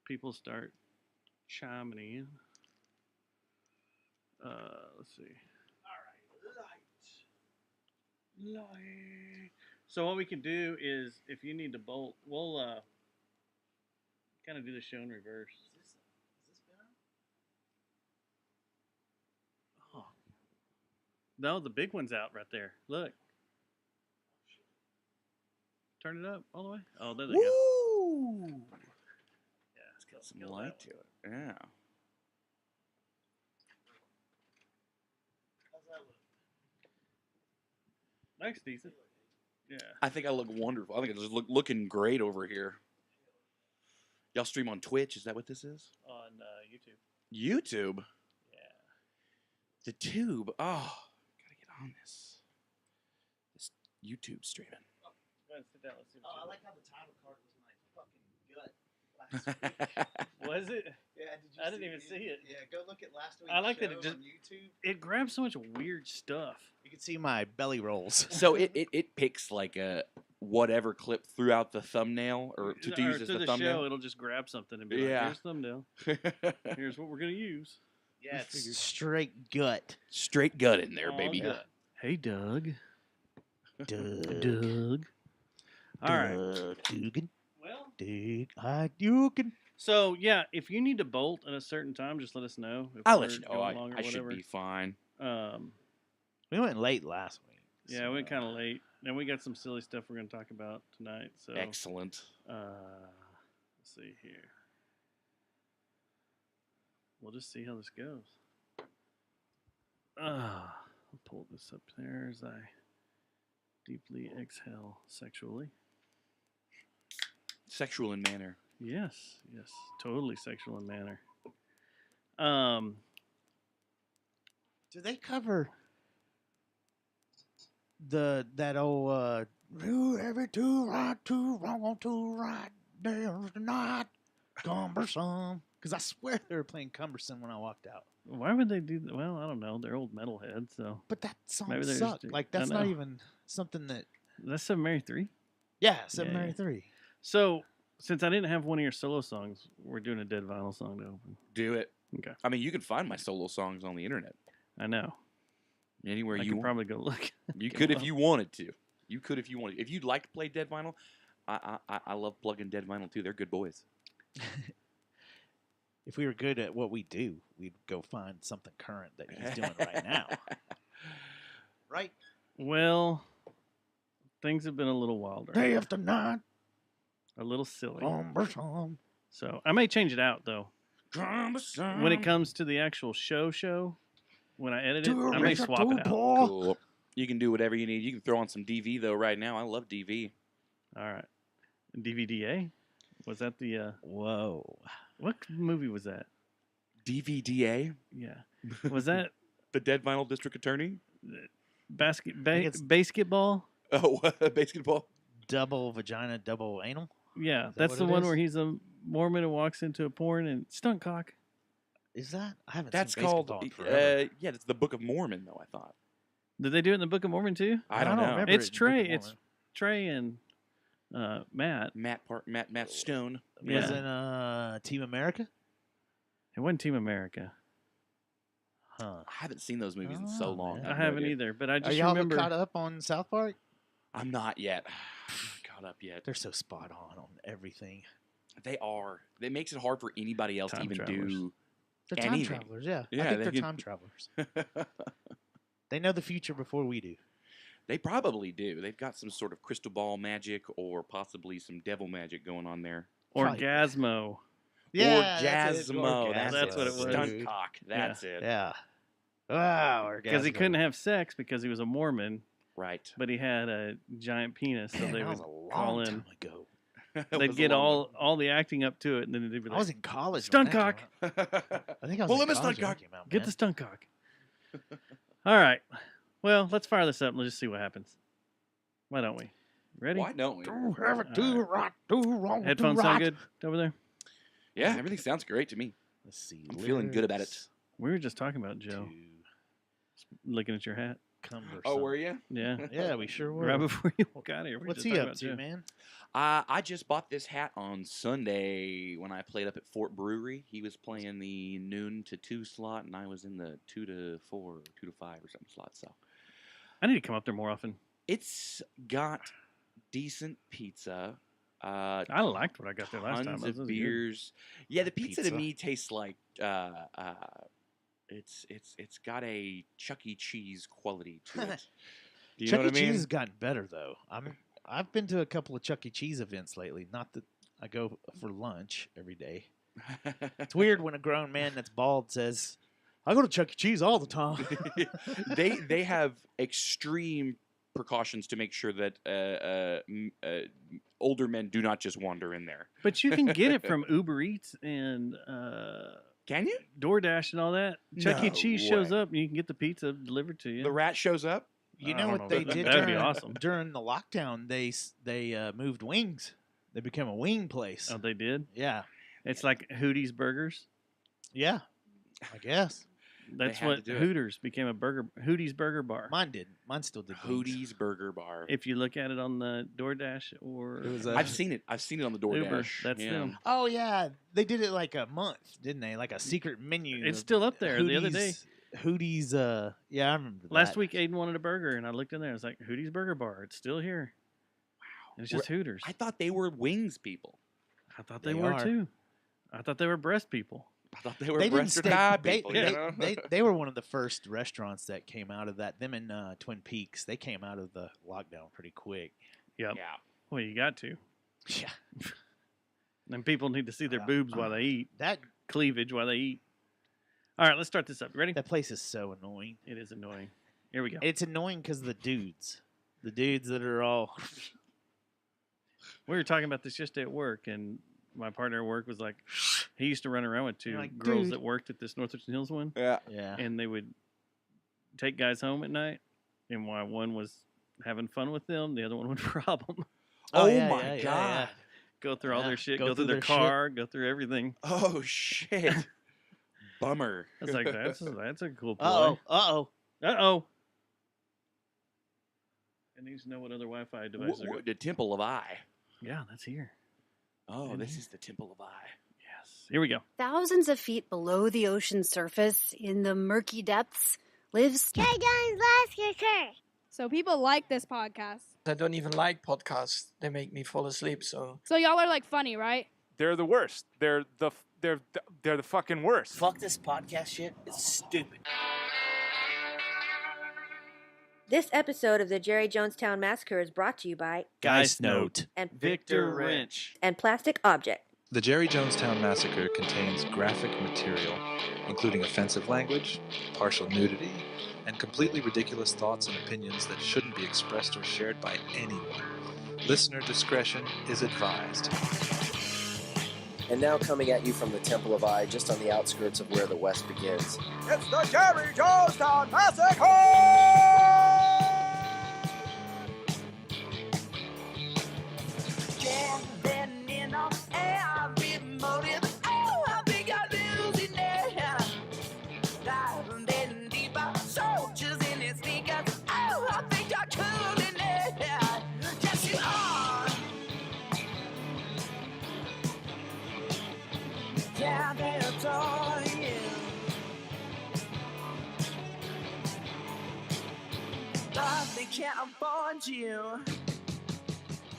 people start chiming in. Let's see. Light. So what we can do is, if you need to bolt, we'll kind of do the show in reverse. Is this better? Oh. No, the big one's out right there. Look. Turn it up all the way. Oh, there they go. Woo! Yeah, It's got some light to it. Yeah. How's that look? Looks decent. Yeah. I think I look wonderful. I think I just looking great over here. Y'all stream on Twitch? Is that what this is? On YouTube. YouTube? Yeah. The tube. Oh, gotta get on this. This YouTube streaming. Go ahead and sit down. Let's see Oh, I what like how the title card was my fucking gut last week. Was it? Yeah, did you I didn't even see it. Yeah, go look at last week's I like that show it just- on YouTube. It grabs so much weird stuff. You can see my belly rolls. So it picks like a whatever clip throughout the thumbnail or to use as through the the show, thumbnail. it'll just grab something and be like, Yeah. here's thumbnail. Here's what we're going to use. Yeah, Just figured. it's straight gut. Straight gut in there, All baby. good. Hey, Doug. Doug. Doug. All right. Dugan. Well, Doug. You can. so, yeah, if you need to bolt at a certain time, just let us know. If I'll we're let you know. going long or I should whatever. be fine. We went late last week. Yeah, we went kind of late. And we got some silly stuff we're going to talk about tonight. So, Excellent. let's see here. We'll just see how this goes. I'll pull this up there as I deeply exhale sexually. Sexual in manner. Yes, totally sexual in manner. Do they cover that old do every too right, too wrong, too right, there's not cumbersome? Because I swear they were playing cumbersome when I walked out. Why would they do that? Well, I don't know. They're old metalheads, so But that song Maybe they're sucked. just- Like I that's not know. even something that. that's Seven Mary 3. Yeah, 793. So, since I didn't have one of your solo songs, we're doing a Dead Vinyl song to open. Do it. Okay. I mean, you can find my solo songs on the internet. I know. Anywhere I you could want. probably go look. You Get could them if up. you wanted to. You could if you wanted. If you'd like to play Dead Vinyl, I love plugging Dead Vinyl too. They're good boys. If we were good at what we do, we'd go find something current that he's doing right now. Right? Well, things have been a little wilder. Day after night, A little silly. cumbersome. So, I may change it out, though. When it comes to the actual show, when I edit it, I may swap it out. Cool. You can do whatever you need. You can throw on some DV though right now. I love DV. All right. DVDA? Was that the... Whoa. what movie was that? DVDA? Yeah. Was that The Dead Vinyl District Attorney? it's- basketball? Oh, basketball. Double vagina, double anal? Yeah, that that's what the it one is? where he's a Mormon and walks into a porn and stunt cock. Is that? I haven't That's seen called. basketball in forever. Yeah, it's the Book of Mormon though. I thought. Did they do it in the Book of Mormon too? I don't know. remember It's it in Book Trey. of It's Mormon. Trey and Matt. Matt Stone. Yeah. Was it Team America? It wasn't Team America. Huh. I haven't seen those movies in so Oh, long. man. I have no haven't idea. either, but I Are just y'all remember. caught up on South Park? I'm not yet. I'm not caught up yet. They're so spot on everything. They are. It makes it hard for anybody else Time to even travelers. do. They're time Anything. travelers, yeah. Yeah, I think they they're can- time travelers. They know the future before we do. They probably do. They've got some sort of crystal ball magic or possibly some devil magic going on there. Orgasmo. Orgasmo. That's what it was. Stunt cock. That's it. Yeah. Wow. Because he couldn't have sex because he was a Mormon, Right. but he had a giant penis, so Man, they that would was a call long in. time ago. They'd get all the acting up to it, and then they'd be I was like, in college. Stunt when that cock. came out. I think I was Pull in him a college stunt when cock. that came out, "Get man. the stunt cock." All right. Well, let's fire this up and let's just see what happens. Why don't we? Ready? Why don't we? Do have it, do Alright. right, do wrong, Headphones do sound right. good over there? Yeah, everything sounds great to me. Let's see. I'm feeling good about it. lyrics We were just talking about Joe to- looking at your hat. Cumbersome. Oh, were you? Yeah. Yeah, we sure were. Right before you walk out of here. What's he up to, man? I just bought this hat on Sunday when I played up at Fort Brewery. He was playing the noon to 2 slot, and I was in the 2 to 4, 2 to 5 or something slot. So I need to come up there more often. it's got decent pizza. I liked what I got there last time. Tons This of was good. beers. Yeah, the pizza to Pizza. me tastes like it's got a Chuck E. Cheese quality to it. Do you Chuck know E. what I mean? Cheese has gotten better though. I've been to a couple of Chuck E. Cheese events lately. Not that I go for lunch every day. It's weird when a grown man that's bald says, "I go to Chuck E. Cheese all the time." they have extreme precautions to make sure that older men do not just wander in there. But you can get it from Uber Eats and Can you? DoorDash and all that. Chuck E. No Cheese shows way. up and you can get the pizza delivered to you. The rat shows up. You I know don't what know, they that- did that'd be during, awesome. during the lockdown? They moved wings. They became a wing place. Oh, they did? Yeah, It's like Hootie's Burgers. yeah. I guess That's had what to do it. Hooters became a burger. Hootie's Burger Bar. mine did. Mine still did. wings. Hootie's Burger Bar. If you look at it on the DoorDash or It was I've seen it. I've seen it on the DoorDash. Uber, that's yeah. them. Oh yeah, they did it like a month, didn't they? Like a secret menu. It's of still up there the other day. Hooties. Yeah, I remember. Last that. week, Aiden wanted a burger, and I looked in there. It's like Hootie's Burger Bar. It's still here. Wow. It's just Hooters. I thought they were wings people. I thought they They were are. too. I thought they were breast people. I thought they were They didn't breast or stay. thigh They, people. they, you know? they were one of the first restaurants that came out of that. Them in Twin Peaks. They came out of the lockdown pretty quick. Yep. Yeah. Well, you got to. Yeah. And people need to see their boobs while they eat. That Cleavage while they eat. All right, let's start this up. Ready? that place is so annoying. It is annoying. Here we go. It's annoying because the dudes that are all. We were talking about this yesterday at work, and my partner at work was like, he used to run around with 2 You're like, girls "Dude." that worked at this Northwestern Hills one, Yeah. Yeah. and they would take guys home at night, and while one was having fun with them, the other one would rob them. Oh yeah, my yeah, yeah, God. Go through all Yeah, their shit, go go through through their their shit. car, go through everything. Oh shit. Bummer. I was like, that's a cool play. Uh oh. Uh-oh. It needs to know what other Wi-Fi devices are. The Temple of Eye. Yeah, that's here. Oh, In this here. is the Temple of Eye. Yes. Here we go. Thousands of feet below the ocean's surface, in the murky depths, lives So people like this podcast. I don't even like podcasts. They make me fall asleep. So So y'all are like funny, right? They're the worst. They're the fucking worst. Fuck this podcast shit. It's stupid. This episode of the Jerry Jonestown Massacre is brought to you by Geist Note. and Victor Wrench. and Plastic Object. The Jerry Jonestown Massacre contains graphic material, including offensive language, partial nudity, and completely ridiculous thoughts and opinions that shouldn't be expressed or shared by anyone. Listener discretion is advised. And now coming at you from the Temple of Eye, just on the outskirts of where the West begins. It's the Jerry Jonestown Massacre!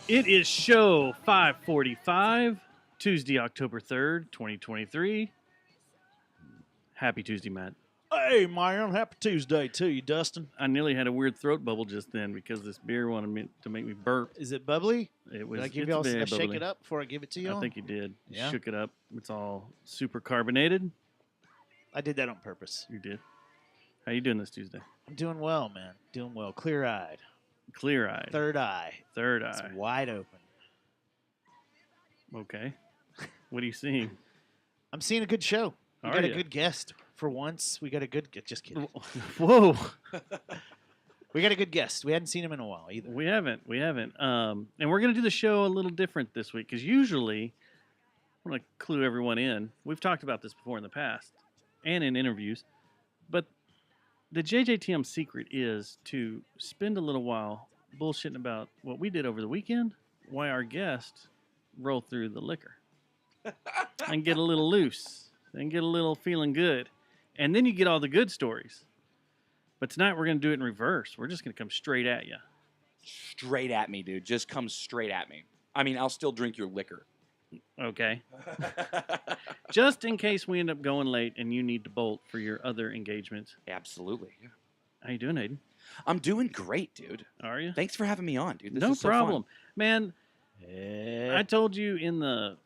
It is show 545, Tuesday, October 3rd, 2023. Happy Tuesday, Matt. Hey, man. Happy Tuesday to you, Dustin. I nearly had a weird throat bubble just then because this beer wanted me to make me burp. Is it bubbly? It was. Did I give it's y'all very a shake bubbly. it up before I give it to you? I think you did. You Yeah? shook it up. It's all super carbonated. I did that on purpose. You did. How you doing this Tuesday? I'm doing well, man. Doing well. Clear-eyed. Clear-eyed. Third eye. Third It's eye. wide open. Okay. What are you seeing? I'm seeing a good show. We Are got a ya? good guest for once. We got a good. Just kidding. Whoa. We got a good guest. We hadn't seen him in a while either. We haven't. And we're going to do the show a little different this week because usually, I want to clue everyone in. We've talked about this before in the past and in interviews, but the JJTM secret is to spend a little while bullshitting about what we did over the weekend, why our guests roll through the liquor and get a little loose and get a little feeling good. And then you get all the good stories. But tonight we're going to do it in reverse. We're just going to come straight at you. Straight at me, dude. Just come straight at me. I mean, I'll still drink your liquor. Okay. Just in case we end up going late and you need to bolt for your other engagements. Absolutely. How you doing, Hayden? I'm doing great, dude. Are you? Thanks for having me on, dude. This No is so problem. fun. Man, Yeah. I told you in the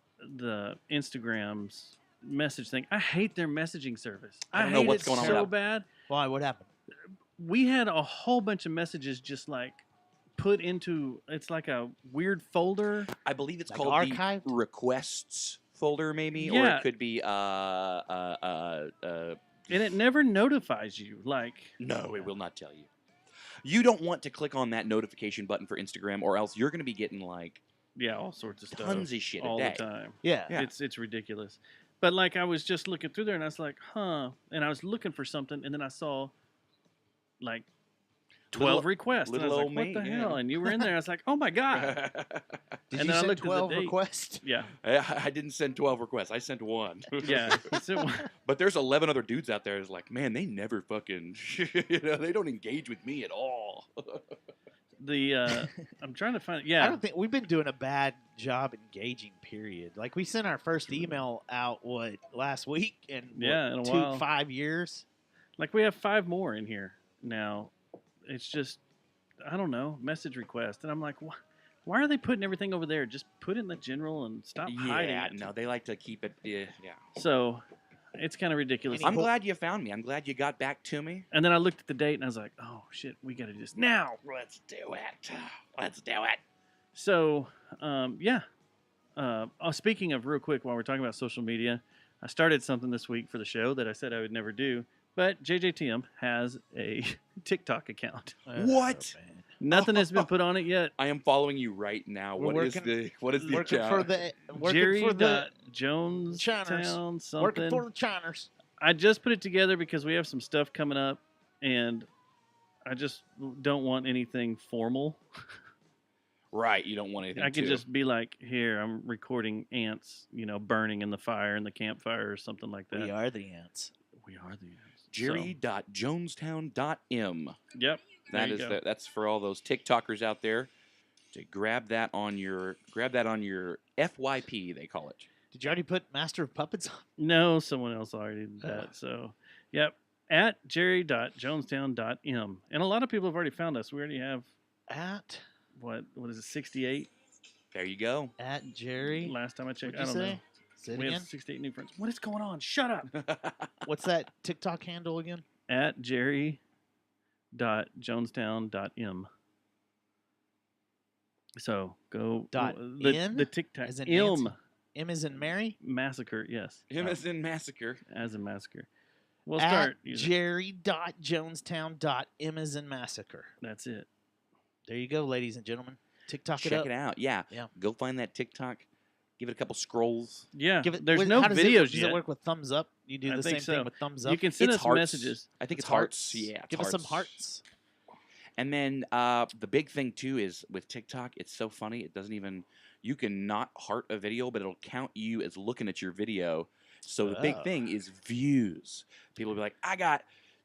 Instagram's message thing, I hate their messaging service. I don't know hate what's it going on so with that. bad. Why? What happened? We had a whole bunch of messages just like put into, it's like a weird folder. I believe it's Like called archived? the requests folder, maybe, or Yeah. it could be And it never notifies you. Like, No, it will not tell you. You don't want to click on that notification button for Instagram, or else you're going to be getting like yeah, all sorts of stuff. tons of shit a all day. the time. Yeah. Yeah. It's ridiculous. But like I was just looking through there and I was like, huh. And I was looking for something and then I saw like 12 Little- requests. And I was little like, old what me, the yeah. hell? And you were in there. I was like, oh my God. Did And you then I send looked at the 12 date. requests? Yeah. I didn't send 12 requests. I sent one. Yeah. So, But there's 11 other dudes out there who's like, man, they never fucking, they don't engage with me at all. I'm trying to find, I yeah. don't think we've been doing a bad job engaging. Period. Like we sent our first email out last week, and Yeah, in a while. 5 years. Like we have 5 more in here now. It's just, I don't know, message request. And I'm like, why are they putting everything over there? Just put it in the general and stop hiding Yeah, it. no, they like to keep it, yeah. So it's kind of ridiculous. I'm glad you found me. I'm glad you got back to me. And then I looked at the date and I was like, oh shit, we got to do this now. Let's do it. Let's do it. So, yeah. Speaking of real quick, while we're talking about social media, I started something this week for the show that I said I would never do. But JJTM has a TikTok account. What? man. Nothing has been put on it yet. I am following you right now. We're What is working- the Working account? for the Jerry for the Jonestown something. working for the Chiners. I just put it together because we have some stuff coming up, and I just don't want anything formal. Right, you don't want anything I can to. just be like, here, I'm recording ants, burning in the fire in the campfire or something like that. We are the ants. We are the ants. Jerry.jonestown.m. Yep. There That you is go. that's for all those TikTokers out there to grab that on your FYP, they call it. Did you already put Master of Puppets on? No, someone else already did that. So, yep. At jerry.jonestown.m. And a lot of people have already found us. We already have, At what is it, 68? There you go. at Jerry. Last time I checked. What'd I you don't say? know. Say it We again. have 68 new friends. What is going on? Shut up. What's that TikTok handle again? At jerry.jonestown.m. So go Dot the in? TikTok As in M Nancy? M is in Mary. massacre. Yes, Him as in massacre. as a massacre. We'll At start. using- Jerry.jonestown.m is in massacre. That's it. There you go, ladies and gentlemen. TikTok Check it out. Yeah. Yeah. Go find that TikTok. Give it a couple scrolls. Yeah. Give it, There's what- no how does videos Does yet. it work with thumbs up? You do I the think same so. thing with thumbs up. You can send It's us hearts. messages. I think it's hearts. hearts. Yeah. Give us some hearts. And then the big thing too is with TikTok, it's so funny. It doesn't even you can not heart a video, but it'll count you as looking at your video. So the big Oh. thing is views. People will be like, I got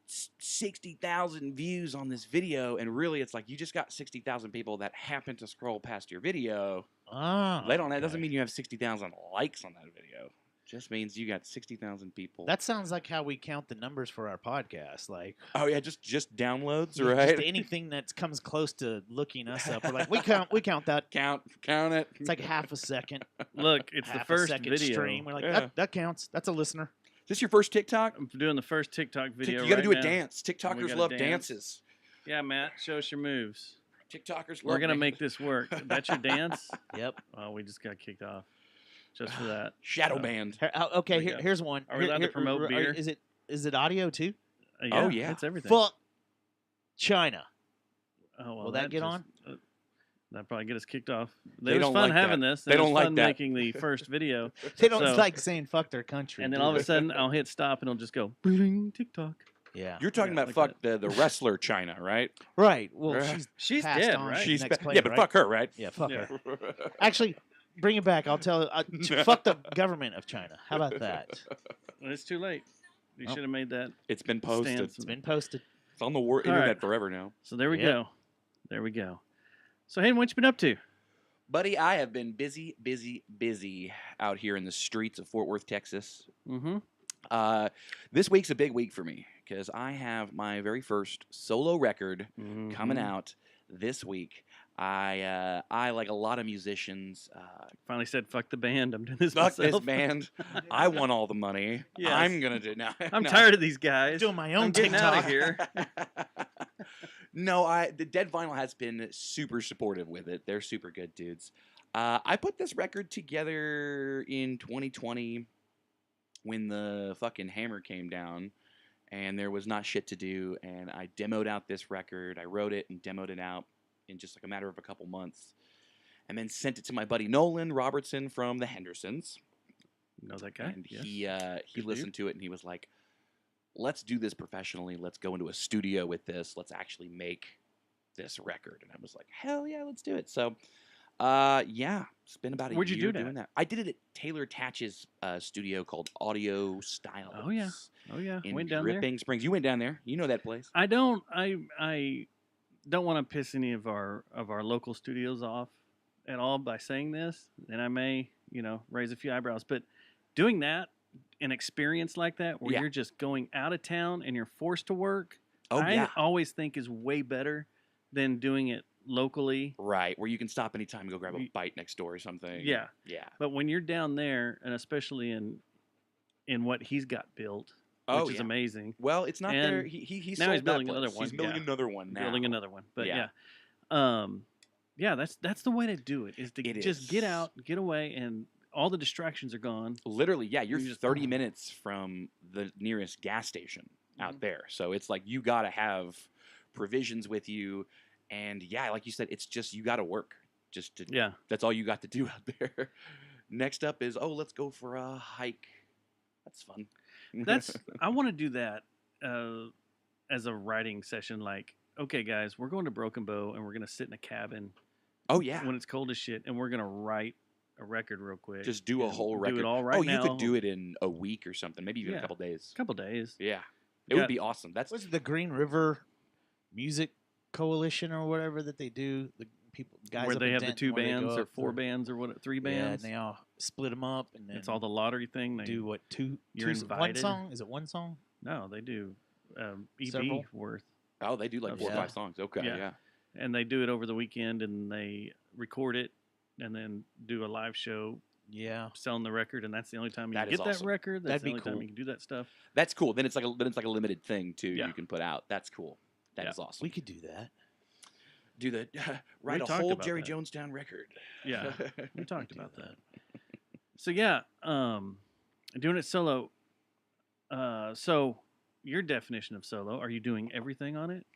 60,000 views on this video, and really it's like you just got 60,000 people that happen to scroll past your video. Oh, That doesn't mean you have 60,000 likes on that video. Just means you got 60,000 people. That sounds like how we count the numbers for our podcast. Like, oh yeah, just downloads, yeah, right? just anything that comes close to looking us up. We're like, we count that. count it. It's like half a second. Look, it's the half first a second video. stream. We're like, Yeah. that counts. That's a listener. Is this your first TikTok? I'm doing the first TikTok video. You got to right do a now. dance. We TikTokers gotta love dance. dances. Yeah, Matt, show us your moves. TikTokers love We're gonna dances. make this work. That's your dance. Yep. Oh, we just got kicked off just for that. Shadow So, band. Okay, There we go. here's one. Are we allowed to promote beer? Is it audio too? Oh, yeah. it's everything. Fuck China. Oh, well, Will that get just- on? That'd probably get us kicked off. They It was don't fun like having that. this. They It don't was like fun that. making the first video. They don't So- like saying fuck their country. And then do all of a they? sudden, I'll hit stop and it'll just go, bling, TikTok. Yeah. You're talking Yeah, about like fuck the wrestler China, right? Right. Well, Right. she's She's passed dead, on right? to the She's next yeah, player, but right? fuck her, right? Yeah, fuck Yeah. her. Actually, bring it back. I'll tell fuck the government of China. How about that? Well, it's too late. You Oh. should have made that. It's been posted. stance. It's been posted. It's on the right. internet forever now. So there we Yep. go. There we go. So Hayden, what you been up to? Buddy, I have been busy out here in the streets of Fort Worth, Texas. Mm-hmm. This week's a big week for me because I have my very first solo record coming out this week. I like a lot of musicians. Finally said, "Fuck the band. I'm doing this Fuck myself." this band. I want all the money. Yes. I'm gonna do now. I'm tired of these guys. Doing my own I'm getting out of TikTok. here. No, the Dead Vinyl has been super supportive with it. They're super good dudes. I put this record together in 2020 when the fucking hammer came down and there was not shit to do, and I demoed out this record. I wrote it and demoed it out in just like a matter of a couple months, and then sent it to my buddy Nolan Robertson from the Hendersons. Know that guy? And Yes. he Good listened to it and he was like, let's do this professionally. Let's go into a studio with this. Let's actually make this record. And I was like, hell yeah, let's do it. So, yeah, it's been about a Where'd you year do doing that. I did it at Taylor Tatch's studio called Audio Styles. Oh yeah. Oh yeah. In Went down Dripping Springs. You went down there. You know that place. I don't want to piss any of our local studios off at all by saying this, and I may, raise a few eyebrows, but doing that, an experience like that where Yeah. you're just going out of town and you're forced to work, Oh, I yeah. always think is way better than doing it locally. Right, where you can stop anytime and go grab a Y- bite next door or something. Yeah. Yeah. But when you're down there, and especially in what he's got built, Oh, which is yeah. amazing. Well, it's not And there. He now sold he's building that another place. one. He's building Yeah. another one now. Building another one. But Yeah. yeah, that's the way to do it. Is to It just is. get out, get away, and all the distractions are gone. Literally, yeah, you're You just 30 minutes from the nearest gas station out there. So it's like you got to have provisions with you. And yeah, like you said, it's just you got to work. Just to, Yeah. That's all you got to do out there. Next up is, let's go for a hike. That's fun. I want to do that as a writing session. Like, okay, guys, we're going to Broken Bow and we're going to sit in a cabin. Oh, yeah. When it's cold as shit, and we're going to write a record real quick. Just do a and whole record. Do it all right now. You could do it in a week or something, maybe even a Yeah. couple days. Couple days. Yeah. It Yeah. would be awesome. That's Was it the Green River Music Coalition or whatever that they do? The people, guys, Where up they in have the Denton, two where they go bands or up four for- bands or what? Three Yeah, and bands. they all split them up, and then It's all the lottery thing. They do what two? You're two one invited. song? Is it one song? No, they do EP Several? worth. Oh, they do like 4 or Yeah. 5 songs. Okay, yeah. And they do it over the weekend, and they record it, and then do a live show Yeah, selling the record, and that's the only time you That get is that awesome. record. That's That'd the be only time cool. you can do that stuff. That's cool. Then it's like a limited thing too. Yeah. You can put out. That's cool. That is Yeah. awesome. we could do that. Do the write a talked whole about Jerry that. Jonestown record. Yeah, we talked do about that. So yeah, doing it solo. So your definition of solo? Are you doing everything on it?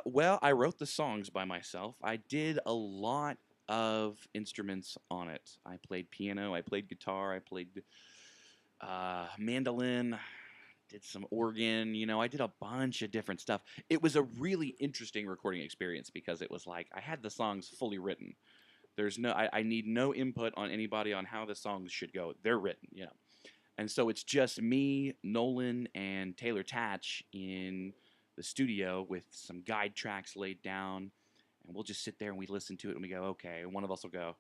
Well, I wrote the songs by myself. I did a lot of instruments on it. I played piano. I played guitar. I played mandolin. Did some organ. I did a bunch of different stuff. It was a really interesting recording experience because it was like I had the songs fully written. There's no, I need no input on anybody on how the songs should go. They're written, And so it's just me, Nolan, and Taylor Tatch in the studio with some guide tracks laid down, and we'll just sit there and we listen to it and we go, okay. And one of us will go,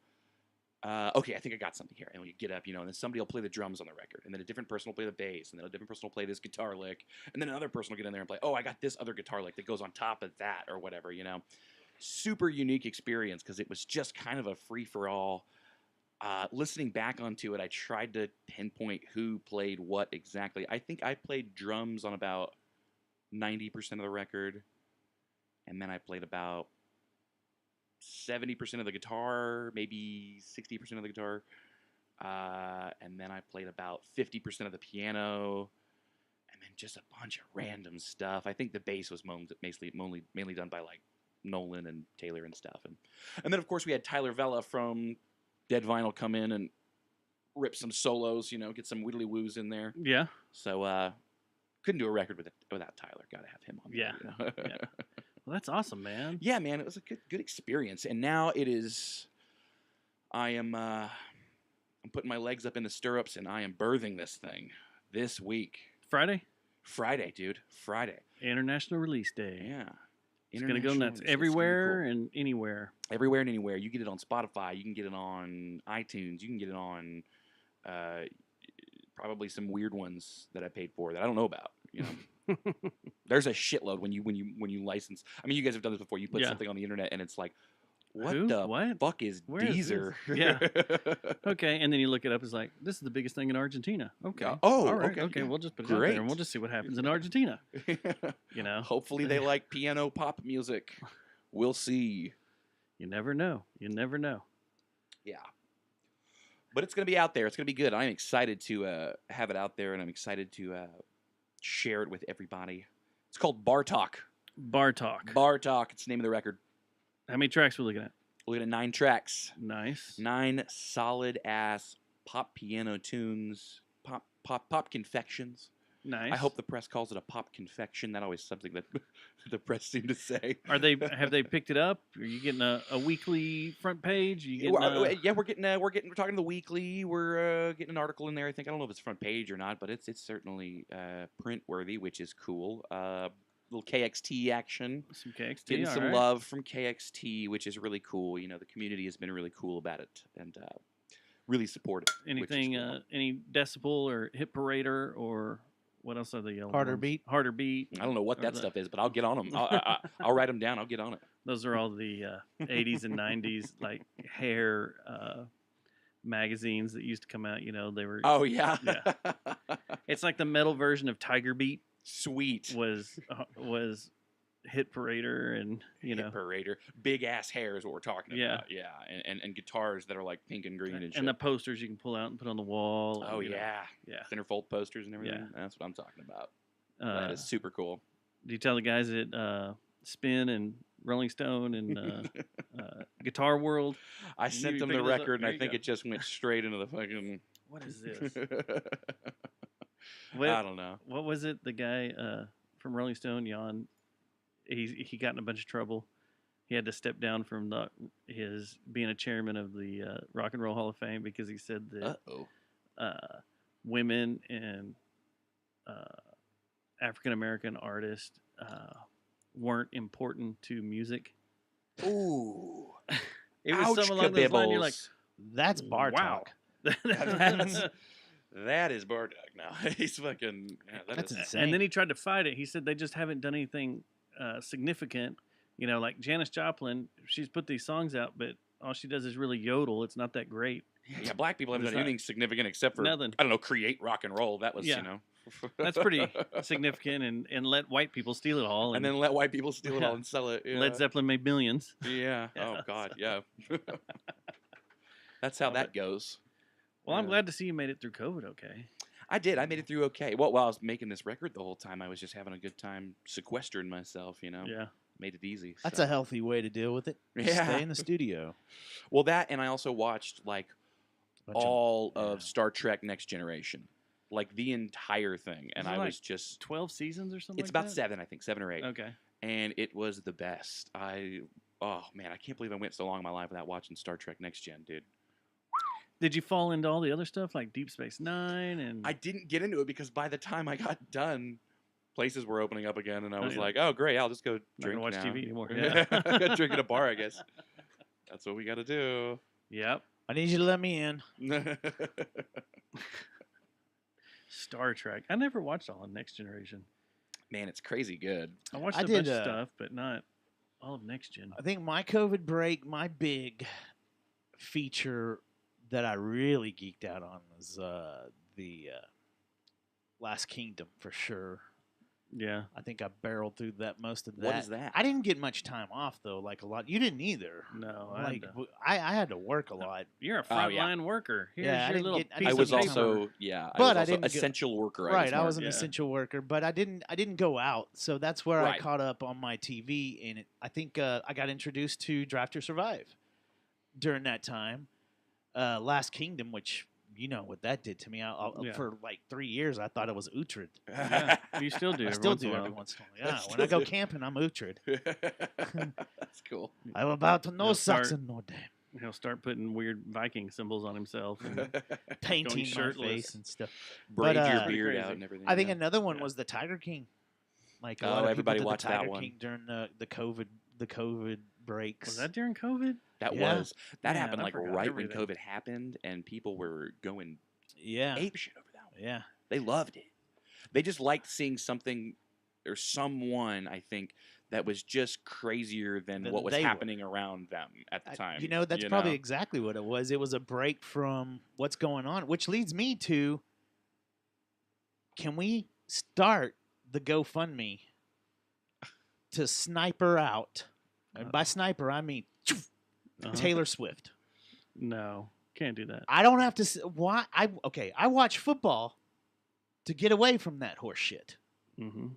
okay, I think I got something here. And we get up, and then somebody will play the drums on the record, and then a different person will play the bass, and then a different person will play this guitar lick, and then another person will get in there and play, I got this other guitar lick that goes on top of that or whatever, Super unique experience because it was just kind of a free-for-all. Listening back onto it, I tried to pinpoint who played what exactly. I think I played drums on about 90% of the record, and then I played about 70% of the guitar, maybe 60% of the guitar, and then I played about 50% of the piano, and then just a bunch of random stuff. I think the bass was mainly done by like Nolan and Taylor and stuff, and then of course we had Tyler Vella from Dead Vinyl come in and rip some solos, get some widdly woos in there. Yeah. So couldn't do a record without Tyler. Got to have him on. Yeah. There, you know? Yeah. Well, that's awesome, man. Yeah, man, it was a good experience, and now it is. I'm putting my legs up in the stirrups, and I am birthing this thing this week. Friday, dude. Friday. International Release Day. Yeah. It's going to go nuts It's everywhere cool. and anywhere. Everywhere and anywhere. You get it on Spotify. You can get it on iTunes. You can get it on probably some weird ones that I paid for that I don't know about. You know, there's a shitload when you license. I mean, you guys have done this before. You put something on the internet and it's like, what fuck is Where Deezer? Is yeah. Okay, and then you look it up. It's like, this is the biggest thing in Argentina. Okay. Oh, all right. okay. We'll just put it out there and we'll just see what happens in Argentina. You know. Hopefully they like piano pop music. We'll see. You never know. You never know. Yeah. But it's going to be out there. It's going to be good. I'm excited to have it out there, and I'm excited to share it with everybody. It's called Bar Talk. Bar Talk. Bar Talk. It's the name of the record. How many tracks are we looking at? We're looking at 9 tracks. Nice. 9 solid-ass pop piano tunes, pop confections. Nice. I hope the press calls it a pop confection. That always something that the press seem to say. Have they picked it up? Are you getting a weekly front page? Are you getting yeah, we're talking to the weekly. We're getting an article in there. I think I don't know if it's front page or not, but it's certainly print worthy, which is cool. Little KXT action. Some KXT. Getting some love from KXT, which is really cool. You know, the community has been really cool about it and really supportive. Anything? Cool. Any decibel or hit parader or what else are the yellow Harder ones? Beat? Harder Beat. I don't know what that stuff is, but I'll get on them. I'll write them down. I'll get on it. Those are all the 80s and 90s like hair magazines that used to come out. You know, they were. Oh yeah. Yeah. It's like the metal version of Tiger Beat. Sweet. Was hit parader and hit parader, big ass hair is what we're talking about. Yeah, and guitars that are like pink and green and shit. And the posters you can pull out and put on the wall. Oh and, yeah, centerfold posters and everything. Yeah. That's what I'm talking about. That is super cool. Do you tell the guys at Spin and Rolling Stone and Guitar World? I sent them the record, and I think it just went straight into the fucking. What is this? I don't know. What was it? The guy from Rolling Stone, Jan, he got in a bunch of trouble. He had to step down from his being a chairman of the Rock and Roll Hall of Fame because he said that women and African American artists weren't important to music. Ooh, it was something along those lines. You're like, that's bar talk. That is bar talk. No, he's fucking. Yeah, that's insane. And then he tried to fight it. He said they just haven't done anything significant. You know, like Janis Joplin, she's put these songs out, but all she does is really yodel. It's not that great. Yeah, black people haven't done anything significant except for nothing. I don't know, create rock and roll. That was you know. That's pretty significant, and let white people steal it all, and then let white people steal it all and sell it. Yeah. Led Zeppelin made millions. Yeah. Oh God. Yeah. That's how that goes. Well, I'm glad to see you made it through COVID okay. I did. I made it through okay. Well, while I was making this record the whole time, I was just having a good time sequestering myself, you know? Yeah. Made it easy. That's a healthy way to deal with it. Yeah. Stay in the studio. Well, that, and I also watched, like, all of Star Trek Next Generation. Like, the entire thing. And I was just... 12 seasons or something It's about 7, I think. 7 or 8. Okay. And it was the best. Oh, man, I can't believe I went so long in my life without watching Star Trek Next Gen, dude. Did you fall into all the other stuff like Deep Space Nine? And I didn't get into it because by the time I got done, places were opening up again, and I was like, "Oh, great! I'll just go drink watch now. TV anymore." Yeah, go drink at a bar, I guess. That's what we got to do. Yep. I need you to let me in. Star Trek. I never watched all of Next Generation. Man, it's crazy good. I watched a bunch of stuff, but not all of Next Gen. I think my COVID break, my big feature that I really geeked out on was the Last Kingdom for sure. Yeah, I think I barreled through that most of that. What is that? I didn't get much time off though, like a lot. You didn't either. No, I had to work a lot. You're a frontline worker. Here's yeah, your little I was also I didn't essential worker. Right, I was an essential worker, but I didn't go out, so that's where I caught up on my TV, and I think I got introduced to Drive to Survive during that time. Last Kingdom, which you know what that did to me. Yeah. For like 3 years, I thought it was Uhtred. Yeah, you still do. I every still once in do a every while. once in a while. Yeah, when Still I go do. camping, I'm Uhtred. That's cool. I'm about to know He'll start- Saxon, no damn. He'll start putting weird Viking symbols on himself. And Painting my shirtless. face and stuff. Braid But, your uh, beard Crazy. out and everything. I think yeah. another one Yeah. was the Tiger King. Like a Oh, lot of everybody people did watched the that Tiger one. King during the COVID breaks. was that during COVID? that Yeah. was that Man, happened I like forgot right everything. when COVID happened, and people were going Yeah, ape shit over that one. yeah. They loved it. They just liked seeing something or someone, I think, that was just crazier than Than what was they were. happening around them at the time. You know, that's probably exactly what it was. It was a break from what's going on, which leads me to, can we start the GoFundMe to sniper out? And by sniper, I mean Uh-huh. Taylor Swift. No, can't do that. I don't have to. Why? I watch football to get away from that horse shit. Hmm.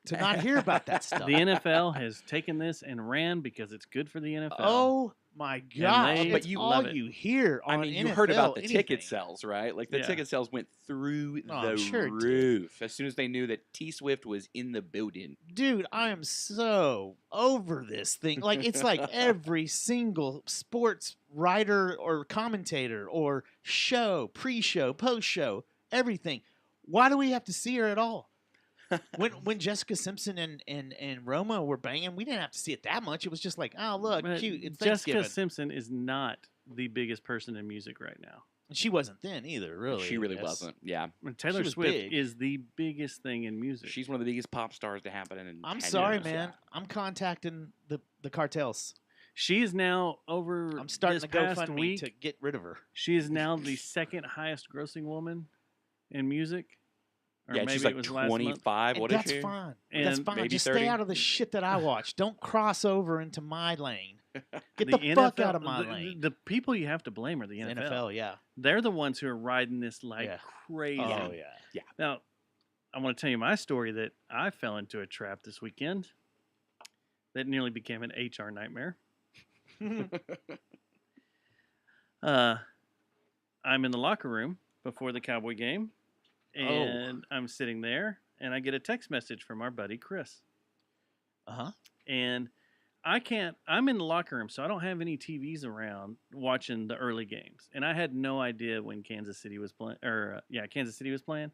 To not hear about that stuff. The NFL has taken this and ran because it's good for the NFL. Oh my gosh! they It's all love it. you hear on I mean, you NFL, heard about the anything. ticket sales, right? Like the Yeah. ticket sales went through Oh, the I'm sure it did. roof as soon as they knew that T Swift was in the building. Dude, I am so over this thing. Like, it's like every single sports writer or commentator or show, pre-show, post-show, everything. Why do we have to see her at all? When Jessica Simpson and Roma were banging, we didn't have to see it that much. It was just like, oh, look, But cute. It's Jessica Thanksgiving. Simpson is not the biggest person in music right now. And she wasn't then either, really. She I really guess. wasn't. Yeah, And Taylor was Swift big. is the biggest thing in music. she's one of the biggest pop stars to happen in. I'm 10 sorry, years. man. I'm contacting the cartels. She is now over I'm starting this to past GoFundMe week. to get rid of her. She is now the second highest grossing woman in music. Or Yeah, maybe she's it like was last month. 25. And What is that's she? fine. That's And fine. maybe Just 30. stay out of the shit that I watch. Don't cross over into my lane. Get The the fuck NFL out of my the, lane. The people you have to blame are the NFL. NFL, yeah. They're the ones who are riding this like Yeah. crazy. Oh, yeah. Now, I want to tell you my story that I fell into a trap this weekend that nearly became an HR nightmare. I'm in the locker room before the Cowboy game, and I'm sitting there, and I get a text message from our buddy Chris. Uh-huh. And I'm in the locker room, so I don't have any TVs around watching the early games. And I had no idea when Kansas City was playing, Kansas City was playing.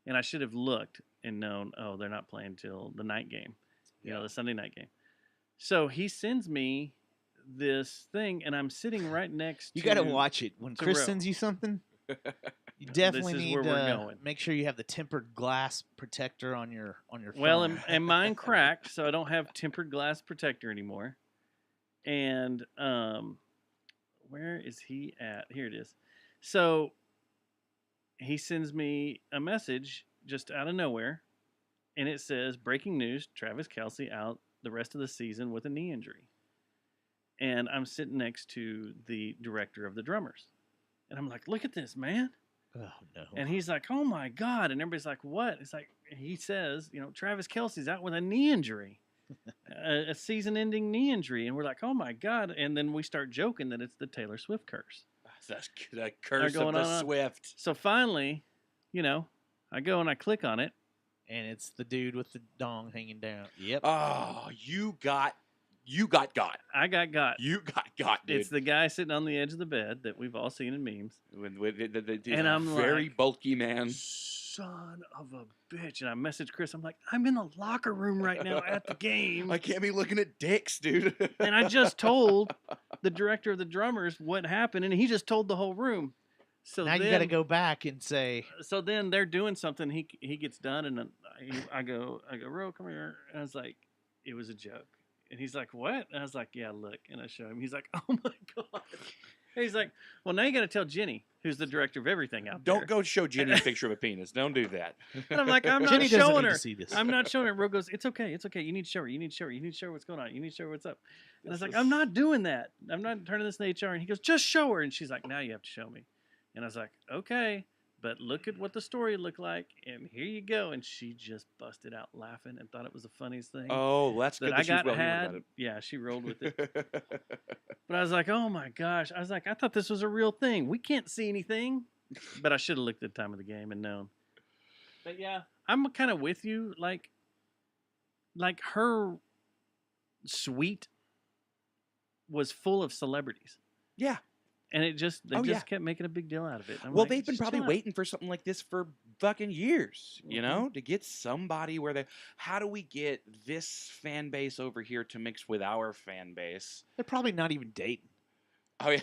And I should have looked and known, oh, they're not playing till the night game, the Sunday night game. So he sends me this thing, and I'm sitting right next You to... got to watch it. When to Chris Ro. sends you something, you definitely is need where we're to going. make sure you have the tempered glass protector on your phone. Well, and mine cracked, so I don't have tempered glass protector anymore. And where is he at? Here it is. So he sends me a message just out of nowhere, and it says, breaking news, Travis Kelce out the rest of the season with a knee injury. And I'm sitting next to the director of the drummers. And I'm like, look at this, man. Oh, no. And he's like, oh, my God. And everybody's like, what? It's like, he says, Travis Kelce's out with a knee injury, a season-ending knee injury. And we're like, oh, my God. And then we start joking that it's the Taylor Swift curse. That's the curse going of the on. Swift. So finally, I go and I click on it. And it's the dude with the dong hanging down. Yep. Oh, you got got. I got. You got, dude. It's the guy sitting on the edge of the bed that we've all seen in memes. With the And I'm very like, bulky man. Son of a bitch. And I messaged Chris. I'm like, I'm in the locker room right now at the game. I can't be looking at dicks, dude. And I just told the director of the drummers what happened, and he just told the whole room. So now then, you got to go back and say, So then they're doing something. He gets done, and then I go, Ro, come here. And I was like, it was a joke. And he's like, what? And I was like, yeah, look. And I show him. He's like, oh my God. And he's like, well, now you got to tell Jenny, who's the director of everything out there. Don't go show Jenny a picture of a penis. Don't do that. And I'm like, I'm not Jenny doesn't showing need her. to see this. I'm not showing her. Ro goes, it's okay. It's okay. You need to show her. You need to show her. You need to show her what's going on. You need to show her what's up. And I was like, I'm not doing that. I'm not turning this into HR. And he goes, just show her. And she's like, now you have to show me. And I was like, okay, but look at what the story looked like. And here you go. And she just busted out laughing and thought it was the funniest thing. Oh, that's good. that That I she's got well humoured had. about it. Yeah, she rolled with it. But I was like, oh my gosh. I was like, I thought this was a real thing. We can't see anything. But I should have looked at the time of the game and known. But yeah, I'm kind of with you. Like her suite was full of celebrities. Yeah. And they just kept making a big deal out of it. I'm Well, like, they've been just probably chill out. waiting for something like this for fucking years, you Mhm. know, to get somebody where how do we get this fan base over here to mix with our fan base? They're probably not even dating. Oh yeah,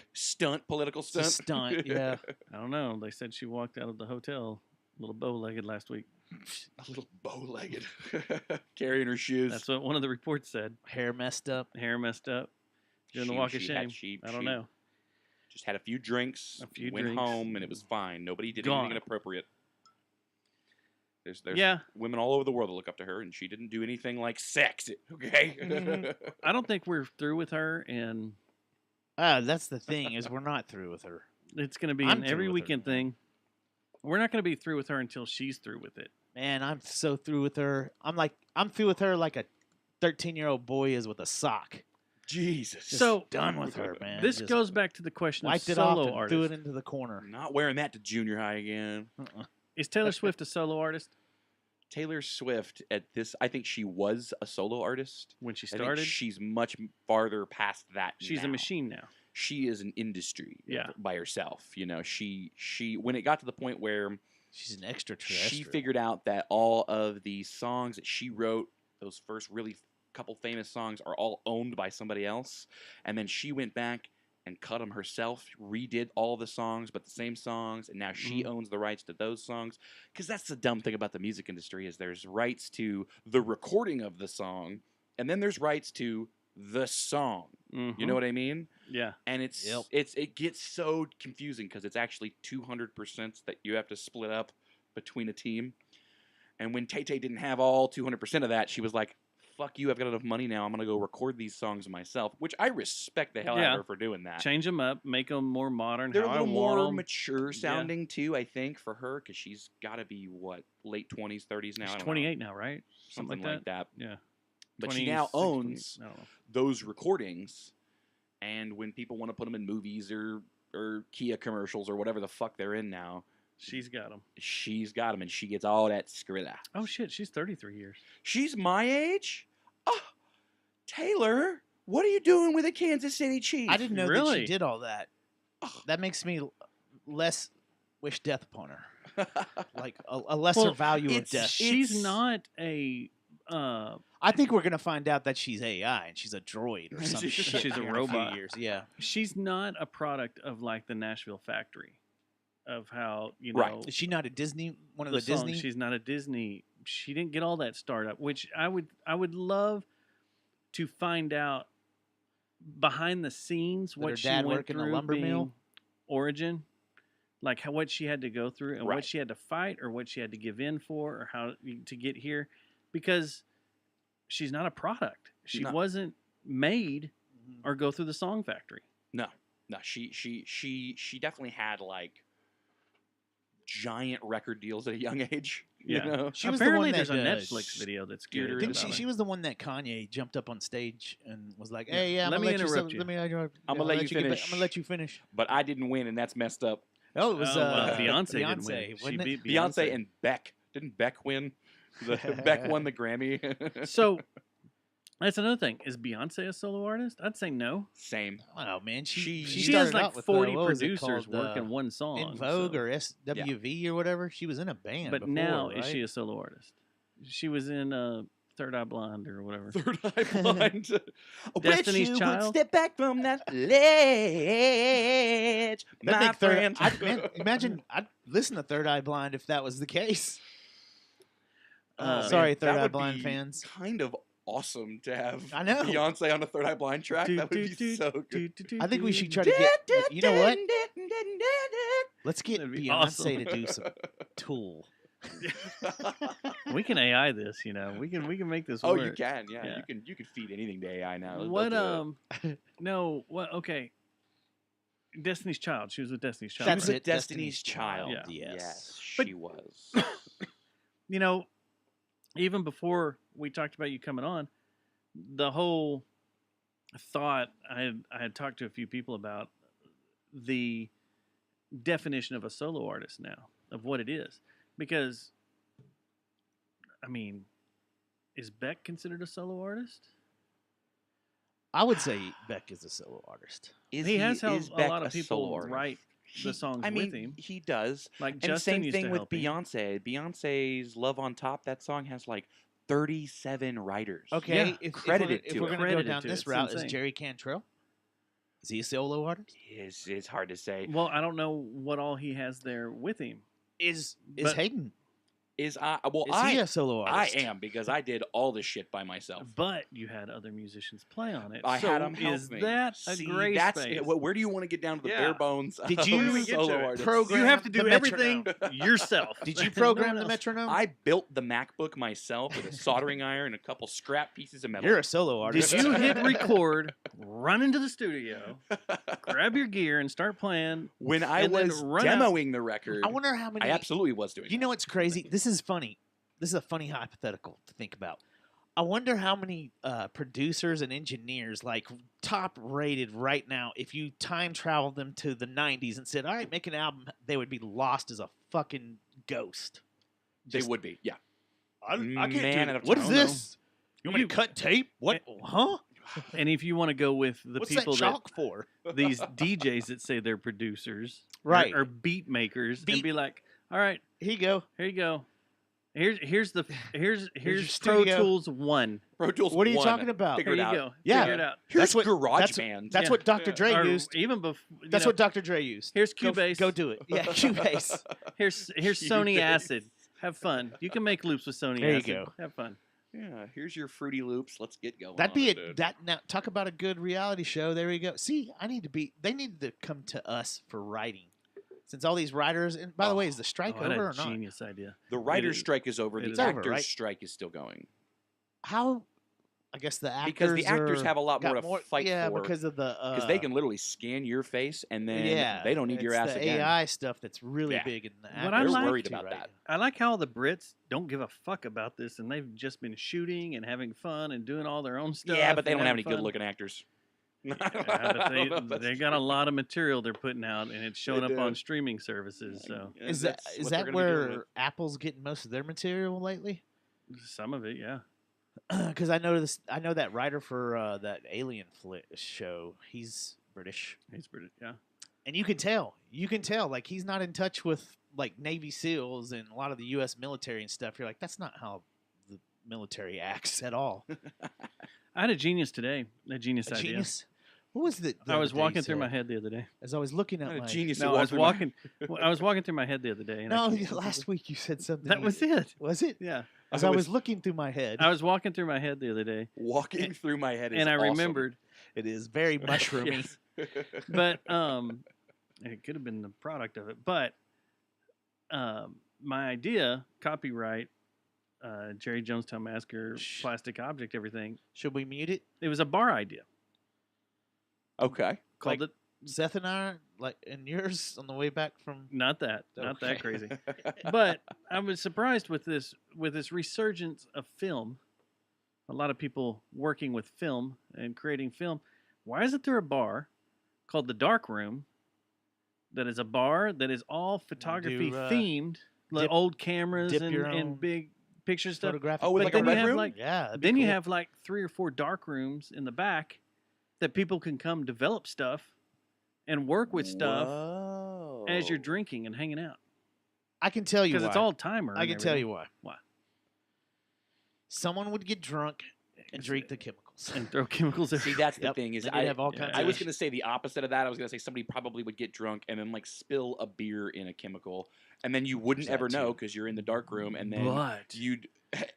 political It's a stunt. stunt, yeah. I don't know. They said she walked out of the hotel a little bow-legged last week. A little bow-legged, carrying her shoes. That's what one of the reports said. Hair messed up. Doing the walk of shame. I don't know. Just had a few drinks, went home, and it was fine. Nobody did anything inappropriate. There's women all over the world that look up to her, and she didn't do anything like sex. Okay. I don't think we're through with her, and that's the thing is we're not through with her. it's going to be I'm an through every with her, weekend thing. We're not going to be through with her until she's through with it. Man, I'm so through with her. I'm through with her like a 13-year-old boy is with a sock. Jesus. Just So done with her, man. This Just goes back to the question of wiped it off solo and artist. threw it into the corner. Not wearing that to junior high again. Is Taylor Swift a solo artist? Taylor Swift I think she was a solo artist when she I think started. she's much farther past that. She's a machine now. She is an industry. Yeah. By herself. You know, she when it got to the point where she's an extraterrestrial. she figured out that all of the songs that she wrote, those first really couple famous songs, are all owned by somebody else, and then she went back and cut them herself, redid all the songs, but the same songs, and now she owns the rights to those songs. Because that's the dumb thing about the music industry is there's rights to the recording of the song, and then there's rights to the song. Mm-hmm. You know what I mean? Yeah. And it gets so confusing because it's actually 200% that you have to split up between a team. And when Tay-Tay didn't have all 200% of that, she was like, fuck you, I've got enough money now, I'm going to go record these songs myself, which I respect the hell out of her for doing that. Change them up, make them more modern. They're how a little I want more 'em. mature sounding too, I think, for her, because she's got to be, late 20s, 30s now? She's I don't 28 now, right? Something like that. Yeah. But she now owns those recordings, and when people want to put them in movies or Kia commercials or whatever the fuck they're in now, she's got them. She's got them, and she gets all that skrilla. Oh, shit, she's 33 years. She's my age? Oh, Taylor, what are you doing with a Kansas City Chiefs? I didn't know that she did all that. That makes me less wish death upon her. Like a lesser value of death. She's not a... I think we're gonna find out that she's AI and she's a droid or some shit. She's a here in robot. few years. Yeah, she's not a product of like the Nashville factory, of how you know. Right. Is she not a Disney? One of the songs, Disney? She's not a Disney. She didn't get all that startup, which I would love to find out behind the scenes Did what her she dad went work in a through lumber being mill? origin, like what she had to go through and Right. what she had to fight or what she had to give in for or how to get here, because she's not a product. She No. wasn't made or go through the song factory. No, she definitely had like giant record deals at a young age. Yeah. You know? She was Apparently, the one there's that, a Netflix video that's Scooter good. Didn't about she it. was the one that Kanye jumped up on stage and was like, Yeah. "Hey, yeah, I'm Let gonna me interrupt let you. Let me, I'm gonna let you get back- finish. I'm gonna let you finish." But I didn't win, and that's messed up. Oh, it was Beyonce didn't win. She wasn't it? beat Beyonce and Beck. Didn't Beck win? Beck won the Grammy. So that's another thing. Is Beyonce a solo artist? I'd say no. Same. Oh man, She started has like out with 40 what was it producers called, working one song. In Vogue so- or SWV or whatever. She was in a band. But before, now right? is she a solo artist? She was in Third Eye Blind or whatever. Third Eye Blind. Destiny's Wish you Child? would step back from that ledge, That'd my make friend. Imagine I'd listen to Third Eye Blind if that was the case. Oh, Sorry, man, Third that Eye would Blind be fans. Kind of awesome to have I know. Beyonce on a Third Eye Blind track. That would be so good. I think we should try to get. You know what? Let's get That'd be Beyonce awesome. to do some Tool. We can AI this, you know. We can make this Oh, work. you can, yeah. Yeah. You can feed anything to AI now. They'll What do it. no, what okay. Destiny's Child. She was with Destiny's Child. That's right? it. Destiny's Child. Yeah. Yes. She was. You know, even before we talked about you coming on, the whole thought I had talked to a few people about the definition of a solo artist now, of what it is. Because, I mean, is Beck considered a solo artist? I would say Beck is a solo artist. He has helped is a Beck lot of people solo artist? write the songs I mean, with him. he does. Like And Justin same used thing to with help him. Beyonce. Beyonce's "Love on Top," that song has like 37 writers. Okay, Yeah, if credited we're to going it. to go Credited down to it. this It's route, insane. is Jerry Cantrell? Is he a solo artist? It's hard to say. Well, I don't know what all he has there with him. Is But- Hayden? Is Is he a solo I artist? am, because I did all this shit by myself. But you had other musicians play on it. I so had them help is me. that See, a gray that's space? where do you want to get down to the Yeah. bare bones? Did of you a get to solo it? artist? Program You have to the do everything metronome. yourself. Did you No program one the else. metronome? I built the MacBook myself with a soldering iron and a couple scrap pieces of metal. You're a solo artist. Did you hit record, run into the studio, grab your gear, and start playing? When I and then was run out? demoing the record, I wonder how many. I absolutely was doing. You that. know what's crazy? This is funny. This is a funny hypothetical to think about. I wonder how many producers and engineers, like top rated right now, if you time travel them to the 90s and said, all right, make an album, they would be lost as a fucking ghost. They would be, yeah. I can't Man do at that. a What is time. this? You want me to cut tape? What? Huh? And if you want to go with the What's people that chalk for? these DJs that say they're producers, Right. or beat makers, Beat- and be like, all right, Here you go. here you go. Here's your Pro studio. Tools 1. Pro Tools. What are you 1, talking about? Figure Here it you out. go. Yeah. Figure it out. Here's That's what- GarageBand. That's Yeah. what Dr. Dre Or used. even before. That's what Dr. Dre used. Here's Go- Cubase. Go do it. Yeah, Cubase. Here's Sony Cubase. Acid. Have fun. You can make loops with Sony There you Acid. go. Have fun. Yeah, here's your Fruity Loops. Let's get going. That'd on be it, a dude. that now talk about a good reality show. There we go. See, they need to come to us for writing. Since all these writers, and by the way, is the strike Oh, I had over a or not? genius idea. The writer's is- strike is over. it The is over, actors' right? strike is still going. How? I guess the actors Because the actors are- have a lot got more to fight yeah, for. because of the Because they can literally scan your face and then yeah, they don't need your it's ass the again. AI stuff that's really Yeah. big in the What I actors like- worried too about right that. now. I like how the Brits don't give a fuck about this, and they've just been shooting and having fun and doing all their own stuff. Yeah, but they and don't have any having fun. good-looking actors. Yeah, I don't know if but they that's got a true. lot of material they're putting out, and it's showing They up on do. streaming services. So Yeah, Is that's that what they're that gonna be doing where with- Apple's getting most of their material lately? some of it, yeah. Because I know that writer for that Alien show. He's British. He's pretty, yeah. And you can tell, like he's not in touch with like Navy SEALs and a lot of the U.S. military and stuff. You're like, that's not how the military acts at all. I had a genius today. A genius A idea. genius. What was the I other was day walking you through my said? head the other day. As I was looking at Not a my genius. No, to I was walk through my- walking. I was walking through my head the other day. And No, I can't- last week you said something. that was it. Was it? Yeah, As I I was- was looking through my head, I was walking through my head the other day, Walking through my head is and I awesome. remembered. it is very mushroomy. Yes. But it could have been the product of it. But my idea, copyright, Jerry Jonestown Massacre, plastic object, everything. Should we mute it? It was a bar idea. Okay. Called Like- it Seth and I, like, and yours on the way back from. not that Okay. crazy. But I was surprised with this resurgence of film. A lot of people working with film and creating film. Why isn't there a bar called the Dark Room that is a bar that is all photography themed, like dip- old cameras dip your own and big picture stuff? Photographic. Oh, with But like a then you red have room? like yeah. that'd be then you cool. have like 3 or 4 dark rooms in the back that people can come develop stuff and work with stuff as you're Whoa. drinking and hanging out. I can tell you Because why. it's all timer. I and can tell everything. you why. Why? Someone would get drunk and drink the chemicals. And throw chemicals See, everywhere. that's the Yep. thing is Then I you'd have all kinds I of was issues. going to say the opposite of that. I was going to say somebody probably would get drunk and then like spill a beer in a chemical, and then you wouldn't There's that ever know too. because you're in the dark room, and then But you'd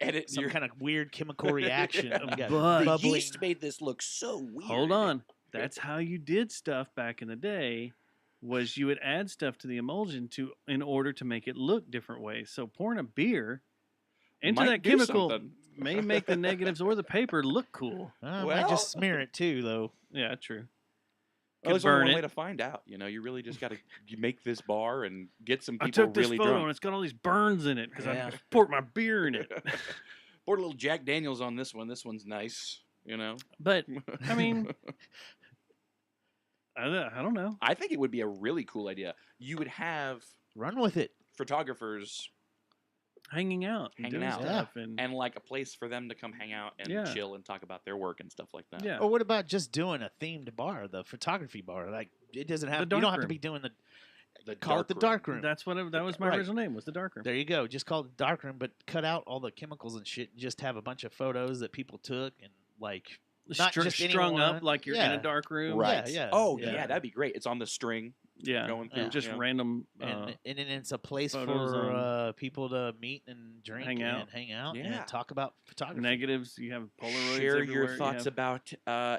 edit Some your. kind of weird chemical reaction. Yeah. You got But- The bubbling. yeast made this look so weird. hold on. That's how you did stuff back in the day. Was you would add stuff to the emulsion in order to make it look different ways. So pouring a beer into Might that do chemical something. may make the negatives or the paper look cool. I might Well- just smear it too, though. Yeah, true. Well, there's Could only burn one way it. to find out. You know, you really just got to make this bar and get some I people took this really photo drunk. and it's got all these burns in it because Yeah. I poured my beer in it. Poured a little Jack Daniels on this one. This one's nice. You know. But I mean, I don't know. I think it would be a really cool idea. You would have Run with it. photographers Hanging out, and hanging doing out, stuff, and like a place for them to come hang out and Yeah. chill and talk about their work and stuff like that. yeah. Or what about just doing a themed bar, the photography bar? Like it doesn't have. The You don't dark have to room. be doing the. The Call it the dark room. That's what that was my Right. original name, was the dark room. There you go. Just call it the dark room, but cut out all the chemicals and shit. And just have a bunch of photos that people took and like not just strung up anyone. like you're in Yeah. a dark room. Right. Yeah. Oh yeah. yeah, that'd be great. It's on the string. Yeah. Going through. Yeah. Just you know. random. And then it's a place photos for on- people to meet and drink Hang out. and hang out Yeah. and talk about photography. negatives. You have Polaroids. Share your everywhere, you thoughts have- about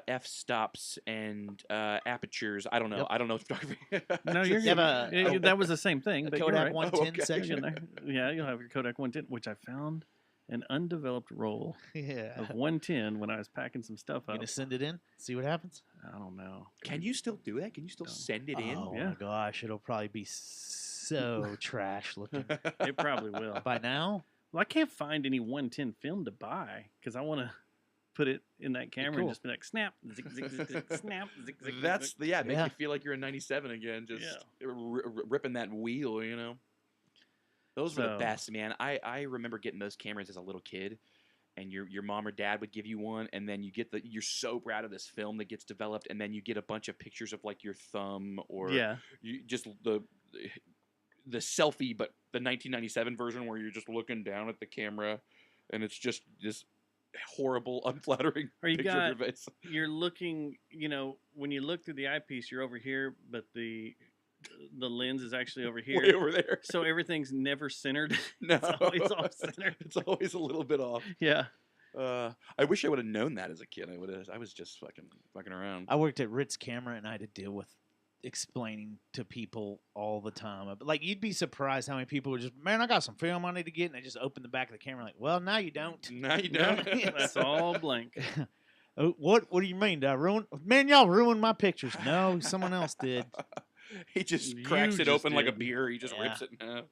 f-stops and apertures. I don't know. Yep. I don't know photography. No, you're You have good. a- That was the same thing. A But you're Kodak right. 110 okay. section. You're in there. Yeah, you'll have your Kodak 110, which I found an undeveloped roll Yeah. of 110 when I was packing some stuff You up. gonna send it in? See what happens? I don't know. Can you still do that? Can you still No. send it in? Oh Yeah. my gosh, it'll probably be so trash looking It probably will. by now. Well, I can't find any 110 film to buy because I want to put it in that camera cool. and just be like, snap, zig, zig, zig, zig, snap, zig, zig, zig, That's zig. make Yeah. you feel like you're in '97 again, just Yeah. ripping that wheel, you know. Those were the So- best, man. I remember getting those cameras as a little kid, and your mom or dad would give you one, and then you get you're so proud of this film that gets developed, and then you get a bunch of pictures of like your thumb or Yeah. you just the selfie, but the 1997 version where you're just looking down at the camera, and it's just this horrible, unflattering Or you picture of your face. You're looking, when you look through the eyepiece, you're over here, but the lens is actually over here. Way over there. So everything's never centered. No, It's always off center. It's always a little bit off. Yeah. I wish I would have known that as a kid. I was just fucking around. I worked at Ritz Camera and I had to deal with explaining to people all the time. Like you'd be surprised how many people would just, man, I got some film I need to get, and they just open the back of the camera like, well, now you don't. No, you don't. That's all blank. Oh, what do you mean? Did I ruin? Man, y'all ruined my pictures. No, someone else did. He just You cracks it just open like a did. beer. He just Yeah. rips it in half.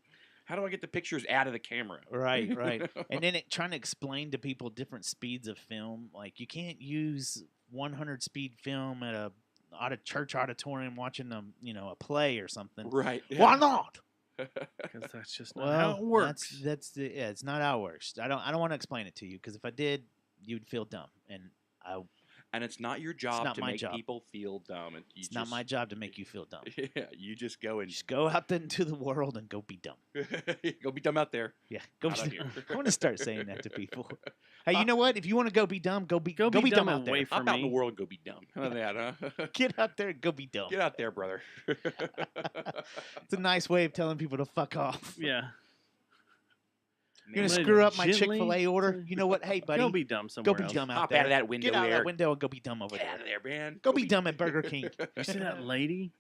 How do I get the pictures out of the camera? Right, right. And then trying to explain to people different speeds of film. Like you can't use 100 speed film at a church auditorium watching a play or something. Right. yeah. Why not? Because that's just not how it Well, works. it's not how it works. I don't want to explain it to you because if I did, you'd feel dumb, and And it's not your job not to my make job. people feel dumb. it's not my job to make you feel dumb. Yeah, you just go and Just go out there into the world and go be dumb. go be dumb out there. Yeah, go. Not out here. I want to start saying that to people. Hey, you know what? If you want to go be dumb, go be dumb dumb out there. away from Hop out in the me. world and go be dumb. How about that, huh? Get out there and go be dumb. Get out there, brother. It's a nice way of telling people to fuck off. Yeah. You're gonna Man, screw up my gently Chick-fil-A order. You know what? Hey, buddy, Go be dumb somewhere go be else. dumb out Hop there. out of that window Get out of there. that window and go be dumb over Get there. out of there, man. Go be dumb at Burger King. You see that lady?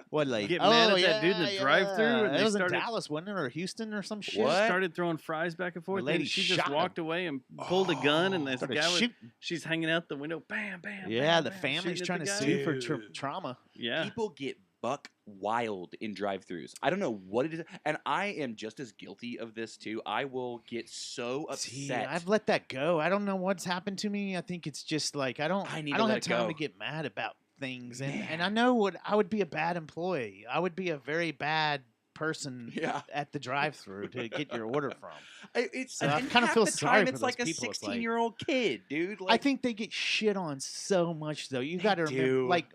What lady? Get mad at that dude in the drive-thru and It they was started- in Dallas, wasn't it, or Houston or some shit? She just started throwing fries back and forth. lady And she just shot him. walked away and pulled a gun, and this Started guy was, shooting. she's hanging out the window. Bam, bam. Yeah, bam, the bam, family's shooting at trying to the guy. sue for Dude. trauma. Yeah. People get buck wild in drive-throughs. I don't know what it is, and I am just as guilty of this too. I will get so upset. See, I've let that go. I don't know what's happened to me. I think it's just like I don't I need to don't let have it time go. to get mad about things, and Man. I know what I would be a bad employee. I would be a very bad person Yeah. at the drive-through to get your order from. It's So I and kinda half feel the sorry time for it's those like a people. It's like- 16-year-old kid, dude. I Like, think they get shit on so much though. You got to remember, do. like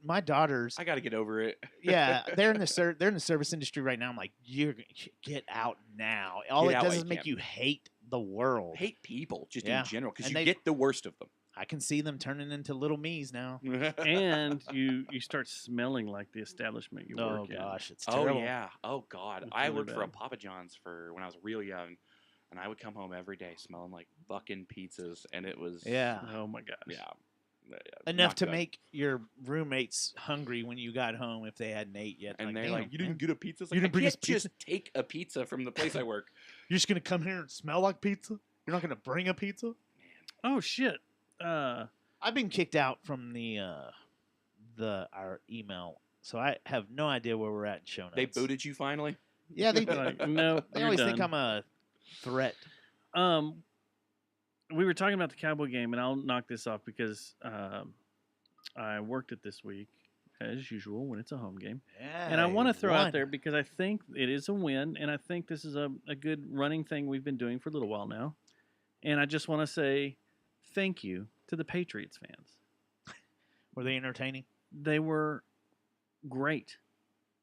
my daughters. I got to get over it. Yeah, they're in the service industry right now. I'm like, you get out now. All Get it out does while is you make can. you hate the world. Hate people just Yeah. in general because And you they- get the worst of them. I can see them turning into little me's now. And you start smelling like the establishment you Oh work in. gosh, it's Oh terrible. yeah. Oh god. It's I really worked for a bad. Papa John's for when I was real young, and I would come home every day smelling like fucking pizzas, and it was Yeah. Oh my gosh. yeah. Enough not to good. make your roommates hungry when you got home if they hadn't ate yet. And they're "Damn, like, "You didn't man, get a pizza." It's You like, didn't bring I us can't just take a pizza from the place I work. you're just gonna come here and smell like pizza? You're not gonna bring a pizza?" Oh shit. I've been kicked out from our email, so I have no idea where we're at in show notes. They booted you finally. Yeah, they Like, no, They you're always think done. I'm a threat. We were talking about the Cowboy game, and I'll knock this off because I worked it this week, as usual, when it's a home game. Yeah, And I want to throw won. out there because I think it is a win, and I think this is a good running thing we've been doing for a little while now. And I just want to say thank you to the Patriots fans. Were they entertaining? They were great.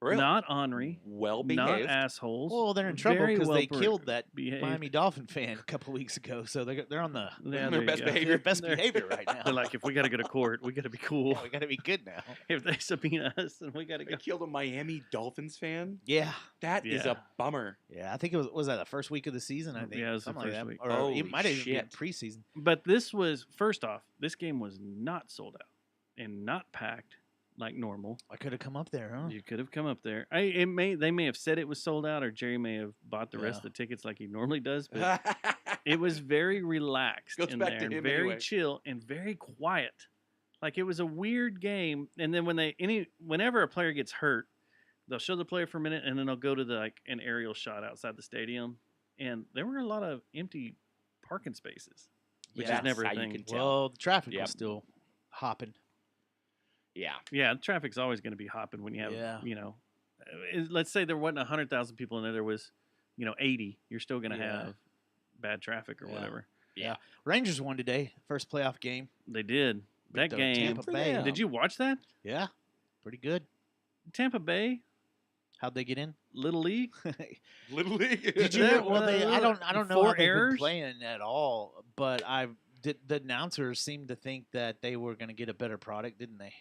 Really? Not ornery. Well Not behaved. assholes. Well, they're in trouble very because well they killed that behaved. Miami Dolphin fan a couple weeks ago, so they're on the Yeah, Their there you best go. behavior. their best behavior right now. They're like, if we got to go to court, we got to be cool. Yeah, we got to be good now. If they subpoena us, then we got to They go. killed a Miami Dolphins fan. Yeah, That is Yeah. a bummer. yeah. I think it was that the first week of the season. I think. Yeah, it was the something like first that. week. Or Holy it might have even been shit. preseason. But this was, first off, this game was not sold out and not packed like normal. I could have come up there, huh? You could have come up there. They may have said it was sold out, or Jerry may have bought the rest Yeah. of the tickets like he normally does. But it was very relaxed Goes in back there, to and him very anyway. chill and very quiet. Like it was a weird game. And then whenever a player gets hurt, they'll show the player for a minute, and then they'll go to an aerial shot outside the stadium. And there were a lot of empty parking spaces, which Yeah. is never a That's how you thing. can tell. Well, the traffic Yep. was still hopping. Yeah. Yeah, traffic's always going to be hopping when you have, Yeah. let's say there wasn't 100,000 people in there. There was, 80. You're still going to Yeah. have bad traffic or Yeah. whatever. Rangers won today, first playoff game. They did. That the game. Tampa for Bay. them. Did you watch that? Yeah, pretty good. Tampa Bay, How'd they get in? Little League. Little League. Did you hear? Well, I don't know how 4 they've been errors? playing at all. But the announcers seemed to think that they were going to get a better product, didn't they?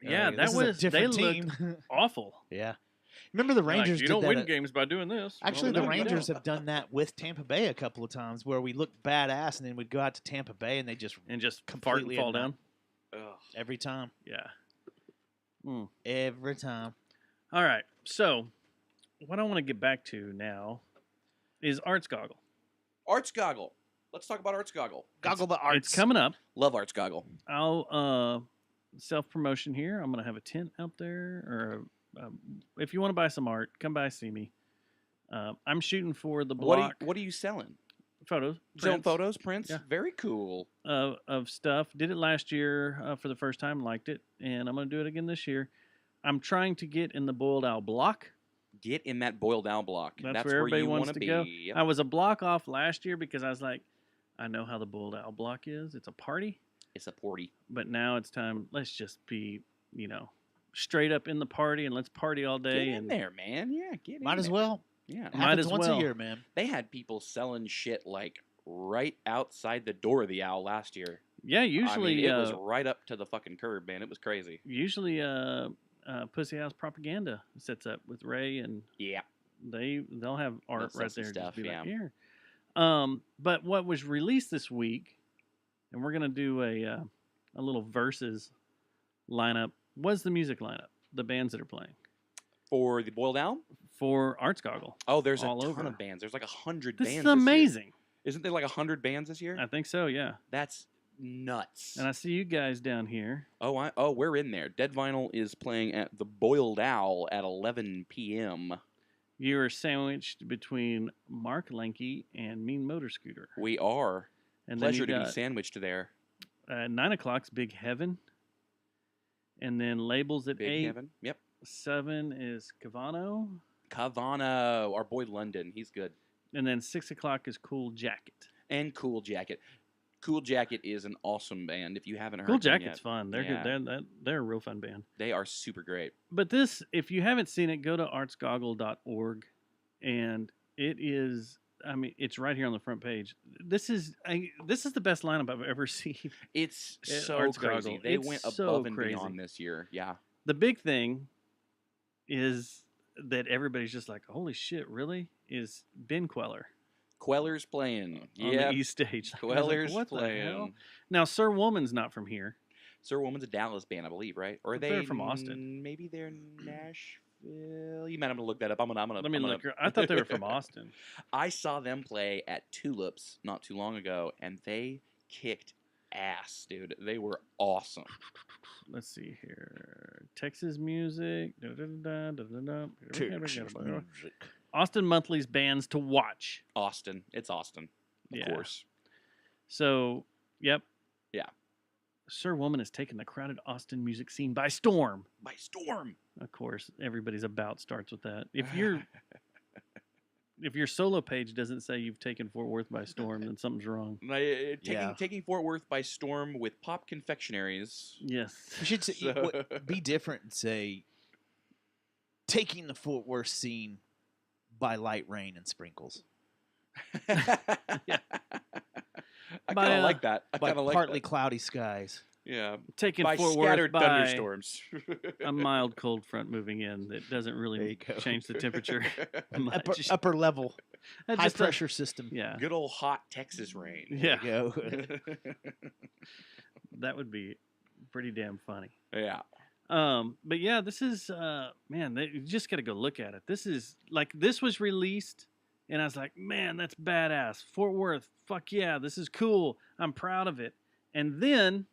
Yeah, This that is a was. They different looked team. awful. Yeah. Remember the Like, Rangers you did don't that win at- games by doing this. Actually, Well, the no, you Rangers don't. have done that with Tampa Bay a couple of times, where we looked badass, and then we'd go out to Tampa Bay, and they just and just fart and completely fall at night. down. Ugh. every time, Yeah. Mm. every time. All right. So, what I want to get back to now is Arts Goggle. Arts Goggle. Let's talk about Arts Goggle. Goggle the arts. It's coming up. Love Arts Goggle. I'll self promotion here. I'm gonna have a tent out there, or if you want to buy some art, come by see me. I'm shooting for the block What are you selling? photos, Selling prints, photos, prints. Yeah. Very cool. of stuff. Did it last year for the first time, liked it, and I'm gonna do it again this year. I'm trying to get in the boiled owl block. Get in that boiled owl block. That's where everybody you wants wanna to be. go. Yep. I was a block off last year because I was like, I know how the boiled owl block is. It's a party. It's a porty. But now it's time. Let's just be, straight up in the party, and let's party all Get day. in And there, man. Yeah, get in Might as there. well. Yeah. It Might happens as once well. a year, man. They had people selling shit like right outside the door of the owl last year. yeah, usually it was right up to the fucking curb, man. It was crazy. Pussy House Propaganda sets up with Ray, and Yeah. they'll have art sell right some there. stuff, Just be yeah. like, here. But what was released this week, and we're gonna do a little versus lineup, was the music lineup, the bands that are playing For the boiled owl? for Arts Goggle. Oh, there's a All ton over. of bands. There's like 100 This bands. is this year. amazing. Isn't there like 100 bands this year? I think so. Yeah. That's nuts. And I see you guys down here. Oh, we're in there. Dead Vinyl is playing at the Boiled Owl at 11 p.m. You are sandwiched between Mark Lanky and Mean Motor Scooter. We are. And Pleasure then you to got, be sandwiched there. 9 o'clock's Big Heaven. And then labels at Big 8. Heaven. Yep. 7 is Cavano. Cavano, our boy London. He's good. And then 6 o'clock is Cool Jacket. And Cool Jacket. Cool Jacket is an awesome band. If you haven't heard Cool them Jacket's yet, fun. They're Yeah. good. They're a real fun band. They are super great. But this, if you haven't seen it, go to artsgoggle.org. And it is, it's right here on the front page. This is the best lineup I've ever seen. It's At so Arts crazy. Goggle. They It's went so above and crazy. beyond this year. Yeah. The big thing is that everybody's just like, holy shit, really? Is Ben Queller Queller's playing. on Yeah. the East Stage. I was like, Queller's what the hell? playing. Now, Sir Woman's not from here. Sir Woman's a Dallas band, I believe, right? Or are They're they from Austin. Maybe they're Nashville. You might have to look that up. I'm gonna. Let me look. I thought they were from Austin. I saw them play at Tulips not too long ago, and they kicked ass, dude. They were awesome. Let's see here. Texas music. Austin Monthly's bands to watch. Austin. It's Austin. Of Yeah. course. So, yep. Yeah. Sir Woman has taken the crowded Austin music scene by storm. By storm. Of course, everybody's about starts with that. If your solo page doesn't say you've taken Fort Worth by storm, then something's wrong. Taking Fort Worth by storm with pop confectionaries. Yes. You should say, be different and say, taking the Fort Worth scene by light rain and sprinkles. Yeah. I kind of like that. I by kind of like partly that. cloudy skies. Yeah. Taking by Fort scattered Worth by thunderstorms. a mild cold front moving in that doesn't really change the temperature much. Upper level, That's high just pressure system. Yeah. Good old hot Texas rain. Yeah. There you go. That would be pretty damn funny. Yeah. But yeah, this is man, you just got to go look at it. This was released and I was like, man, that's badass. Fort Worth, fuck yeah, this is cool. I'm proud of it. And then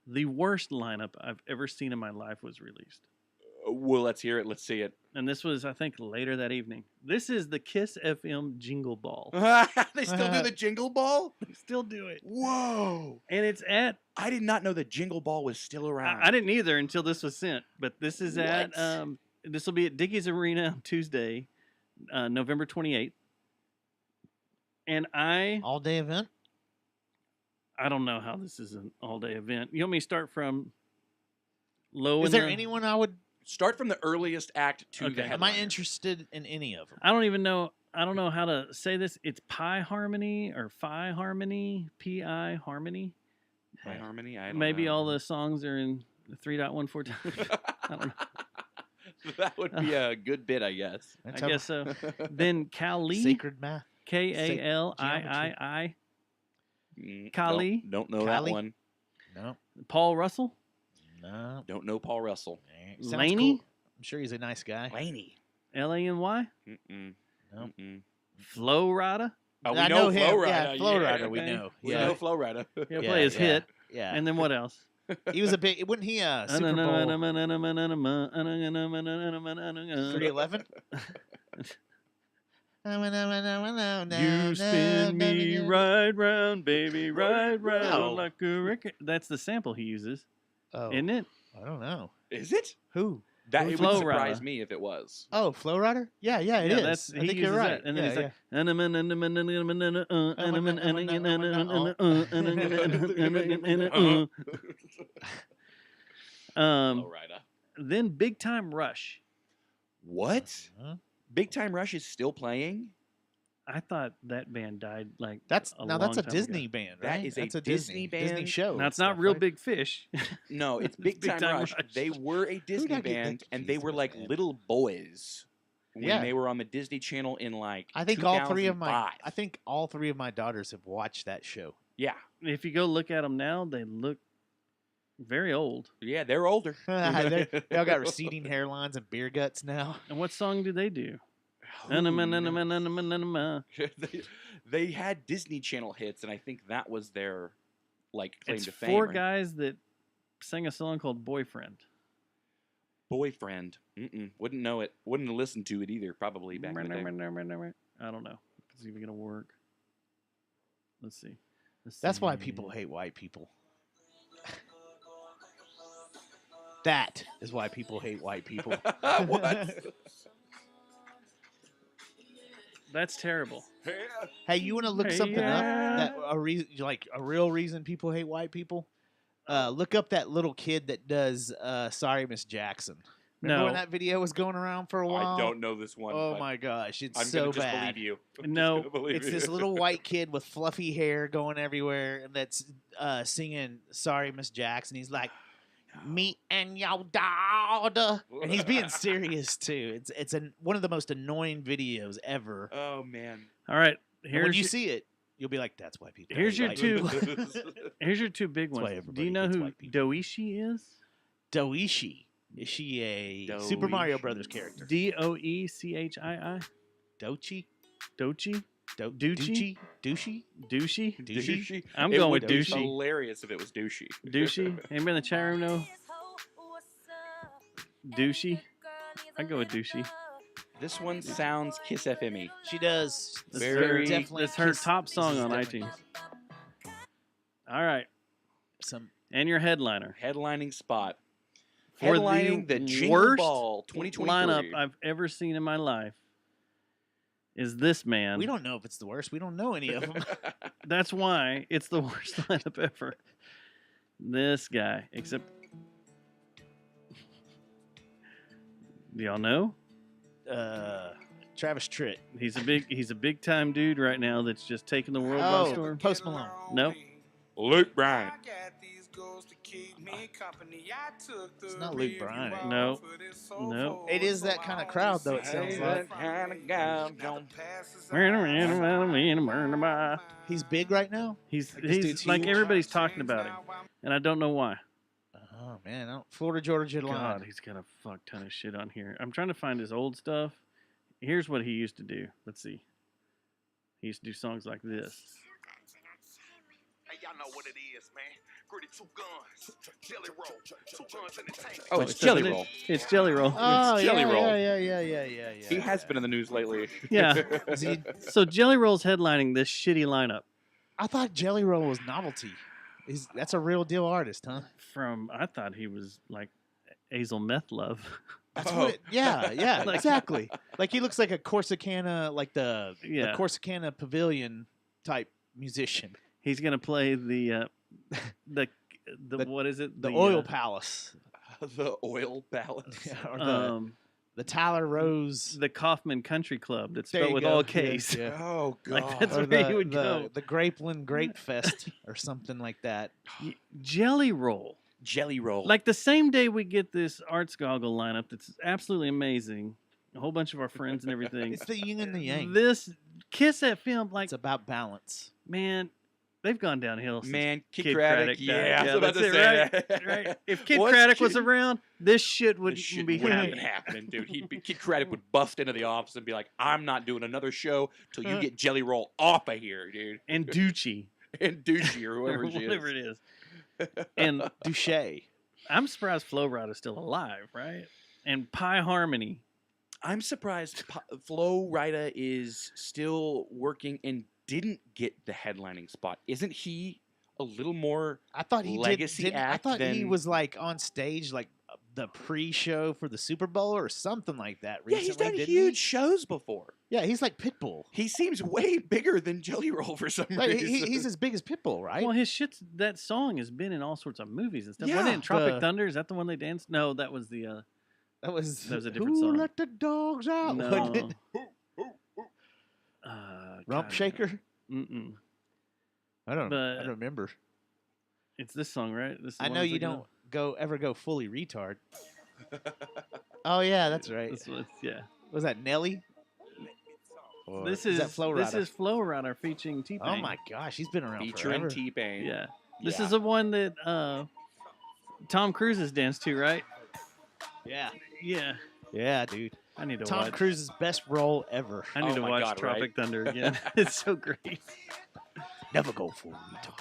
the worst lineup I've ever seen in my life was released. Well, let's hear it. Let's see it. And this was, I think, later that evening. This is the Kiss FM Jingle Ball. They still do the Jingle Ball? They still do it. Whoa. And it's at... I did not know the Jingle Ball was still around. I didn't either until this was sent. But this is at... this will be at Dickey's Arena on Tuesday, November 28th. And all-day event? I don't know how this is an all-day event. You want me to start from low? Is there anyone I would... Start from the earliest act to the headliner. Am I interested in any of them? I don't even know. I don't know how to say this. It's Pi Harmony or Phi Harmony, P-I Harmony. Pi Harmony? I don't Maybe know. all the songs are in 3.14 times. I don't know. That would be a good bit, I guess. I guess so. Then Kali. Sacred math. K-A-L-I-I-I. Kali. Don't know Kali? that one. No. Paul Russell. No. Don't know Paul Russell. Sounds Laney. cool. I'm sure he's a nice guy. Laney. L-A-N-Y. Mm-mm. No. Mm-mm. Flow Rider. Oh, we I know know him. Flow Rider. Yeah, Flow yeah. Rider, we okay. know. We Yeah. know Flow Rider. He'll play his hit. Yeah. And then what else? He was a big... Wasn't he a Super Bowl 311? You spin me right round, baby, right round No. like a record. That's the sample he uses, Oh, isn't it? I don't know. Is it? Who? That it would Flow surprise Rider. me if it was. Oh, Flow Rider? Yeah, it is. That's, I he think uses you're right. that. And then yeah, he's like, Flow Rider. then Big Time Rush. What? Huh? Big Time Rush is still playing? I thought that band died like That's a that's long a time ago. Disney band, That right? is a That's a Disney Disney band? show. Now it's and not stuff, Real right? Big Fish. No, it's Big Time Rush. They were a Disney I get band, that and they confused were with, like man? little boys when Yeah. they were on the Disney Channel in like I think all three of 2005. my daughters have watched that show. Yeah, If you go look at them now, they look very old. yeah, they're older. they all got receding hairlines and beer guts now. And what song do they do? They had Disney Channel hits, and I think that was their like claim It's to fame. four right? guys that sang a song called Boyfriend. Boyfriend. Wouldn't know it. Wouldn't have listened to it either. Probably back in the day. I don't know if it's even gonna work. Let's see. That's why people hate white people. That is why people hate white people. What? That's terrible. Hey, you want to look Hey, something yeah. up? That a reason, like a real reason people hate white people. Look up that little kid that does "Sorry, Miss Jackson." Remember when No. that video was going around for a while? I don't know this one. Oh but my gosh, it's I'm so gonna just bad. believe you. I'm No, just gonna believe It's you. this little white kid with fluffy hair going everywhere, and that's singing "Sorry, Miss Jackson." He's like, "Me and your daughter," and he's being serious too. It's one of the most annoying videos ever. Oh man. All right, And here's when you your, see it, you'll be like, "That's why people." here's hate your white two. people." Here's your two big That's why ones. Do you everybody know hates who white people. Doishi is? Doishi. Is she a Super Mario Brothers character? Doechii? Dochi? Dochi? Douchey? Douchey? Douchey? Douchey. I'm It going would with be douchey. hilarious if it was douchey. Douchey? Anybody in the chat room know? Douchey? I go with douchey. This one sounds Kiss FM-y. She does. That's Very- definitely That's her Kiss- top this song is on definitely iTunes. All right. And your headliner. Headlining spot. For Headlining the Jingle worst Ball 2023 lineup I've ever seen in my life is this man. We don't know if it's the worst. We don't know any of them. That's why it's the worst lineup ever. This guy, except, do y'all know? Travis Tritt. He's a big time dude right now that's just taking the world by storm. Post Malone. Nope. Luke Bryan. It's not Luke Bryan. No. No. It is that kind of crowd, though, it sounds like. He's big right now? He's dude's like huge? everybody's talking about him, and I don't know why. Oh, man. Florida Georgia Line. God, he's got a fuck ton of shit on here. I'm trying to find his old stuff. Here's what he used to do. Let's see. He used to do songs like this. Hey, y'all know what it is, man. Gritty 2 guns, jelly roll, 2 guns in the tank. Oh, it's Jelly Roll. It's Jelly Roll. Oh, It's Jelly Roll. Yeah. He has been in the news lately. Yeah. So Jelly Roll's headlining this shitty lineup. I thought Jelly Roll was novelty. That's a real deal artist, huh? I thought he was like Hazel Meth Love. That's what yeah, Like- exactly. Like he looks like a Corsicana, like the Yeah. Corsicana Pavilion type musician. He's gonna play the what is it? The Oil Palace. The Oil Palace. Or the Tyler Rose. The Kaufman Country Club that's There spelled you with go. all Yeah, K's. yeah. Oh, God. Like that's Or where he would the go. Grapeland Grape Fest or something like that. Jelly Roll. Jelly Roll. Like the same day we get this Arts Goggle lineup that's absolutely amazing. A whole bunch of our friends and everything. It's the yin and the yang. This Kiss FM, like, It's about balance. man, they've gone downhill. Since Man, Kid Kid Craddock. Craddock died. Yeah, I was about that's to it, say right? that. Right. If Kid Once Craddock was Kid- around, this shit wouldn't This shit be wouldn't be happening. happening, dude. Kid Craddock would bust into the office and be like, "I'm not doing another show till you get Jelly Roll off of here, dude." And Ducci. And Douchey or whoever or she whatever is. it is. And Douche. I'm surprised Flo Rida is still alive, right? And Pie Harmony. I'm surprised Flo Rida is still working and didn't get the headlining spot. Isn't he a little more I thought he legacy did. I act thought he than- was like on stage, like the pre-show for the Super Bowl or something like that. Yeah, Recently, he's done didn't huge He? shows before. Yeah, he's like Pitbull. He seems way bigger than Jelly Roll for some Like, reason. he's as big as Pitbull, right? Well, his shit's that song has been in all sorts of movies and stuff. Wasn't it Yeah, in Tropic the- Thunder? Is that the one they danced? No, that was the that was a different Who song. let the dogs out? no. Wasn't it? Rump God, Shaker? Mm-mm. I don't But- remember. It's this song, right? This is the I one know I'm you thinking of? don't ever go fully retard. Oh yeah, that's right. This was, yeah. Was that Nelly? Or This is is that Flo This Rida? is Flo Rida featuring T-Pain. Oh my gosh, he's been around Featuring forever. T-Pain. Yeah. This Yeah. is the one that Tom Cruise has danced to, right? Yeah, Yeah. yeah, dude. I need to Tom watch. Cruise's best role ever. I need Oh to my watch God, Tropic right? Thunder again. It's so great. Never go full retard.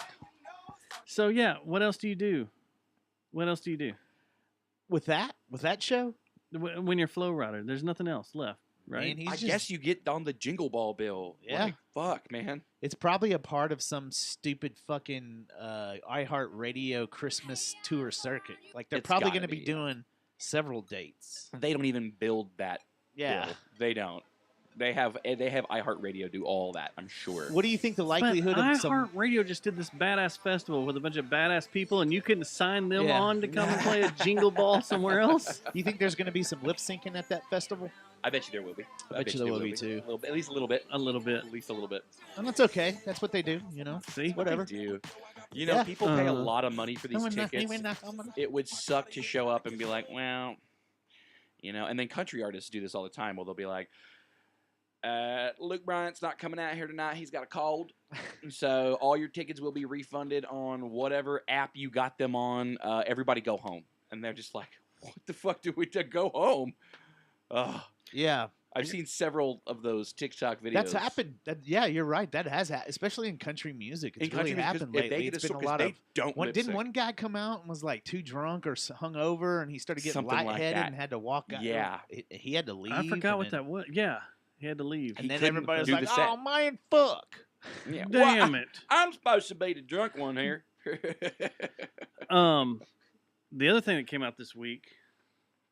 So yeah, what else do you do? What else do you do With that show, when you're Flo Rida? There's nothing else left, right? man, he's I just, guess you get on the Jingle Ball bill. Yeah. Like, fuck, man. it's probably a part of some stupid fucking iHeartRadio Christmas tour circuit. Like they're It's probably gotta going to be be. doing several dates. They don't even build that Yeah. bill. They don't. They have iHeartRadio do all that, I'm sure. What do you think the likelihood but of some? iHeartRadio just did this badass festival with a bunch of badass people, and you couldn't sign them Yeah. on to come and play a Jingle Ball somewhere else? You think there's going to be some lip syncing at that festival? I bet you there will be. I bet you there will be, too. A little bit, at least a little bit. A little bit. At least a little bit. And that's okay. That's what they do. You know. See? Whatever. They do. You know, Yeah. people pay a lot of money for these tickets. tickets. It would suck to show up and be like, well, you know, and then country artists do this all the time. Well, they'll be like, Luke Bryant's not coming out here tonight. He's got a cold. So all your tickets will be refunded on whatever app you got them on. Everybody go home. And they're just like, what the fuck do we do? Go home? Ugh. Yeah. I've seen several of those TikTok videos. That's happened. Yeah, you're right. That has happened, especially in country music. It's In country really music, happened 'cause if lately. they get It's a been a song- 'cause lot they of. don't Didn't lip-sync. one guy come out and was like too drunk or hungover, and he started getting Something like lightheaded that. and had to walk out? Yeah. He had to leave. I forgot and what then, that was. Yeah, he had to leave. And He then couldn't everybody was do like, the set. "Oh man, fuck!" Yeah. Damn it. I'm supposed to be the drunk one here. The other thing that came out this week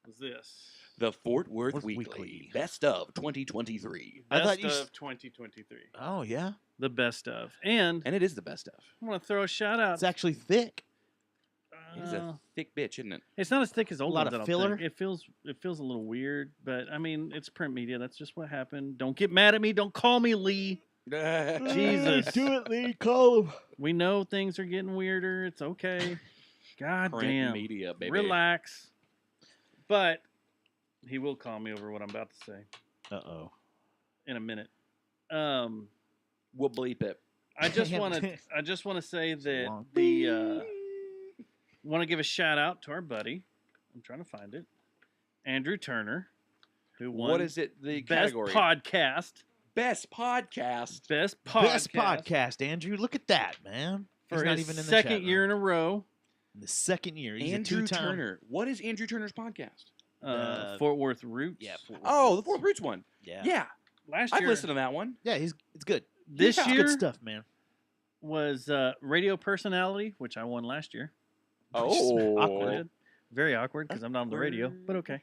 was this. The Fort Worth Worth Weekly. Weekly. Best of 2023. I thought Best you of 2023. Oh yeah, The best of. And And it is the best of. I want to throw a shout out. it's actually thick. It is a thick bitch, isn't it? It's not as thick as old lot ones, of I don't filler? think. It feels a little weird, but I mean, it's print media. That's just what happened. Don't get mad at me. Don't call me Lee. Jesus. Do it, Lee. Call him. We know things are getting weirder. It's okay. God Print damn. media, baby. Relax. But he will call me over what I'm about to say Uh-oh. in a minute. We'll bleep it. I just want to say that the want to give a shout out to our buddy. I'm trying to find it. Andrew Turner, who won What is it? The Best category? Podcast. Best podcast. Best Podcast. Best podcast, Andrew. Look at that, man. For He's not his even in the second chat year room. in a row. The second year. He's Andrew a two-time. Turner. What is Andrew Turner's podcast? Fort Worth Roots. Yeah. Fort Worth Oh, the Roots. Fort Roots one. Yeah. Yeah. Last I've year, listened to that one. Yeah, it's good. this Yeah. year Good stuff, man. was radio personality, which I won last year. Oh. Awkward. Very awkward because I'm not on the radio, but okay.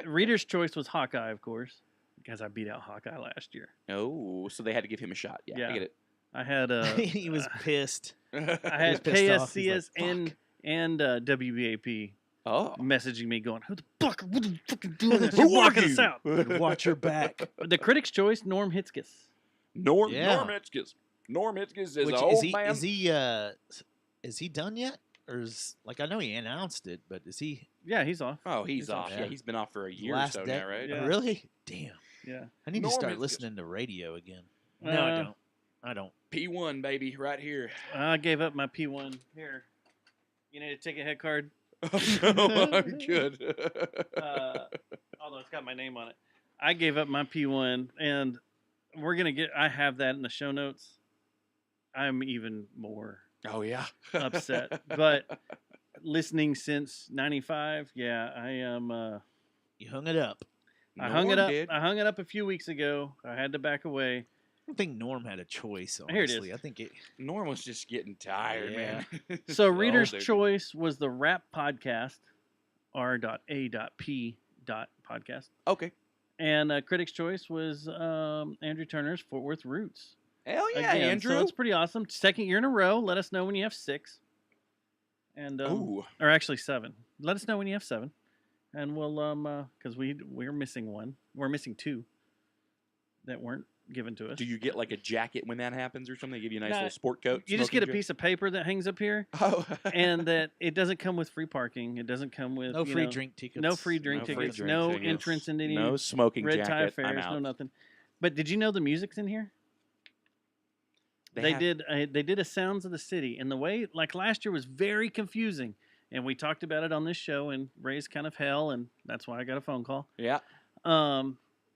Reader's choice was Hawkeye, of course, because I beat out Hawkeye last year. Oh, so they had to give him a shot. Yeah, Yeah. I get it. I had He was pissed. I was had pissed off. He's KSCS like, and WBAP Oh. messaging me going, "Who the fuck? What the fucking doing this? Who You're are blocking you?" us out." But watch your back. The Critics' Choice, Norm Hitzges. Norm Yeah. Hitzges. Norm Hitzges is Which an old is man. is he done yet? Or is like I know he announced it, but is he Yeah, he's off. Oh, he's He's off. off. Yeah, he's been off for a year or last so day? now, right? Yeah. Really? Damn. Yeah. I need Norm to start Hitzges. listening to radio again. No, I Uh, don't. I don't. P1, baby, right here. I gave up my P1. Here. You need a ticket head card? No, I'm good. Although it's got my name on it. I gave up my P1, and I have that in the show notes. I'm even more Oh, yeah. upset. But listening since 95, yeah, I am. You hung it up. I hung it Norm up. did. I hung it up a few weeks ago. I had to back away. I don't think Norm had a choice, honestly. Here it is. I think it Norm was just getting tired, Yeah. man. So Oh, Reader's dude. Choice was the rap podcast, r.a.p. podcast. Okay. And Critics' Choice was Andrew Turner's Fort Worth Roots. Hell yeah, Again, Andrew. So it's pretty awesome. Second year in a row. Let us know when you have 6. And Ooh. or actually 7. Let us know when you have 7. And we'll because we're missing 1. We're missing 2 that weren't given to us. Do you get like a jacket when that happens or something? They give you a nice Nah, little sport coat? You just get a smoking piece of paper that hangs up here, jacket? Oh. and that it doesn't come with free parking. It doesn't come with no you free know, drink tickets. no free drink No free tickets, drink no tickets. entrance into any No smoking red tie jacket. I'm fairs, out. no nothing. But did you know the music's in here? They have- did a Sounds of the City, and the way like last year was very confusing, and we talked about it on this show, and Ray's kind of hell, and that's why I got a phone call. Yeah.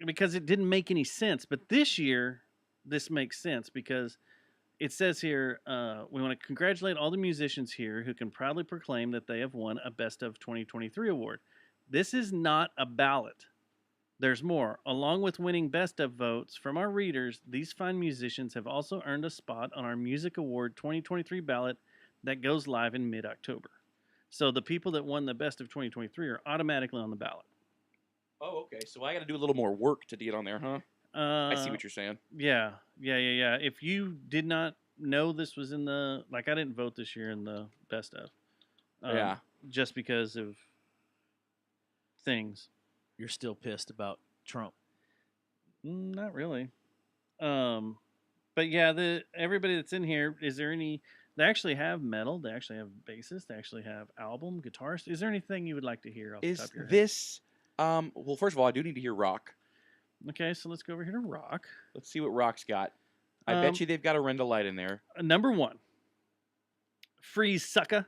Because it didn't make any sense. But this year, this makes sense because it says here, we want to congratulate all the musicians here who can proudly proclaim that they have won a Best of 2023 award. This is not a ballot. There's more. Along with winning Best of votes from our readers, these fine musicians have also earned a spot on our Music Award 2023 ballot that goes live in mid-October. So the people that won the Best of 2023 are automatically on the ballot. Oh, okay. So I got to do a little more work to get on there, huh? I see what you're saying. Yeah. If you did not know this was in the I didn't vote this year in the Best of. Yeah. Just because of things. You're still pissed about Trump. Not really. But yeah, everybody that's in here, is there any? They actually have metal. They actually have bassists. They actually have album guitarists. Is there anything you would like to hear off the top Is of your head? this? Well, first of all, I do need to hear rock. Okay, so let's go over here to rock. Let's see what rock's got. I bet you they've got a Renda Light in there. Number 1, Freeze Sucka.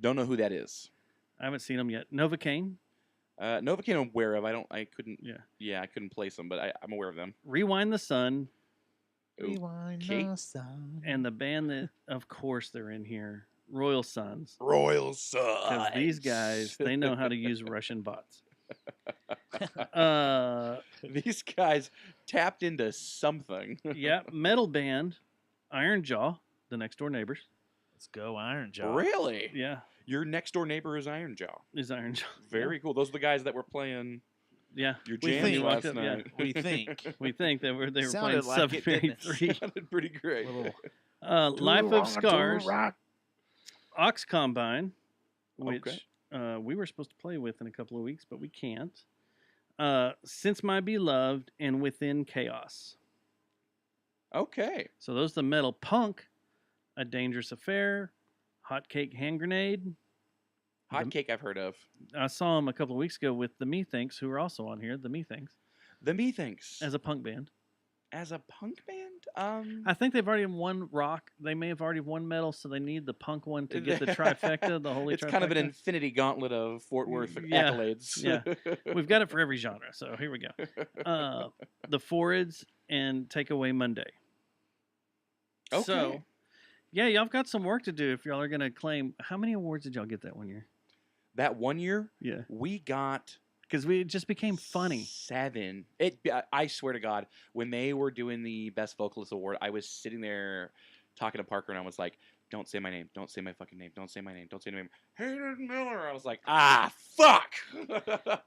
Don't know who that is. I haven't seen them yet. Novocaine. Novocaine I'm aware of. I couldn't. Yeah. Yeah, I couldn't place them, but I'm aware of them. Rewind the Sun. Rewind Kate? the sun. And the band that, of course, they're in here, Royal Sons. Royal Because Sun. these guys, they know how to use Russian bots. These guys tapped into something. Yeah, metal band, Iron Jaw, the Next Door Neighbors. Let's go, Iron Jaw. Really? Yeah, Your next door neighbor is Iron Jaw. is Iron Jaw. Very cool. Those are the guys that were playing Yeah, your We jams think- last yeah. night. We think. we think that they were Sounded playing like it, didn't it? 783. Sounded pretty great. Little Life of Scars, Rock. Ox Combine, which Okay. we were supposed to play with in a couple of weeks, but we can't. Since My Beloved and Within Chaos. Okay. So those are the Metal Punk, A Dangerous Affair, Hot Cake Hand Grenade. Hot Cake I've heard of. I saw them a couple of weeks ago with the Methinks, who are also on here, the Methinks, The Methinks. as a punk band. As a punk band? I think they've already won rock. They may have already won metal, so they need the punk one to get the trifecta, the holy It's trifecta. kind of an infinity gauntlet of Fort Worth Yeah, accolades. yeah. We've got it for every genre, so here we go. The Forrids and Take Away Monday. Okay. So, yeah, y'all have got some work to do if y'all are going to claim. How many awards did y'all get that one year? That one year, Yeah. we got Because it just became funny. 7. I swear to God, when they were doing the Best Vocalist Award, I was sitting there talking to Parker, and I was like, "Don't say my name. Don't say my fucking name. Don't say my name. Don't say my name." Hayden Miller. I was like, fuck.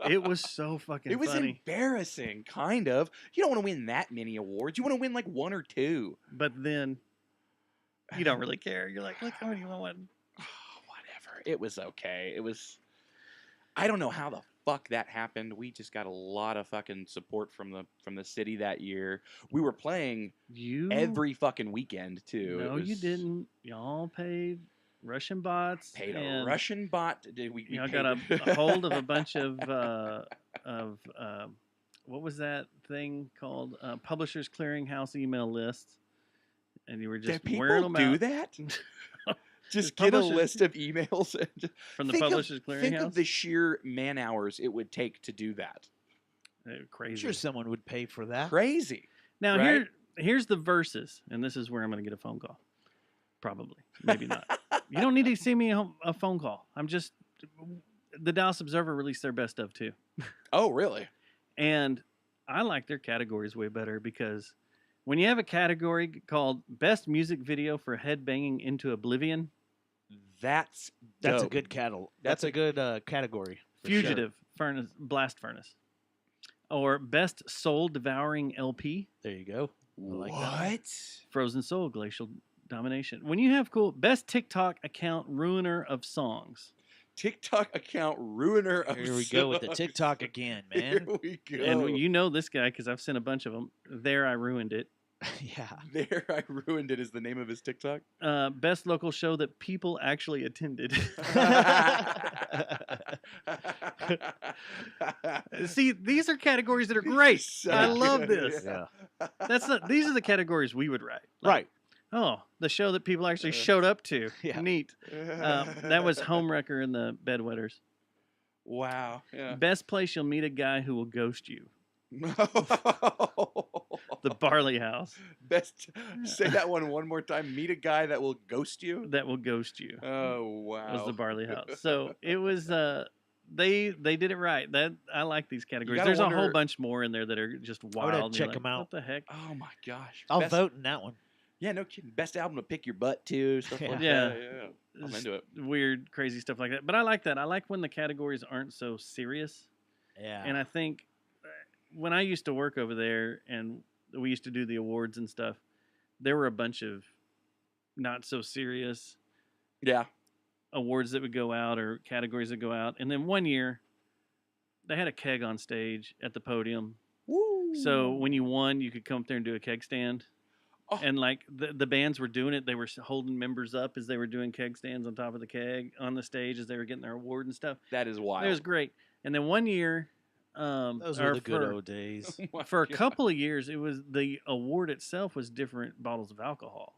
It was so fucking It was funny. embarrassing, kind of. You don't want to win that many awards. You want to win like 1 or 2. But then you don't really care. You're like, look how many you won. Whatever. It was okay. It was. I don't know how the fuck that happened. We just got a lot of fucking support from the city that year. We were playing every fucking weekend too. No, you didn't. Y'all paid Russian bots. Paid a and Russian bot. We Y'all paid- got a hold of a bunch of what was that thing called? Publishers Clearinghouse email lists, and you were just Did wearing people them do out. that? Just The get a publishers- list of emails and just From the think of- Publishers Think Clearinghouse? of the sheer man hours it would take to do that. Crazy. I'm sure someone would pay for that. Crazy. Now right? here's the verses, and this is where I'm going to get a phone call. Probably, maybe not. You don't need to send me a phone call. I'm just the Dallas Observer released their best of too, Oh, really? and I like their categories way better because when you have a category called Best Music Video for Headbanging into Oblivion, That's That's a dope. good cattle. That's That's a good category. for Fugitive Furnace Blast Furnace, or Best Soul Devouring LP, Sure. There you go. I like that one. What? Frozen Soul Glacial Domination. When you have cool Best TikTok Account Ruiner of Songs. TikTok account ruiner of Here we go with the songs. TikTok again, Here man. we go. And you know this guy because I've sent a bunch of them. There, I ruined it. Yeah. There, I ruined it is the name of his TikTok. Best local show that people actually attended. See, these are categories that are great. So I love good. this. Yeah. These are the categories we would write. Like, Right. Oh, the show that people actually showed up to. Yeah. Neat. That was Homewrecker and the Bedwetters. Wow. Yeah. Best place you'll meet a guy who will ghost you. The Barley House. Best. Say that one more time. Meet a guy that will ghost you. That will ghost you. Oh wow. Was the Barley House. So it was they did it right. That I like these categories. gotta There's a whole wonder- bunch more in there that are just would wild. have to and you're check like, 'em out. What the heck? Oh my gosh. I'll Best- vote in that one. Yeah, no kidding. Best album to pick your butt to. Stuff like Yeah. that. Yeah. I'm Just into it. Weird, crazy stuff like that. But I like that. I like when the categories aren't so serious. Yeah. And I think when I used to work over there and we used to do the awards and stuff, there were a bunch of not so serious Yeah. awards that would go out or categories that go out. And then one year, they had a keg on stage at the podium. Woo. So when you won, you could come up there and do a keg stand. Oh. And like the bands were doing it, they were holding members up as they were doing keg stands on top of the keg on the stage as they were getting their award and stuff. That is wild. It was great. And then one year, Those or were the good for- old days. Oh my for a God. couple of years, it was the award itself was different bottles of alcohol.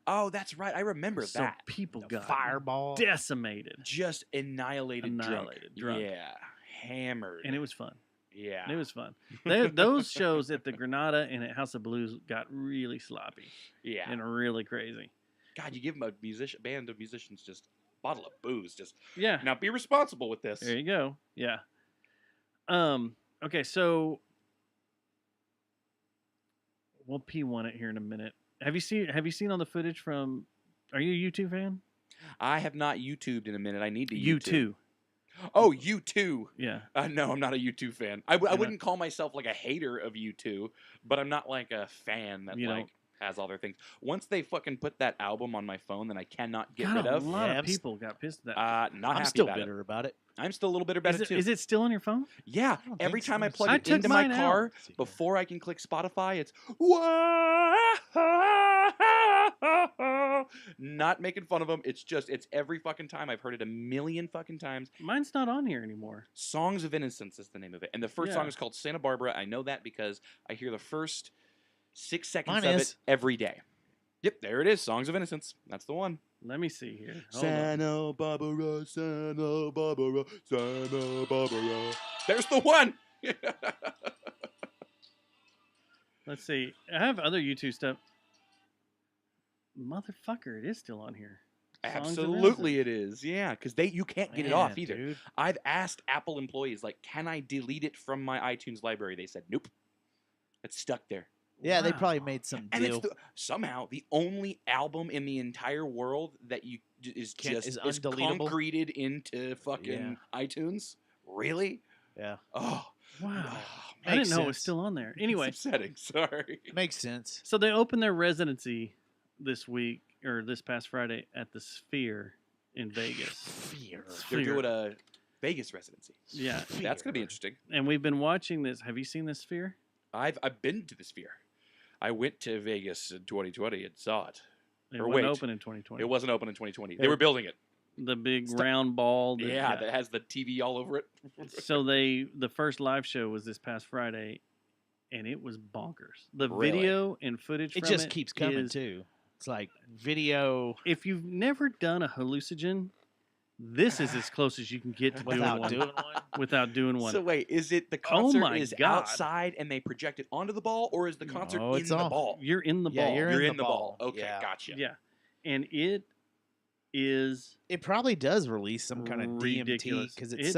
Oh, that's right. I remember So that. people got Fireball. decimated, Just annihilated, Annihilated, drunk. Yeah. Hammered. and it was fun. Yeah. It was fun. Those shows at the Granada and at House of Blues got really sloppy Yeah. and really crazy. God, you give them a band of musicians just a bottle of booze. Just Yeah. now be responsible with this. There you go. Yeah. Okay, so we'll P1 it here in a minute. Have you seen all the footage from Are you a U2 fan? I have not YouTubed in a minute. I need to U2. Oh, U2. Yeah. No, I'm not a U2 fan. I wouldn't call myself like a hater of U2, but I'm not like a fan that has all their things. Once they fucking put that album on my phone, then I cannot get rid of. A lot of people got pissed at that. Not I'm happy still about bitter about it. I'm still a little bitter about it too. Is it still on your phone? Yeah. don't Every think so. time I plug I it took into my mine car, out. before I can click Spotify, it's not making fun of them. It's every fucking time. I've heard it a million fucking times. Mine's not on here anymore. Songs of Innocence is the name of it. And the first song is called Santa Barbara. I know that because I hear the first 6 seconds of it every day. Yep, there it is. Songs of Innocence. That's the one. Let me see here. Santa Barbara, Santa Barbara, Santa Barbara. There's the one. Let's see. I have other YouTube stuff. Motherfucker, it is still on here. Absolutely it is. Yeah, because you can't get it off either. Dude. I've asked Apple employees, like, can I delete it from my iTunes library? They said, nope. It's stuck there. Yeah, they probably made some and deal. It's somehow the only album in the entire world that is concreted into fucking iTunes. Really? Yeah. Oh, wow. Oh, I didn't know it was still on there. Anyway. It's upsetting. Sorry. Makes sense. So they opened their residency this week, or this past Friday, at the Sphere in Vegas. Sphere. They're doing a Vegas residency. Yeah. That's going to be interesting. And we've been watching this. Have you seen the Sphere? I've been to the Sphere. I went to Vegas in 2020 and saw it. It wasn't open in 2020. It wasn't open in 2020. They were building it. The big round ball. That has the TV all over it. So the first live show was this past Friday, and it was bonkers. The Really? Video and footage It from just keeps coming too. It's like video. If you've never done a hallucinogen, this is as close as you can get to without doing one. Without doing one. So wait, is it the concert is outside and they project it onto the ball, or is the concert in the ball? You're in the ball. You're in the ball. Okay, yeah. gotcha. Yeah, and it is. It probably does release some kind of DMT because it's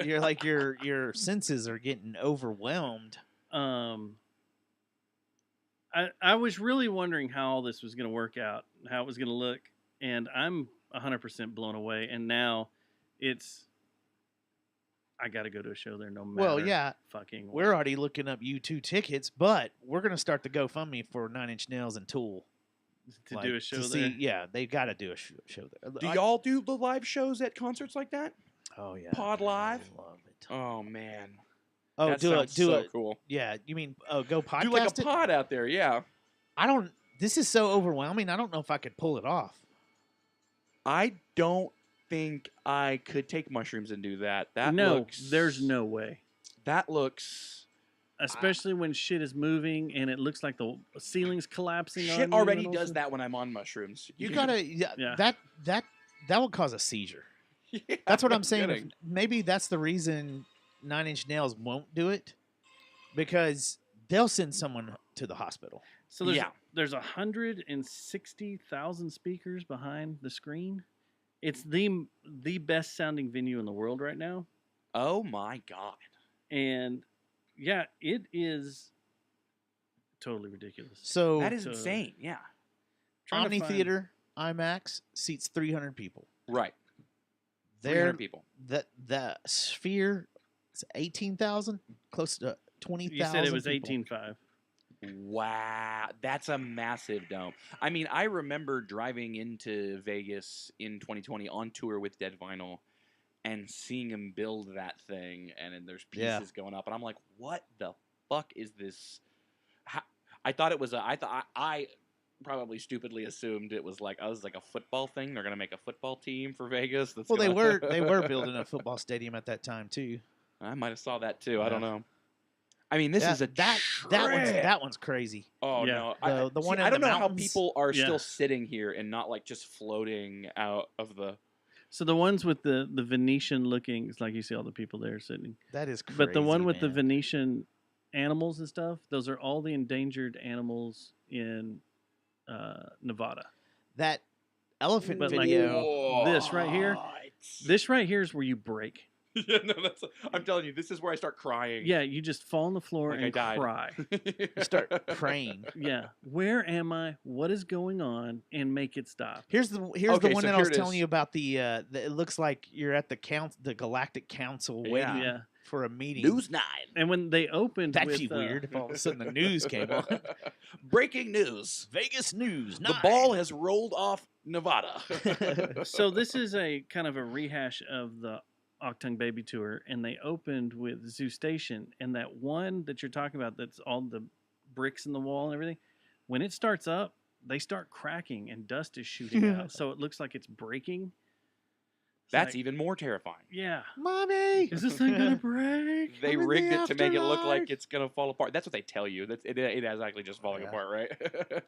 you're like your senses are getting overwhelmed. I was really wondering how all this was going to work out, how it was going to look, and I'm 100% blown away. And now I got to go to a show there no matter. Well, yeah, fucking. We're already looking up U2 tickets, but we're going to start the GoFundMe for 9 Inch Nails and Tool to do a show there. Yeah, they got to do a show there. Do y'all do the live shows at concerts like that? Oh yeah, Pod Live. I love it. Oh man. Oh, that do it. Cool. Yeah, you mean go podcast? Do like a pod out there, yeah. I don't. This is so overwhelming. I don't know if I could pull it off. I don't think I could take mushrooms and do that. There's no way. That looks. Especially when shit is moving and it looks like the ceiling's collapsing. Shit already does that when I'm on mushrooms. You gotta. That will cause a seizure. Yeah, that's what I'm saying. Maybe that's the reason 9 Inch Nails won't do it, because they'll send someone to the hospital. So there's 160,000 speakers behind the screen. It's the best sounding venue in the world right now. Oh my god! And yeah, it is totally ridiculous. So that is insane. Yeah, Omni Theater IMAX seats 300 people. Right. 300 people. The Sphere. It's 18,000, close to 20,000. You said it was 18.5. Wow, that's a massive dome. I mean, I remember driving into Vegas in 2020 on tour with Dead Vinyl and seeing him build that thing, and then there's pieces going up, and I'm like, what the fuck is this? I thought it was I probably stupidly assumed it was like a football thing. They're gonna make a football team for Vegas. They were building a football stadium at that time too. I might have saw that too. I don't know. I mean, this is that one's crazy. Oh no, the one I don't know mountains. how people are still sitting here and not like just floating out of the. So the ones with the Venetian looking, it's like you see all the people there sitting. That is crazy. But the one with the Venetian animals and stuff, those are all the endangered animals in Nevada. That elephant but video. Like, this right here is where you break. Yeah, no, I'm telling you, this is where I start crying. Yeah, you just fall on the floor Like I and died. cry. You start praying. Yeah, where am I? What is going on? And make it stop. Here's the Okay, one so that I here was it telling is. you about it looks like you're at the Galactic Council waiting Yeah. for a meeting. News 9. And when they opened That'd with be weird if all of a sudden the news came on. Breaking news. Vegas news. The ball has rolled off Nevada. So this is a kind of a rehash of the Octung Baby tour, and they opened with Zoo Station, and that one that you're talking about, that's all the bricks in the wall and everything. When it starts up, they start cracking and dust is shooting out, so it looks like it's breaking. It's That's like, even more terrifying. yeah. Mommy, Is this thing gonna break? They I'm in rigged the it to make it look like afterlife. it's gonna fall apart. That's what they tell you. It is actually just falling Yeah. apart, right?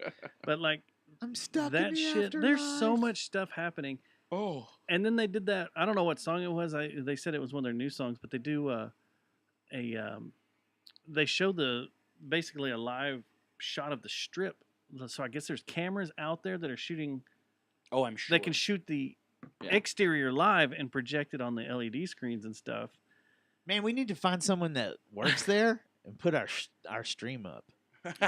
But like I'm stuck that in the shit, there's so afterlife. much stuff happening. Oh, And then they did that. I don't know what song it was. They said it was one of their new songs, but they do they show basically a live shot of the strip. So I guess there's cameras out there that are shooting. oh, I'm sure They can shoot the Yeah. exterior live and project it on the LED screens and stuff. Man, we need to find someone that works there and put our stream up.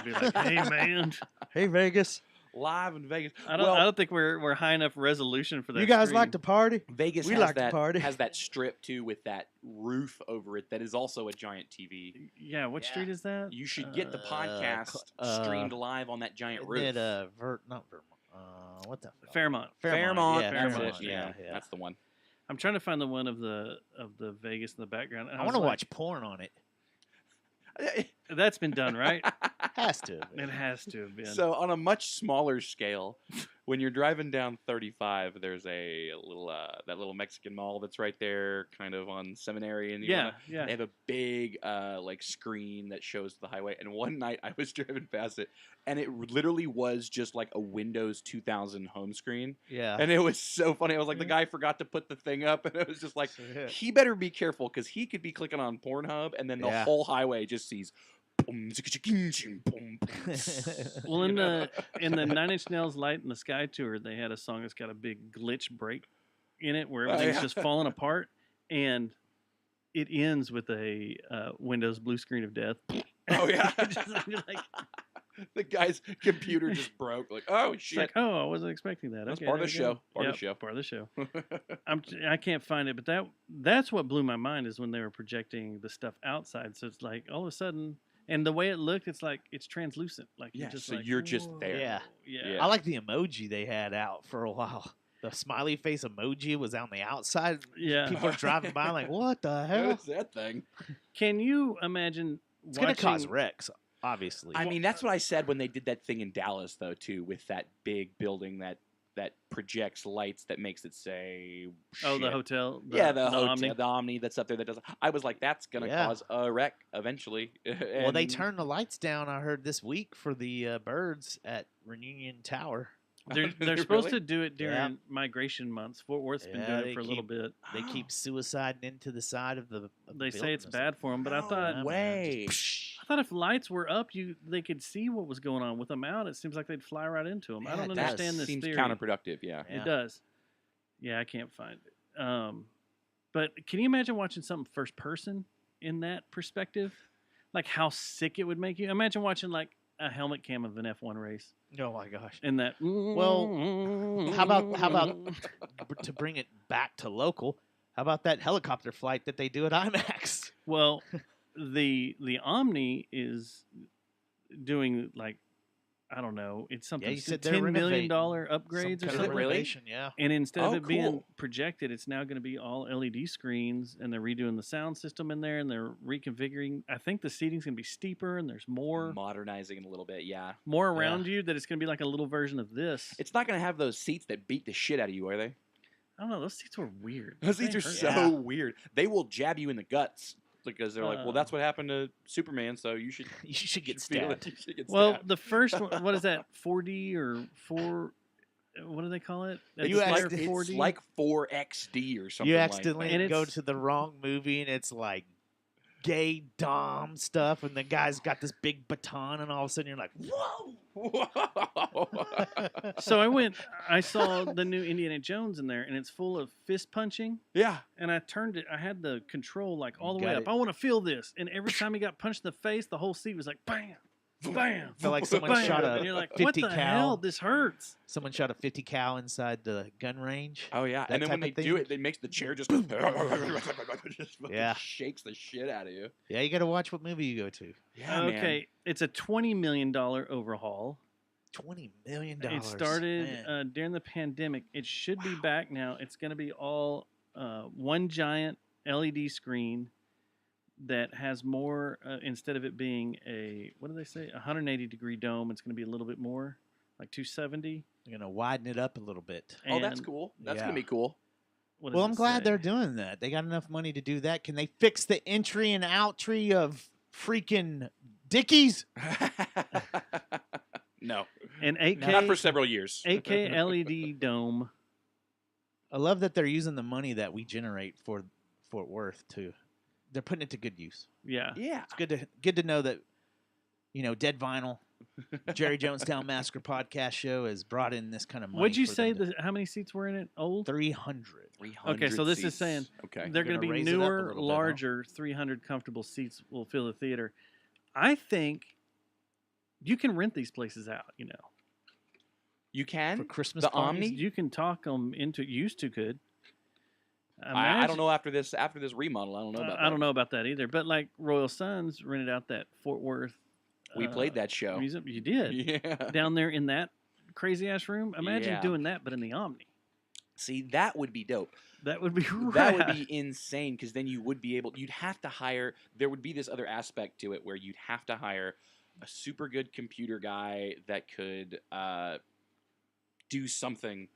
Be like, hey man, Hey Vegas, live in Vegas. I don't think we're high enough resolution for that. you guys stream. like to party? Vegas We has like to that party. has that strip too with that roof over it that is also a giant TV. Yeah, what Yeah. street is that? You should get the podcast streamed live on that giant Isn't roof. it not Vermont? What the fuck? Fairmont. Fairmont, Yeah, that's Fairmont, it. Yeah, that's the one. I'm trying to find the one of the Vegas in the background. and I was want to like, watch porn on it. That's been done, right? Has to. have been. It has to have been. So on a much smaller scale, when you're driving down 35, there's a little that little Mexican mall that's right there, kind of on Seminary, and yeah, yeah. they have a big like screen that shows the highway. And one night I was driving past it, and it literally was just like a Windows 2000 home screen, Yeah. and it was so funny. I was like, the guy forgot to put the thing up, and it was just like, he better be careful because he could be clicking on Pornhub, and then the Yeah. whole highway just sees. Well, in the 9 Inch Nails Light in the Sky tour, they had a song that's got a big glitch break in it where everything's yeah. just falling apart, and it ends with a Windows blue screen of death. Oh yeah, You're like, the guy's computer just broke. Like, oh it's shit! like, oh, I wasn't expecting that. That's Okay, part of there the you go. show. Part of the Yep, show. Part of the show. I can't find it, but that's what blew my mind is when they were projecting the stuff outside. So it's like all of a sudden, and the way it looked, it's like it's translucent. Like Yeah, you're just so like, you're just "Whoa." there. Yeah. Yeah. I like the emoji they had out for a while. The smiley face emoji was on the outside. Yeah. People are driving by like, what the What hell? is that thing? Can you imagine? It's going to cause watching- wrecks, obviously. I mean, that's what I said when they did that thing in Dallas, though, too, with that big building that projects lights that makes it say. Oh, the shit. hotel. Yeah, the hotel, Omni. the Omni that's up there that does. I was like, that's gonna Yeah. cause a wreck eventually. Well, they And- turned the lights down, I heard, this week for the birds at Reunion Tower. They're supposed Really? to do it during Yeah. migration months. Fort Worth's been Yeah, doing they it for a little keep- bit. They keep suiciding into the side of the. Of the They say building it's or bad for them, but I No thought way. I thought if lights were up, they could see what was going on. With them out, it seems like they'd fly right into them. I Yeah, don't it does. understand this seems theory. counterproductive. Yeah. Yeah. It does. Yeah, I can't find it. But can you imagine watching something first person in that perspective? Like how sick it would make you. Imagine watching like a helmet cam of an F1 race Oh my gosh! in that. Well, how about to bring it back to local? How about that helicopter flight that they do at IMAX? Well, the Omni is doing like I don't know. It's something. Yeah, you said they're $10 million renovating upgrades Some or kind of something. Really? renovation, yeah. And instead of Oh, it being cool. projected, it's now going to be all LED screens, and they're redoing the sound system in there, and they're reconfiguring. I think the seating's going to be steeper, and there's more Modernizing it a little bit. Yeah. around you. That it's going to be like a little version of this. It's not gonna have those seats that beat the shit out of you, are they? I don't know. Those seats were weird. Those They seats are hurt. so Yeah. weird. They will jab you in the guts because they're like, well, that's what happened to Superman, so you should You should get feel it. stabbed. You should get Well, stabbed. the first one, what is that? 4D or 4? What do they call it? It's You like, accident- it's like 4XD or something. You like accidentally And go it's- to the wrong movie, and it's like gay dom stuff, and the guy's got this big baton, and all of a sudden you're like, whoa! So I saw the new Indiana Jones in there, and it's full of fist punching. Yeah. And I turned it. I had the control like all the way Got up. it. I want to feel this. And every time he got punched in the face, the whole seat was like bam, bam. Felt like someone bam. shot a And you're like, 50 what the cal. hell? This hurts. Someone shot a 50 cal inside the gun range. Oh yeah, That and then when type they of do thing? it, it makes the chair just just fucking Yeah. shakes the shit out of you. Yeah, you got to watch what movie you go to. Yeah, Okay, it's a $20 million overhaul. $20 million. It started Man. during the pandemic. It should be back now. It's going to be all one giant LED screen that has more, instead of it being a, what do they say, 180-degree dome, it's going to be a little bit more, like 270. You're going to widen it up a little bit. Oh, that's And cool. That's Yeah. gonna be cool. what does Well, it I'm glad say? they're doing that. They got enough money to do that. Can they fix the entry and out tree of freaking Dickies? No, An 8K, not for several years. 8K LED dome. I love that they're using the money that we generate for Fort Worth to. They're putting it to good use. Yeah. Yeah. It's good to know that, Dead Vinyl, Jerry Jonestown Massacre podcast show has brought in this kind of money. What'd you for say? them to- How many seats were in it? Old? 300. 300 Okay, so this is seats. saying Okay. they're going to gonna be raise it up a newer, little bit, huh? larger, 300 comfortable seats will fill the theater. I think you can rent these places out, You can For Christmas the parties? Omni. You can talk them into, used to could. I don't know after this remodel. I don't know about. I don't know about that either. But like Royal Sons rented out that Fort Worth. We played that show. Museum. You did. Yeah. Down there in that crazy ass room. Imagine Yeah. doing that, but in the Omni. See, that would be dope. That would be rad. That would be insane because then you would be able. You'd have to hire. There would be this other aspect to it where you'd have to hire a super good computer guy that could do something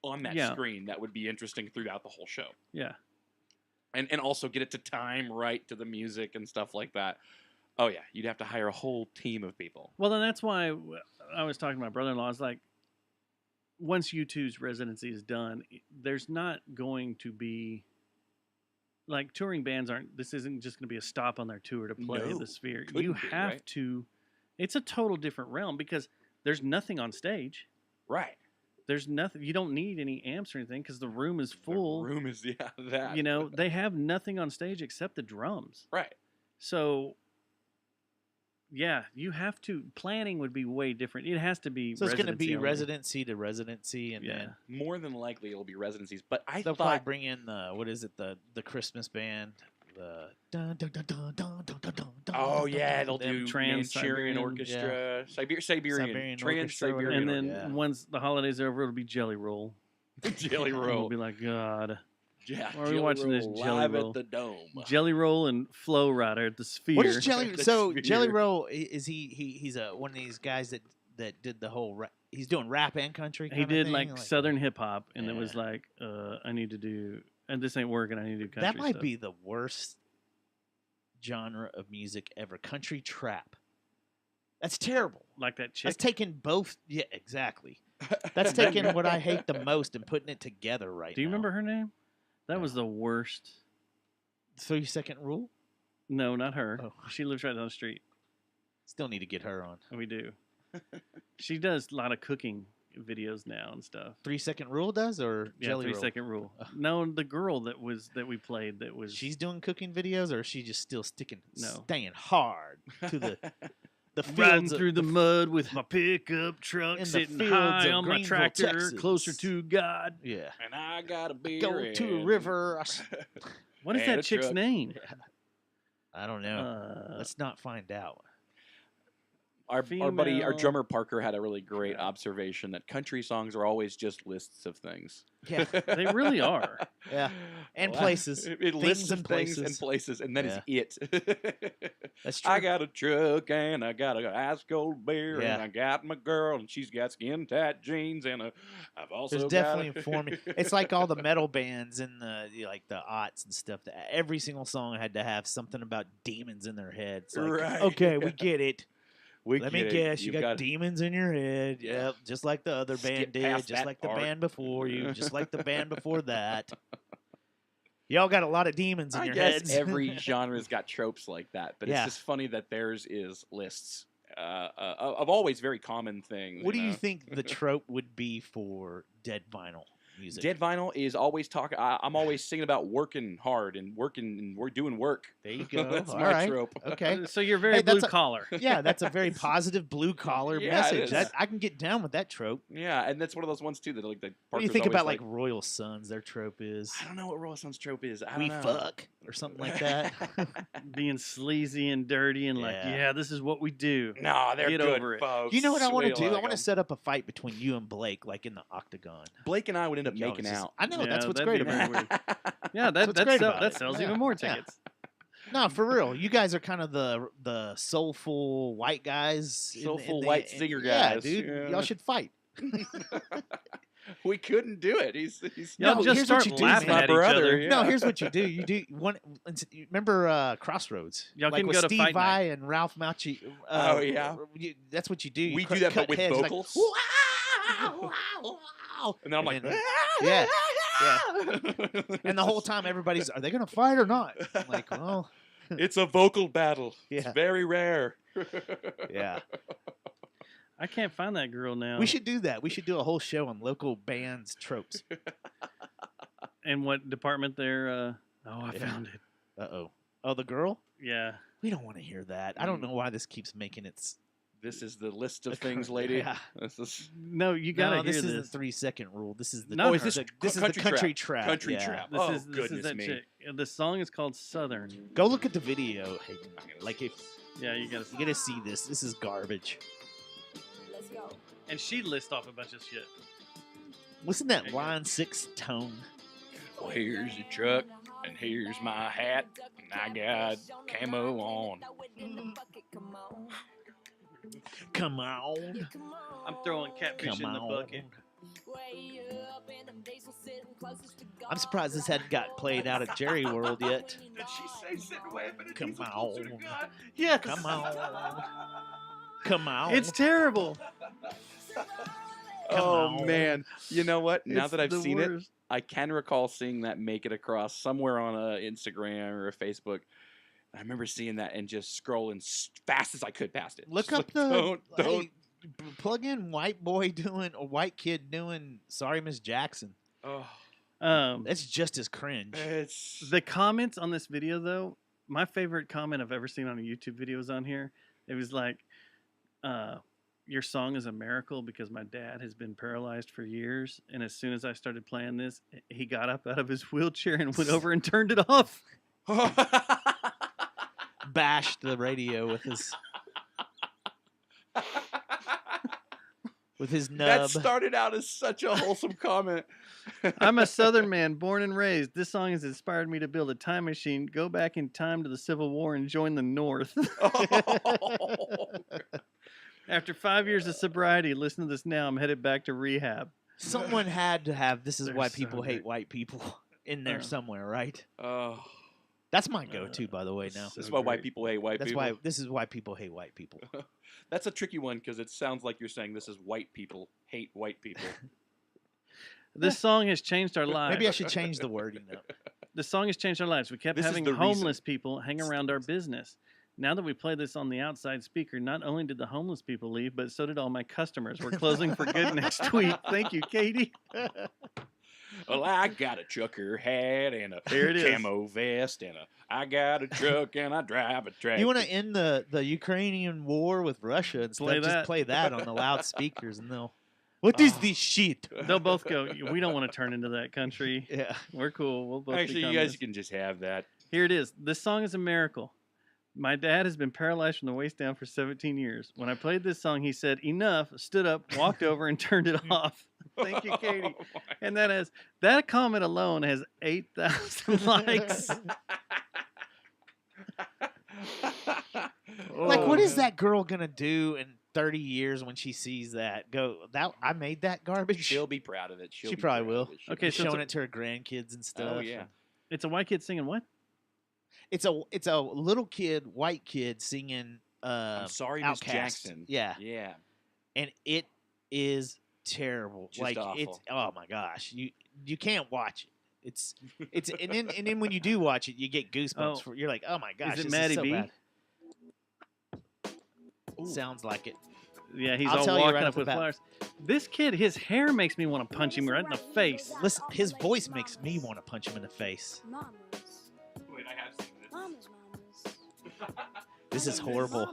on that Yeah. screen that would be interesting throughout the whole show. Yeah. And also get it to time right to the music and stuff like that. Oh yeah, you'd have to hire a whole team of people. Well, then that's why I was talking to my brother-in-law. I was like, once U2's residency is done, there's not going to be like touring bands aren't. This isn't just going to be a stop on their tour to play No, the Sphere. couldn't You be, have right? to. It's a total different realm because there's nothing on stage. Right. There's nothing. You don't need any amps or anything because the room is full. The room is that. They have nothing on stage except the drums. Right. So, yeah, you have to. Planning would be way different. It has to be. So it's going to be only. residency to residency, and Yeah. then More than likely it'll be residencies, but I they'll probably thought bring in the Christmas band. The dun, dun, dun, dun, dun, dun, dun, dun, dun, oh dun, yeah, dun, they'll dun, do Trans-Siberian, Manchurian Orchestra, Siberian Siberian Orchestra, Trans-Siberian And then Yeah. once the holidays are over, it'll be Jelly Roll. Jelly And Roll. We'll be like, God, Yeah, Why are we watching this Roll Jelly live Roll? at the Dome? Jelly Roll and Flow Rider at the Sphere. What is Jelly? The So Sphere. Jelly Roll is he's one of these guys that did the whole. He's doing rap and country. He kinda did thing? like Southern hip hop, and it Yeah. was like, I need to do, and this ain't working. I need to do country. That might stuff. be the worst genre of music ever. Country trap. That's terrible. like that chick. That's taking both. Yeah, exactly. That's taking what I hate the most and putting it together right Do you now. remember her name? That No. was the worst. 3-second rule? No, not her. Oh. She lives right down the street. Still need to get her on. We do. She does a lot of cooking videos now and stuff. 3-second rule does or Yeah, Jelly 3-second rule. Ugh. No, the girl that we played that was She's doing cooking videos, or is she just still No. staying hard to the riding fields of- through the mud with my pickup truck, In the sitting fields high of on my Greenville, tractor, Texas. closer to God. Yeah. And I got a beer. Go to a and- river. What is And that a chick's truck. name? I don't know. Let's not find out. Our buddy, our Female- drummer Parker, had a really great observation that country songs are always just lists of things. Yeah. They really are. Yeah. And Well, places. It Things lists and of things and places. places, and that is it. That's true. I got a truck and I got a ice cold beer Yeah. and I got my girl and she's got skin tight jeans and I've also There's got definitely a formula. It's like all the metal bands in like the aughts and stuff. Every single song had to have something about demons in their head. It's like, Right. okay, we get it. Let me get it. guess, you You've got demons in your head. Yeah. Yep, just like the other Skip band did, past just that like the part. band before you, just like the band before that. Y'all got a lot of demons in I your guess heads. every genre's got tropes like that, but Yeah. it's just funny that theirs is lists of always very common things. What do know? you think the trope would be for dead vinyl music? Dead vinyl is always talking. I'm always singing about working hard and working, and we're doing work. There you go. That's All my right. trope. Okay. So you're very Hey, blue that's a- collar. Yeah, that's a very positive blue collar Yeah, it message. is. That I can get down with that trope. Yeah, and that's one of those ones too that like the. What do you Parker's think always about like Royal Sons? Their trope is I don't know what Royal Sun's trope is. I we don't know. fuck or something like that. Being sleazy and dirty and like, Yeah. yeah, this is what we do. No, they're Get good over it. folks. You know what I want to We do? I like want to 'em. set up a fight between you and Blake, like in the octagon. Blake and I would end up Y'all making just- out. I know Yeah, that's what's that'd great be about very it. weird. Yeah, That's what's great about that it. sells Yeah, even more yeah. tickets. No, for real. You guys are kind of the soulful white guys. Soulful white singer Yeah, guys. dude. Yeah. Y'all should fight. We couldn't do it. He's Y'all No, just here's what start you do, laughing man. at each My other. brother. No, Yeah. here's what you do. You do one. Remember Crossroads? Y'all like can with go to Steve fight Vai night. and Ralph Macchio. Oh, yeah. That's what you do. You We cut- do that, cut but with heads like, vocals. "Wow, wow, wow." And then I'm like, And then- yeah, and the whole time everybody's, are they gonna fight or not? I'm like, well, It's a vocal battle. It's Yeah. very rare. yeah. I can't find that girl now. We should do that. We should do a whole show on local bands tropes. And what department they're? Oh, I Yeah. found it. Oh, the girl? Yeah. We don't want to hear that. I don't know why this keeps making its. This is the list of things, lady. Yeah. This is No, you gotta No, this hear isn't this. 3-second rule. This is the. No, is this this is country the country trap? trap. Country yeah. trap. This Oh, is goodness that me. chick. The song is called Southern. Go look at the video, Hayden. Like if Yeah, you gotta. you gotta see this. This is garbage. And she lists off a bunch of shit. Listen to that line 6 tone. Well, here's the truck, and here's my hat, and I got camo on. Come on. I'm throwing catfish Come in the on. bucket. I'm surprised this hadn't got played out at Jerry World yet. Did she say sitting way up in the Come diesel closer to on. God? Yes. Come on. Come on. It's terrible. Oh on. man! You know what? Now It's that I've the seen it, worst. I can recall seeing that make it across somewhere on a Instagram or a Facebook. I remember seeing that and just scrolling as fast as I could past it. Look Just up like, the. don't. Hey, plug in white boy doing or white kid doing Sorry Miss Jackson. Oh, That's just as cringe. it's The comments on this video, though, my favorite comment I've ever seen on a YouTube video was on here. It was like, your song is a miracle because my dad has been paralyzed for years. And as soon as I started playing this, he got up out of his wheelchair and went over and turned it off. Bashed the radio with his that nub. started out as such a wholesome comment. I'm a Southern man, born and raised. This song has inspired me to build a time machine, go back in time to the Civil War, and join the North. After 5 years of sobriety, listen to this now. I'm headed back to rehab. Someone had to have "This is They're why so people hate great. white people" in there somewhere, right? Oh, That's my go-to, by the way. Now this is why white great. people hate white that's people. why this is why people hate white people. That's a tricky one because it sounds like you're saying this is white people hate white people. This song has changed our lives. Maybe I should change the wording though. The song has changed our lives. We kept This is having the reason. homeless people hang around our business. Now that we play this on the outside speaker, not only did the homeless people leave, but so did all my customers. We're closing for good next week. Thank you, Katie. Well, I got a trucker hat and a There it is. camo vest and I got a truck and I drive a tractor. You want to end the Ukrainian war with Russia and stuff? Play Just that. play that on the loudspeakers, and they'll. What is this shit? They'll both go, we don't want to turn into that country. Yeah. We're cool. We'll both Actually, be you guys communists. can just have that. Here it is. This song is a miracle. My dad has been paralyzed from the waist down for 17 years. When I played this song, he said, enough, stood up, walked over, and turned it off. Thank you, Katie. And that comment alone has 8,000 likes. Like, what is that girl gonna do in 30 years when she sees that? Go, that I made that garbage. She'll be proud of it. She be probably proud will. of it. She'll Okay, be- so Showing it to her grandkids and stuff. Oh yeah. It's a white kid singing what? It's a little kid, white kid singing. I'm sorry, Miss Outcast. Jackson. Yeah, Yeah. and it is terrible. Just like awful. it's oh my gosh, you can't watch it. It's and then when you do watch it, you get goosebumps. Oh. You're like, oh my gosh, Is it this Matty is so B? bad. Sounds like it. Yeah, he's I'll all tell you walking right up off the with bat. flowers. This kid, his hair makes me want to punch him right in the face. Listen, his voice makes me want to punch him in the face. Mamas. Wait, I have seen this. Mamas. This is horrible.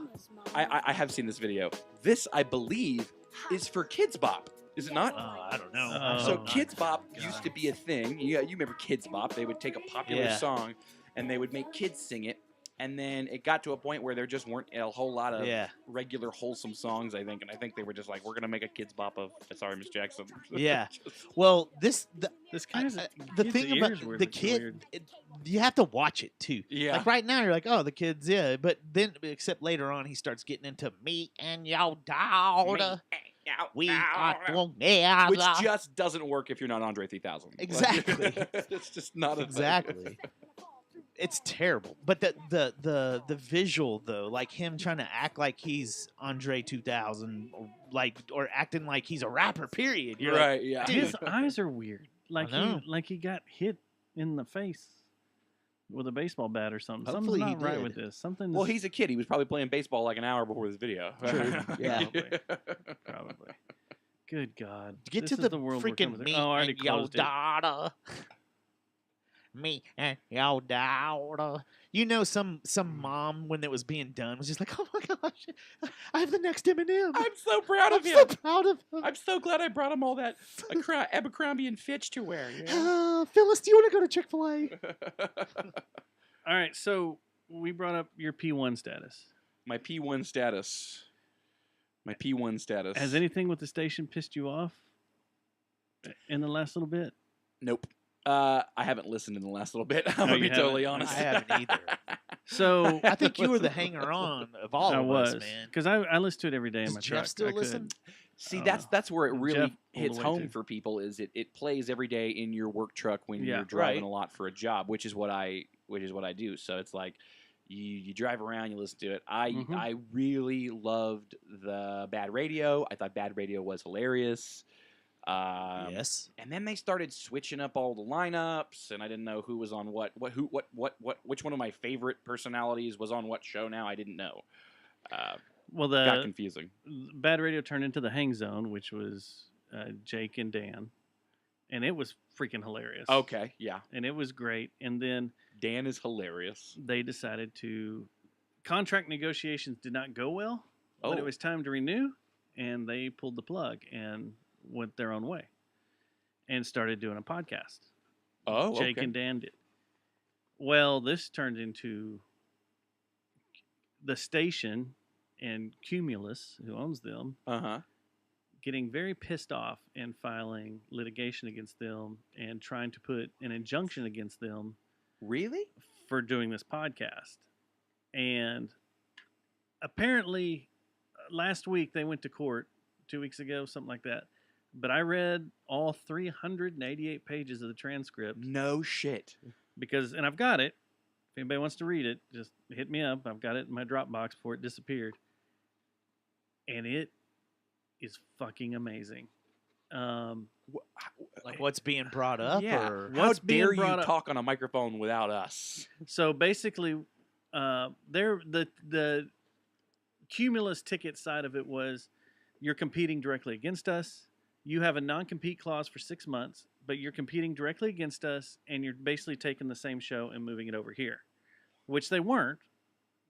I have seen this video. This, I believe, is for Kids Bop. Is it not? I don't know. Oh, So my Kids Bop used to be a thing. You remember Kids Bop? They would take a popular Yeah. song and they would make kids sing it. And then it got to a point where there just weren't a whole lot of Yeah. regular wholesome songs, I think. And I think they were just like, we're going to make a Kids Bop of Sorry, Miss Jackson. Yeah. Well, This guy's the thing about the kid, you have to watch it too. Yeah. Like right now, you're like, oh, the kid's but then except later on, he starts getting into me and your daughter. We are together. Which just doesn't work if you're not Andre 3000. Exactly. It's just not a thing. Exactly. It's terrible. But the visual though, like him trying to act like he's Andre 2000, or acting like he's a rapper. Period. You're Right, like, yeah. His eyes are weird. Like know. he got hit in the face with a baseball bat or something. Hopefully Something's not he right did. with this. Something. Well, he's a kid. He was probably playing baseball like an hour before this video. True. Yeah. Probably. Good God. Get This to is the world we're freaking coming me to. Oh, I already and your closed it. daughter. Me and your daughter. You know, some mom when it was being done was just like, "Oh my gosh, I have the next Eminem." I'm so proud of I'm him. so proud of him. I'm so glad I brought him all that Abercrombie and Fitch to wear. Yeah? Phyllis, do you want to go to Chick-fil-A? All right, so we brought up your P1 status. My P1 status. My P1 status. Has anything with the station pissed you off in the last little bit? Nope. I haven't listened in the last little bit. I'm Oh, gonna you be totally haven't? honest. I haven't either. So I think you were the hanger-on of all I of was us, man. because I listen to it every day in Does my Jeff truck. still I could. listen? See, that's where it really Jeff pulled hits away home too. for people. Is it plays every day in your work truck when Yeah. you're driving Right. a lot for a job, which is what I do. So it's like you drive around, you listen to it. Mhm. I really loved the Bad Radio. I thought Bad Radio was hilarious. Yes. And then they started switching up all the lineups, and I didn't know who was on what, which one of my favorite personalities was on what show. Now I didn't know. Well, Got the confusing. Bad Radio turned into the Hang Zone, which was Jake and Dan, and it was freaking hilarious. Okay, yeah. And it was great. And then Dan is hilarious. they decided to contract negotiations did not go well, but it Oh. was time to renew, and they pulled the plug and went their own way and started doing a podcast. Oh, Jake okay. and Dan did. Well, this turned into the station and Cumulus, who owns them, Uh-huh. getting very pissed off and filing litigation against them and trying to put an injunction against them Really? for doing this podcast. And apparently, last week they went to court, 2 weeks ago, something like that. But I read all 388 pages of the transcript No shit. because, and I've got it. If anybody wants to read it, just hit me up. I've got it in my Dropbox before it disappeared. And it is fucking amazing. Like what's being brought up? Yeah. Or How What's being dare you brought up- talk on a microphone without us? So basically, the Cumulus ticket side of it was you're competing directly against us. You have a non-compete clause for 6 months, but you're competing directly against us, and you're basically taking the same show and moving it over here, which they weren't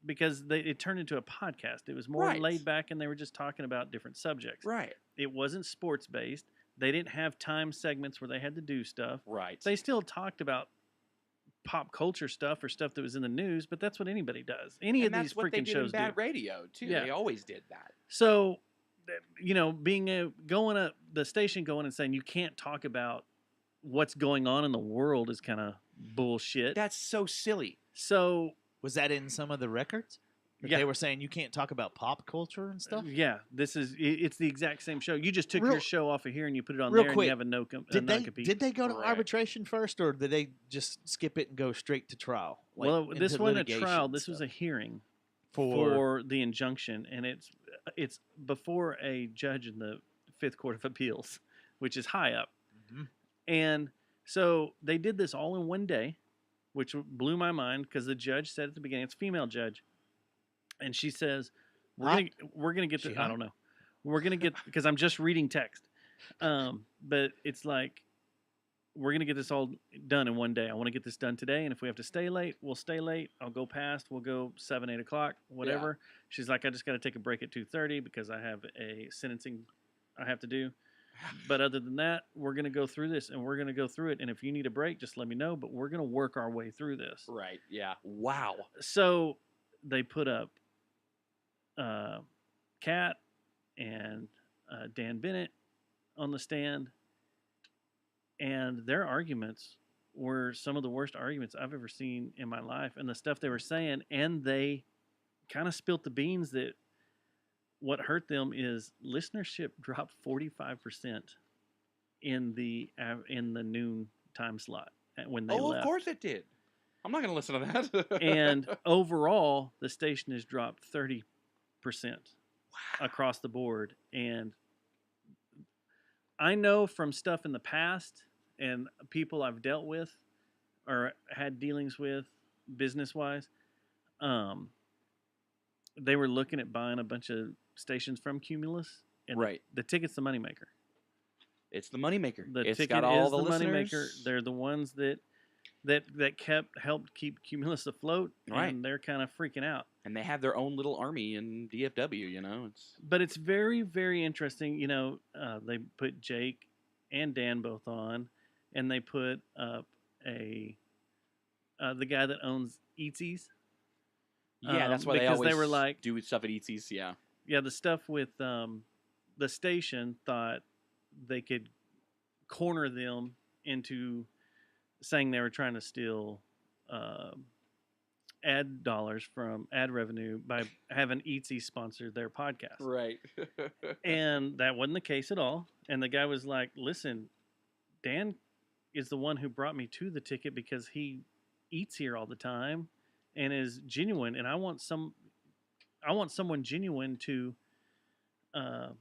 because it turned into a podcast. It was more Right. laid back, and they were just talking about different subjects. Right. It wasn't sports-based. They didn't have time segments where they had to do stuff. Right. They still talked about pop culture stuff or stuff that was in the news, but that's what anybody does. Any and of that's these what they freaking did shows in Bad do. Radio too. Yeah. They always did that. So, going up the station, going and saying you can't talk about what's going on in the world is kind of bullshit. That's so silly. So, was that in some of the records? That Yeah. They were saying you can't talk about pop culture and stuff? yeah, it's the exact same show. You just took Real- your show off of here and you put it on real there, and quick, you have a Did they non-compete. go to Right. arbitration first, or did they just skip it and go straight to trial? Like, Well, this into wasn't a litigation trial. and This was a stuff? hearing for for the injunction, and it's before a judge in the Fifth Court of Appeals, which is high up. Mhm. And So they did this all in one day, which blew my mind because the judge said at the beginning, it's a female judge, and she says, Hot? we're gonna get She the, I hot? don't know. We're gonna get because I'm just reading text. But it's like we're gonna get this all done in one day. I want to get this done today, and if we have to stay late, we'll stay late. I'll go past. We'll go 7, 8 o'clock, whatever. She's like, I just got to take a break at 2:30 because I have a sentencing I have to do. But other than that, we're gonna go through this, and we're gonna go through it. And if you need a break, just let me know. But we're gonna work our way through this. Right. Yeah. Wow. So they put up Kat and Dan Bennett on the stand, and their arguments were some of the worst arguments I've ever seen in my life. And the stuff they were saying, and they kind of spilt the beans that what hurt them is listenership dropped 45% in the noon time slot when they left. Of course it did. I'm not going to listen to that. And overall, the station has dropped 30% across the board. And I know from stuff in the past and people I've dealt with or had dealings with business-wise, they were looking at buying a bunch of stations from Cumulus. And right. The ticket's the moneymaker. It's the moneymaker. It's ticket got all is the listeners. moneymaker. They're the ones that helped keep Cumulus afloat, Right. And they're kind of freaking out. And they have their own little army in DFW, you know. But it's very, very interesting. You know, they put Jake and Dan both on, and they put up the guy that owns Eatsies. Yeah, that's why because they always were like do stuff at Eatsies. Yeah. Yeah, the stuff with the station thought they could corner them into saying they were trying to steal ad dollars from ad revenue by having Etsy sponsor their podcast. Right. And that wasn't the case at all. And the guy was like, listen, Dan is the one who brought me to the ticket because he eats here all the time and is genuine. And I want someone genuine to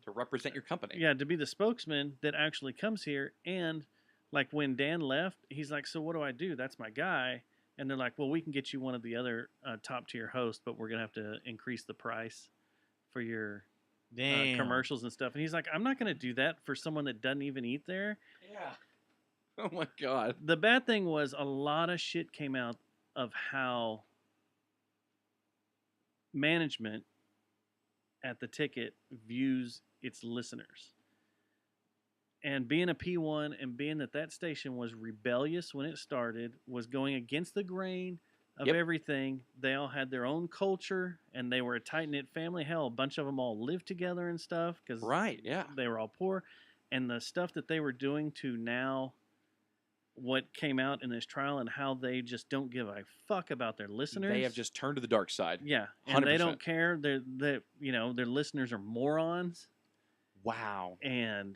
represent your company. Yeah, to be the spokesman that actually comes here. And like when Dan left, he's like, so what do I do? That's my guy. And they're like, well, we can get you one of the other top tier hosts, but we're going to have to increase the price for your commercials and stuff. And he's like, I'm not going to do that for someone that doesn't even eat there. Yeah. Oh my God. The bad thing was a lot of shit came out of how management at the ticket views its listeners. And being a P1 and being that station was rebellious when it started, was going against the grain of everything. They all had their own culture, and they were a tight-knit family. Hell, a bunch of them all lived together and stuff because they were all poor. And the stuff that they were doing to now what came out in this trial and how they just don't give a fuck about their listeners. They have just turned to the dark side. Yeah, and 100%. They don't care. Their listeners are morons. Wow. And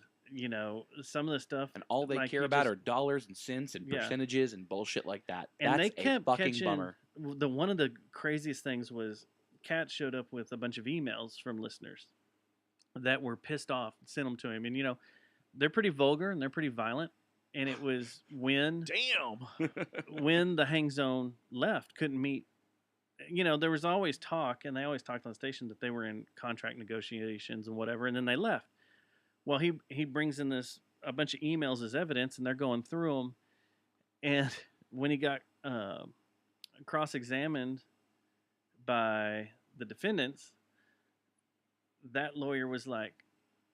some of the stuff, and all they care about are dollars and cents and percentages and bullshit like that. And that's they kept a fucking catching, bummer. One of the craziest things was Kat showed up with a bunch of emails from listeners that were pissed off, sent them to him, and they're pretty vulgar and they're pretty violent. And it was when when the Hang Zone left, couldn't meet. There was always talk, and they always talked on the station that they were in contract negotiations and whatever, and then they left. Well, he brings in a bunch of emails as evidence, and they're going through them. And when he got cross-examined by the defendants, that lawyer was like,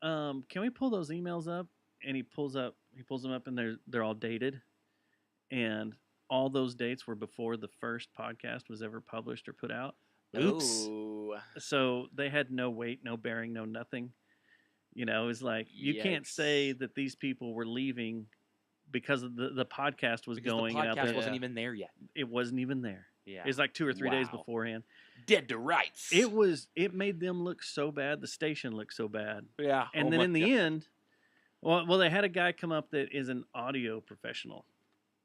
"Can we pull those emails up?" And he pulls them up, and they're all dated, and all those dates were before the first podcast was ever published or put out. Oops. Ooh. So they had no weight, no bearing, no nothing. It was like, you can't say that these people were leaving because of the podcast was going. The podcast wasn't even there yet. It wasn't even there. Yeah. It was like 2 or 3 days beforehand. Dead to rights. It made them look so bad. The station looked so bad. Yeah. And then in the end, well, they had a guy come up that is an audio professional.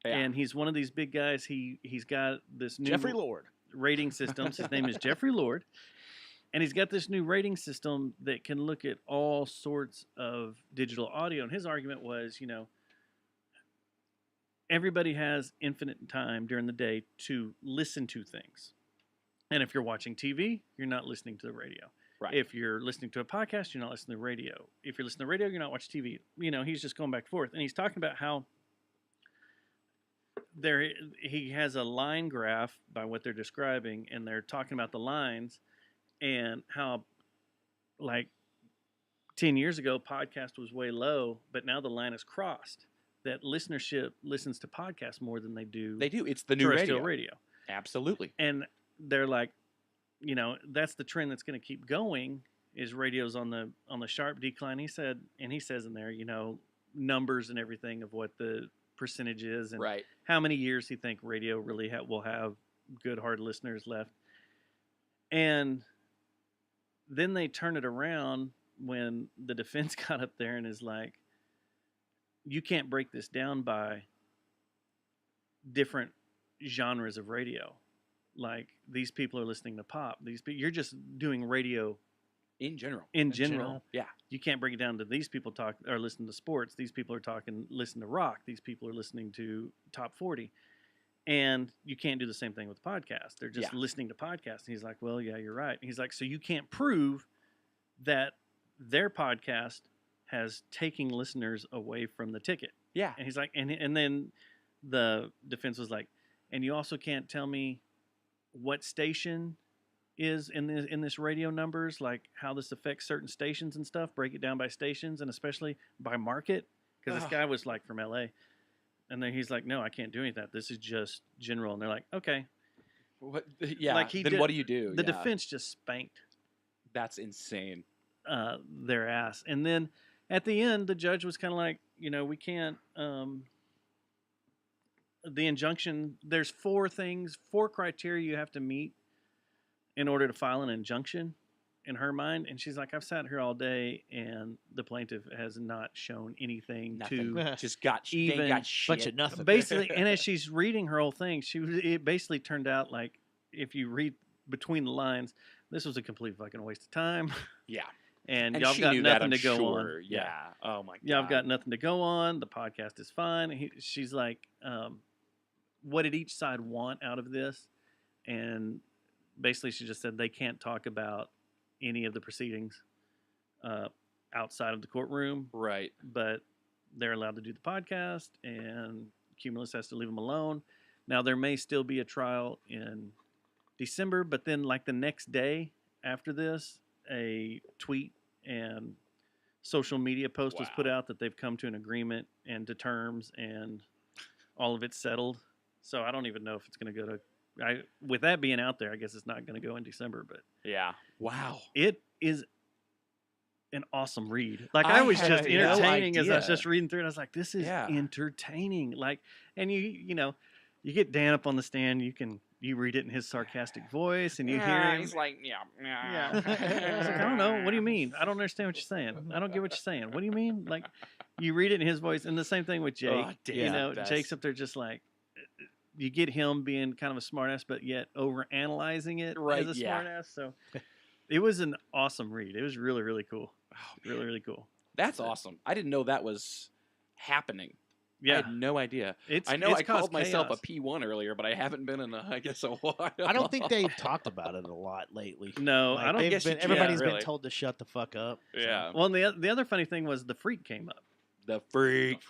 Yeah. And he's one of these big guys. He's got this new Jeffrey Lord rating system. His name is Jeffrey Lord. And he's got this new rating system that can look at all sorts of digital audio. And his argument was, everybody has infinite time during the day to listen to things. And if you're watching TV, you're not listening to the radio. Right. If you're listening to a podcast, you're not listening to the radio. If you're listening to the radio, you're not watching TV. He's just going back and forth. And he's talking about how he has a line graph by what they're describing, and they're talking about the lines and how, like, 10 years ago, podcast was way low, but now the line is crossed. That listenership listens to podcasts more than they do. They do. It's the new terrestrial radio. Absolutely. And they're like, that's the trend that's going to keep going. Is radio's on the sharp decline. He says in there, numbers and everything of what the percentage is and right. how many years he think radio really will have good hard listeners left. And then they turn it around when the defense got up there and is like, you can't break this down by different genres of radio. Like, these people are listening to pop. You're just doing radio in general. In general. Yeah. You can't break it down to these people listen to sports. These people are listen to rock. These people are listening to top 40. And you can't do the same thing with the podcast. They're just listening to podcasts. And he's like, well, yeah, you're right. And he's like, so you can't prove that their podcast has taking listeners away from the ticket. Yeah. And he's like, and then the defense was like, and you also can't tell me what station is in this radio numbers, like how this affects certain stations and stuff, break it down by stations and especially by market. Because this guy was like from LA. And then he's like, no, I can't do any of that. This is just general. And they're like, okay. What? Yeah. Like what do you do? The defense just spanked. That's insane. Their ass. And then at the end, the judge was kind of like, we can't. The injunction. There's 4 criteria you have to meet in order to file an injunction. In her mind, and she's like, I've sat here all day, and the plaintiff has not shown anything to just got even got shit. Bunch of nothing. Basically, and as she's reading her whole thing, it basically turned out like, if you read between the lines, this was a complete fucking waste of time. Yeah. And y'all got nothing to go on. Yeah. Oh my god. Yeah, I've got nothing to go on. The podcast is fine. She's like, what did each side want out of this? And basically, she just said they can't talk about any of the proceedings outside of the courtroom. Right. But they're allowed to do the podcast, and Cumulus has to leave them alone. Now, there may still be a trial in December, but then like the next day after this, a tweet and social media post was put out that they've come to an agreement and to terms, and all of it's settled. So I don't even know if it's going to go to... with that being out there, I guess it's not going to go in December, but yeah, wow, it is an awesome read. Like, I was just entertaining as I was just reading through it. I was like, this is entertaining. Like, and you get Dan up on the stand, you read it in his sarcastic voice, and you hear him. He's like, I was like, I don't know. What do you mean? I don't understand what you're saying. I don't get what you're saying. What do you mean? Like, you read it in his voice, and the same thing with Jake. Jake's up there just like. You get him being kind of a smartass, but yet over-analyzing it as a smartass. So it was an awesome read. It was really, really cool. Oh, really, really cool. That's awesome. I didn't know that was happening. Yeah. I had no idea. I called myself a P1 earlier, but I haven't been in, a while. I don't think they've talked about it a lot lately. No, like, I don't guess everybody's been told to shut the fuck up. Yeah. So. Well, and the other funny thing was the Freak came up. The Freak.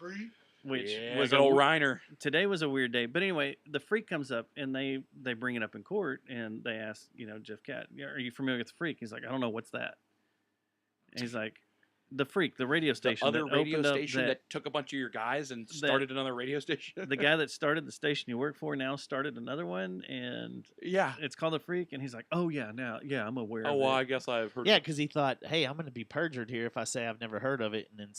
Which was old Reiner. Today was a weird day, but anyway, the Freak comes up and they bring it up in court, and they ask, Jeff Catt, are you familiar with the Freak? He's like, I don't know, what's that? And he's like, the Freak, the radio station, the other radio station that took a bunch of your guys and started another radio station. The guy that started the station you work for now started another one, and it's called the Freak. And he's like, oh yeah, I'm aware. Oh, of well, it. I guess I've heard. Yeah, because he thought, hey, I'm going to be perjured here if I say I've never heard of it, and then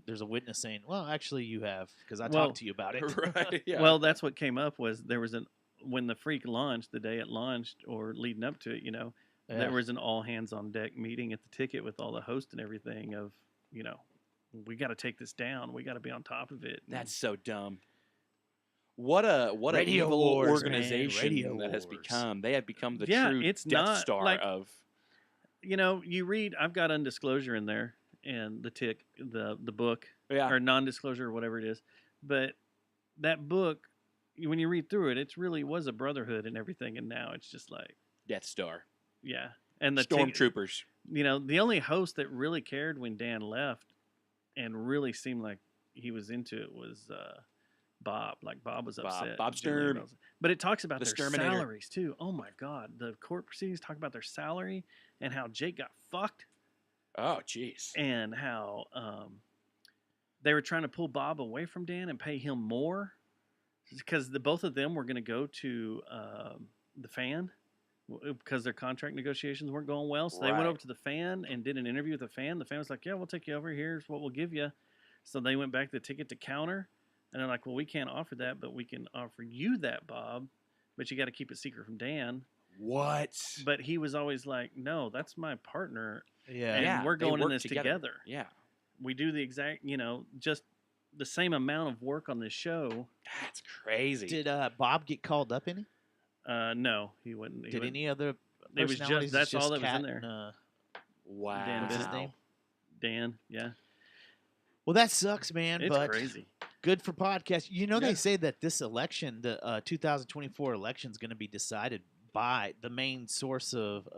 there's a witness saying, well, actually you have, because I talked to you about it. Right. Yeah. Well, that's what came up was there was when the Freak launched, the day it launched or leading up to it, there was an all hands on deck meeting at the ticket with all the hosts and everything of, we got to take this down. We got to be on top of it. That's so dumb. What a Radio evil Wars, organization that has become. They have become the true it's Death not, Star like, of. You read. I've got undisclosure in there, and the book, or non-disclosure, or whatever it is. But that book, when you read through it, it really was a brotherhood and everything, and now it's just like, Death Star. yeah. And the Stormtroopers. The only host that really cared when Dan left and really seemed like he was into it was Bob. Like Bob was upset. Bob Sturm. But it talks about The their Sturminator. salaries too. Oh my God. The court proceedings talk about their salary and how Jake got fucked Oh, jeez. and how they were trying to pull Bob away from Dan and pay him more because both of them were going to go to the Fan because their contract negotiations weren't going well. So they went Right. over to the Fan and did an interview with the Fan. The Fan was like, yeah, we'll take you over. Here's what we'll give you. So they went back the ticket to counter. And they're like, well, we can't offer that, but we can offer you that, Bob. But you got to keep it secret from Dan. What? But he was always like, no, that's my partner. Yeah. And Yeah, we're they going in work this together. Yeah. We do the exact, just the same amount of work on this show. That's crazy. Did Bob get called up any? No, he wouldn't. Did any other It was just, personalities? that's Just all that was Kat in there. and, Wow. Dan what's his Bennett. name? Dan, yeah. Well, that sucks, man. It's but crazy. good for podcasts. They Yeah. say that this election, the 2024 election, is going to be decided by the main source of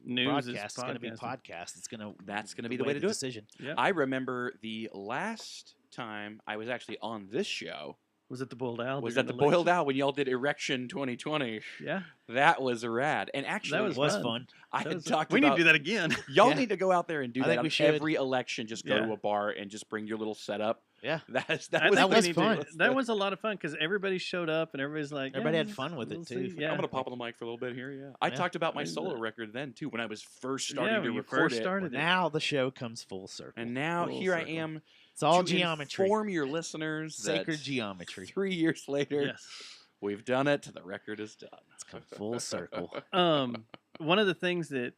News is broadcast. It's going to be podcasting. podcast. It's going to That's going to be the way to do it. decision. Yeah. I remember the last time I was actually on this show Was it the Boiled Owl? was during at the election? Boiled Owl when y'all did Erection 2020. Yeah. That was rad. And actually, was was fun. fun. I That had was- talked we about... need to do that again. Y'all Yeah. need to go out there and do I that think on we should. every election. Just go Yeah. to a bar and just bring your little setup. Yeah. That I was, think that we was need to- fun. That was a lot of fun because everybody showed up and everybody's like, Everybody yeah, had fun with it, we'll too. see. Yeah. I'm gonna pop on the mic for a little bit here. Yeah, I Yeah. talked about my Maybe solo that. record then too when I was first starting Yeah, to when you record first it. started it. Now the show comes full circle. And now Full here circle. I am. It's all to geometry. Inform your listeners Sacred that geometry. 3 years later, Yes. we've done it. The record is done. It's come full circle. One of the things that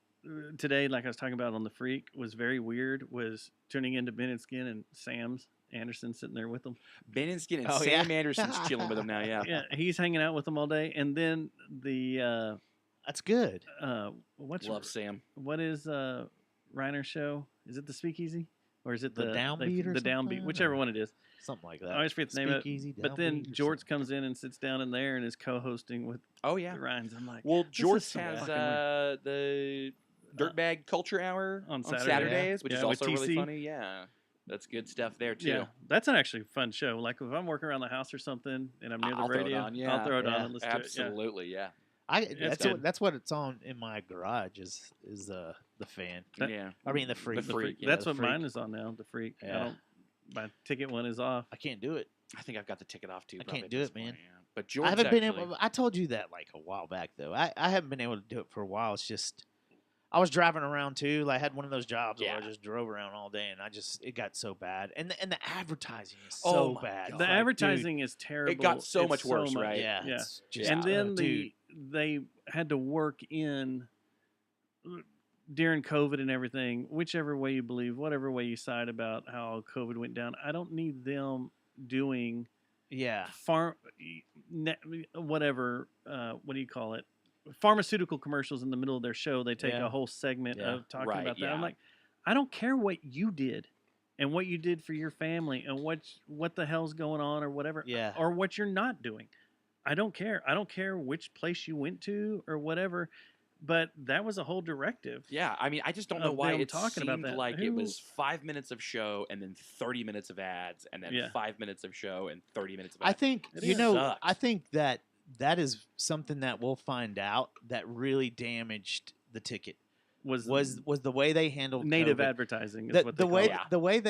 today, like I was talking about on the Freak, was very weird was tuning into Ben and Skin and Sam's Anderson sitting there with them. Ben and Skin and Oh, Sam yeah. Anderson's chilling with them now. Yeah. Yeah, he's hanging out with them all day, and then the That's good. Love Sam. what is Reiner's show? Is it the Speakeasy or is it The Downbeat or the Downbeat? something, whichever or- one it is. Something like that. I always forget the name of it. Speakeasy, But then Downbeat or Jorts something. comes in and sits down in there and is co-hosting with Oh yeah. the Ryans. I'm like, Well, is George so has fucking weird. the Dirtbag Culture Hour On on Saturday. Saturdays, which Yeah, is with also really TC. funny. Yeah, that's good stuff there too. yeah, that's an actually fun show. Like if I'm working around the house or something and I'm near the I'll throw it radio, on, yeah. I'll throw it Yeah, on and listen to it. Absolutely, yeah. That's what it's on in my garage is the fan. That- Yeah. I mean the freak. The Freak, Yeah. yeah, That's the what Freak. mine is on now. The Freak. I Yeah. don't, my ticket one is off. I can't do it. I think I've got the ticket off too. I probably can't at do this it, man. point, yeah. But George I haven't been actually- able. I told you that like a while back though. I haven't been able to do it for a while. It's just I was driving around too. Like, I had one of those jobs where I Yeah. just drove around all day, and it got so bad. And the advertising is Oh so my bad. God. The Like, dude, advertising is terrible. It got so It's much worse, right? yeah, Yeah. it's just, And then dude, they had to work in during COVID and everything, whichever way you believe, whatever way you side about how COVID went down. I don't need them doing yeah, whatever. What do you call it? Pharmaceutical commercials in the middle of their show. They take Yeah. a whole segment Yeah. of talking Right, about that. I'm yeah. like, I don't care what you did and what you did for your family and what the hell's going on or whatever, yeah. or what you're not doing. I don't care. I don't care which place you went to or whatever. But that was a whole directive. Yeah, I mean, I just don't know Of why them it talking seemed about that. like it Who- was 5 minutes of show and then 30 minutes of ads and then Yeah. 5 minutes of show and 30 minutes of I ads. think It you is. know. Sucks. I think that is something that we'll find out that really damaged the ticket was the way they handled native COVID. advertising is The, what the they way call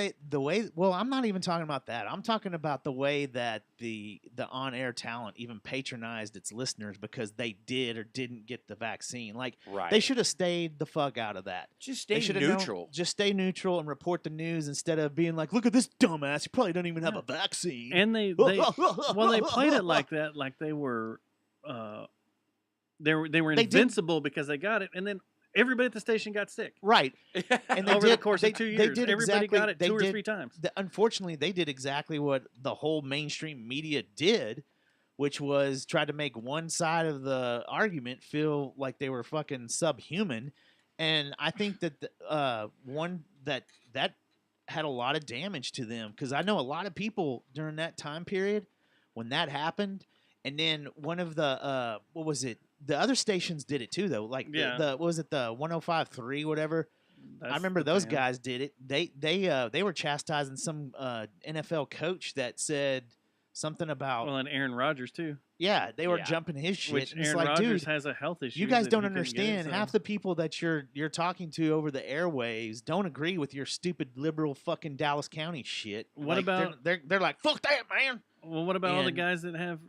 it. the way well, I'm not even talking about that. I'm talking about the way that the on-air talent even patronized its listeners because they did or didn't get the vaccine. Like Right. they should have stayed the fuck out of that. just They stay should have known- neutral. just stay neutral and report the news instead of being like, "Look at this dumbass. He probably doesn't even have Yeah. a vaccine." And they well they played it like that, like they were they were They did- invincible because they got it, and then everybody at the station got sick. right. And they Over did, the course they, of 2 they years, did everybody exactly, got it they 2 or did- 3 times. Unfortunately, they did exactly what the whole mainstream media did, which was try to make one side of the argument feel like they were fucking subhuman. And I think that that had a lot of damage to them because I know a lot of people during that time period when that happened, and then one of the what was it? The other stations did it too, though. Like the what was it, the 105.3 whatever. I remember those guys did it. They were chastising some NFL coach that said something about and Aaron Rodgers too. Yeah, they were jumping his shit. Which and it's Aaron like, Rodgers dude, has a health issue. you guys that don't he couldn't get, understand. so- Half the people that you're talking to over the airwaves don't agree with your stupid liberal fucking Dallas County shit. What Like, about- they're like, fuck that, man. Well, what about all the And- guys that have